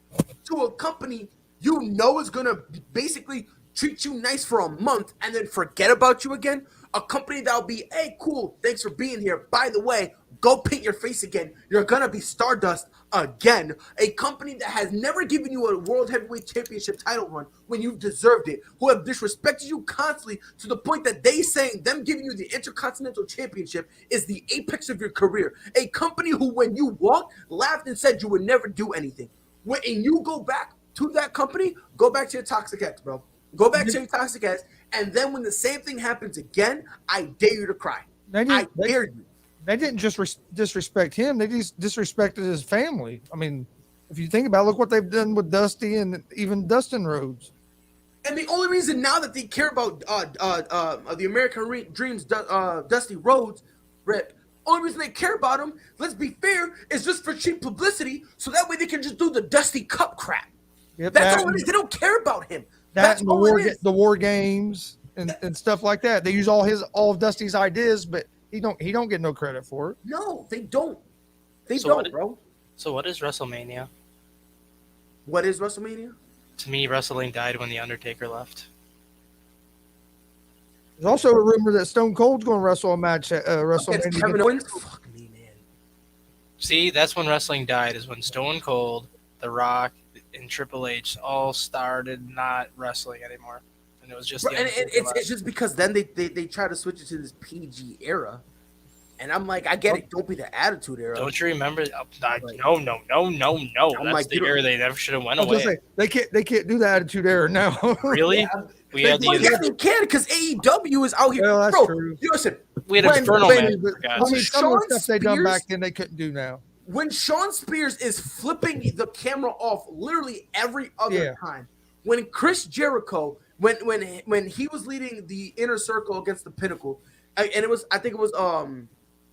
to a company you know is going to basically treat you nice for a month and then forget about you again, a company that'll be, hey, cool, thanks for being here. By the way, go paint your face again. You're going to be Stardust again. A company that has never given you a World Heavyweight Championship title run when you've deserved it, who have disrespected you constantly to the point that they saying them giving you the Intercontinental Championship is the apex of your career. A company who, when you walked, laughed and said you would never do anything. When you go back to that company, go back to your toxic ex, bro. Go back to your toxic ex, and then when the same thing happens again, I dare you to cry. I dare you. They didn't just disrespect him; they just disrespected his family. I mean, if you think about it, look what they've done with Dusty and even Dustin Rhodes. And the only reason now that they care about the American Dream's Dusty Rhodes, Rip, only reason they care about him, let's be fair, is just for cheap publicity, so that way they can just do the Dusty Cup crap. Yep, That's all it is. They don't care about him. That's all it is. The war games and stuff like that. They use all of Dusty's ideas, but he don't get no credit for it. No, they don't. They So don't, bro. So what is WrestleMania? What is WrestleMania? To me, wrestling died when The Undertaker left. There's also a rumor that Stone Cold's going to wrestle a match at WrestleMania. Kevin Owens? Fuck me, man. See, that's when wrestling died, is when Stone Cold, The Rock, and Triple H all started not wrestling anymore. And it was just it's just because then they try to switch it to this PG era. And I'm like, I get it. Don't be the Attitude Era. Don't you remember? No. That's the era they never should have went away. Say, they can't do the Attitude Era now. Really? Yeah. We had They can because AEW is out here. Well, that's bro, true. Listen, we had Inferno Man. Some of the stuff they done back then they couldn't do now. When Shawn Spears is flipping the camera off literally every other time, when Chris Jericho, when he was leading the Inner Circle against the Pinnacle, and it was, I think it was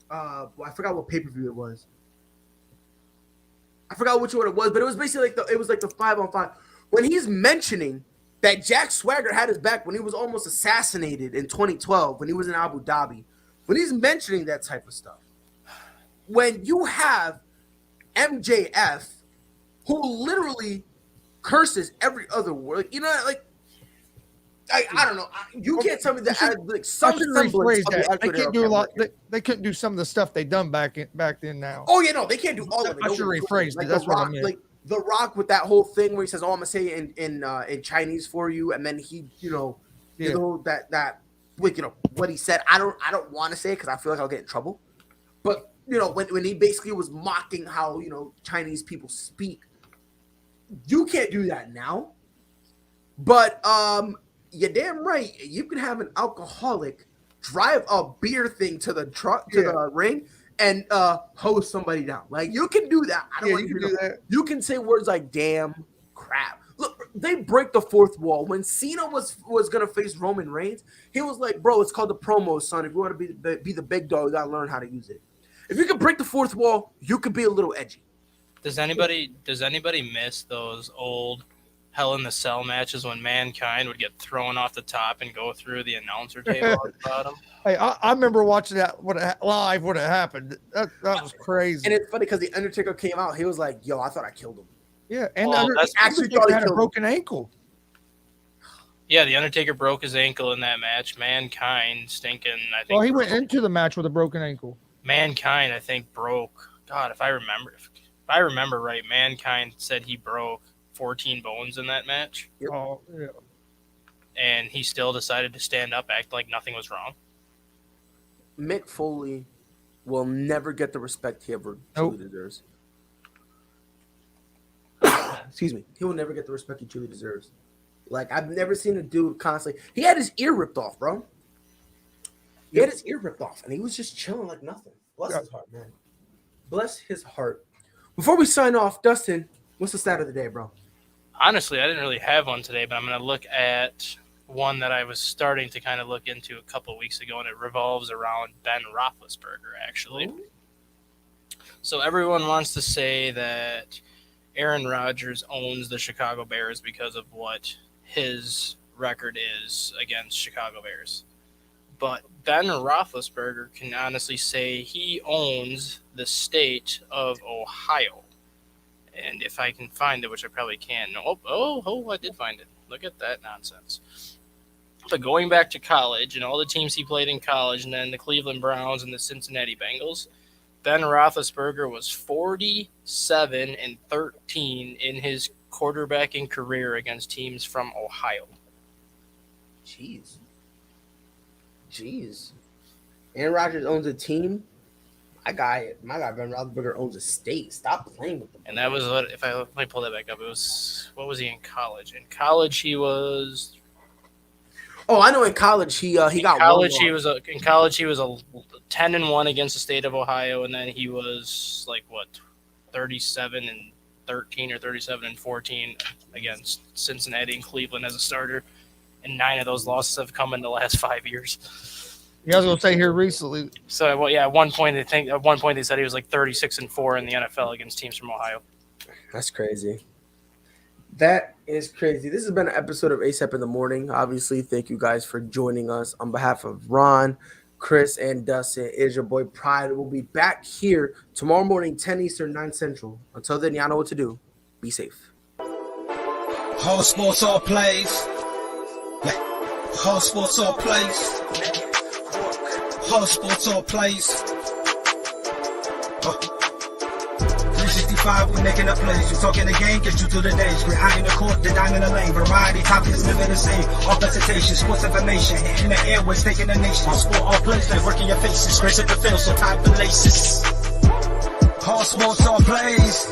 I forgot what pay-per-view it was. I forgot which one it was, but it was basically like the 5-on-5. When he's mentioning that Jack Swagger had his back when he was almost assassinated in 2012 when he was in Abu Dhabi, when he's mentioning that type of stuff, when you have MJF who literally curses every other word. You know, like I don't know. You can't tell me that like some semblance of the they can't do a lot. They couldn't do some of the stuff they done back then. Now. Oh yeah, no, they can't do all of it. I should rephrase like it. That's what I meant. Like The Rock with that whole thing where he says, "Oh, I'm gonna say it in Chinese for you," and then he, that like what he said. I don't want to say it because I feel like I'll get in trouble. But when he basically was mocking how Chinese people speak, you can't do that now. But you're damn right. You can have an alcoholic drive a beer thing to the truck to the ring and hose somebody down. Like you can do that. I don't want to do that. You can say words like "damn," "crap." Look, they break the fourth wall. When Cena was gonna face Roman Reigns, he was like, "Bro, it's called the promo, son. If you want to be the big dog, you gotta learn how to use it." If you can break the fourth wall, you could be a little edgy. Does anybody miss those old Hell in the Cell matches when Mankind would get thrown off the top and go through the announcer table at the bottom? Hey, I remember watching that live when it happened. That was crazy. And it's funny because the Undertaker came out. He was like, "Yo, I thought I killed him." Yeah, and actually thought he had had a broken ankle. Yeah, the Undertaker broke his ankle in that match. Mankind stinking. I think. Well, he went into the match with a broken ankle. Mankind, I think, broke. God, if I remember right, Mankind said he broke 14 bones in that match. Yep. Oh, yeah. And he still decided to stand up, act like nothing was wrong. Mick Foley will never get the respect he ever truly deserves. Excuse me. He will never get the respect he truly deserves. Like, I've never seen a dude constantly. He had his ear ripped off, bro. He had his ear ripped off, and he was just chilling like nothing. Bless his heart, man. Bless his heart. Before we sign off, Dustin, what's the stat of the day, bro? Honestly, I didn't really have one today, but I'm going to look at one that I was starting to kind of look into a couple of weeks ago, and it revolves around Ben Roethlisberger, actually. Oh. So everyone wants to say that Aaron Rodgers owns the Chicago Bears because of what his record is against Chicago Bears. But Ben Roethlisberger can honestly say he owns the state of Ohio. And if I can find it, which I probably can. I did find it. Look at that nonsense. But going back to college and all the teams he played in college, and then the Cleveland Browns and the Cincinnati Bengals, Ben Roethlisberger was 47-13 in his quarterbacking career against teams from Ohio. Jeez. Aaron Rodgers owns a team. My guy Ben Roethlisberger owns a state. Stop playing with them. And that was what let me pull that back up. It was, what was he in college? In college he was. Oh, I know. In college he got in college he was a 10-1 against the state of Ohio, and then he was like 37-13 or 37-14 against Cincinnati and Cleveland as a starter, and 9 of those losses have come in the last 5 years. Yeah, I was going to say here recently. So, at one point they said he was like 36-4 in the NFL against teams from Ohio. That's crazy. That is crazy. This has been an episode of ASAP in the Morning. Obviously, thank you guys for joining us. On behalf of Ron, Chris, and Dustin, it is your boy Pride. We'll be back here tomorrow morning, 10 Eastern, 9 Central. Until then, y'all know what to do. Be safe. Whole sports all plays. Yeah. Whole sports all plays. Whole sports all plays. 365, we making a plays. You talking the game, get you through the days. We're high in the court, the dime in the lane. Variety, topics, living the same. All presentation, sports information. Hitting the airways, taking the nation. All sport, all plays, they working your faces. Grace at the field, so tie the laces. Whole sports all plays.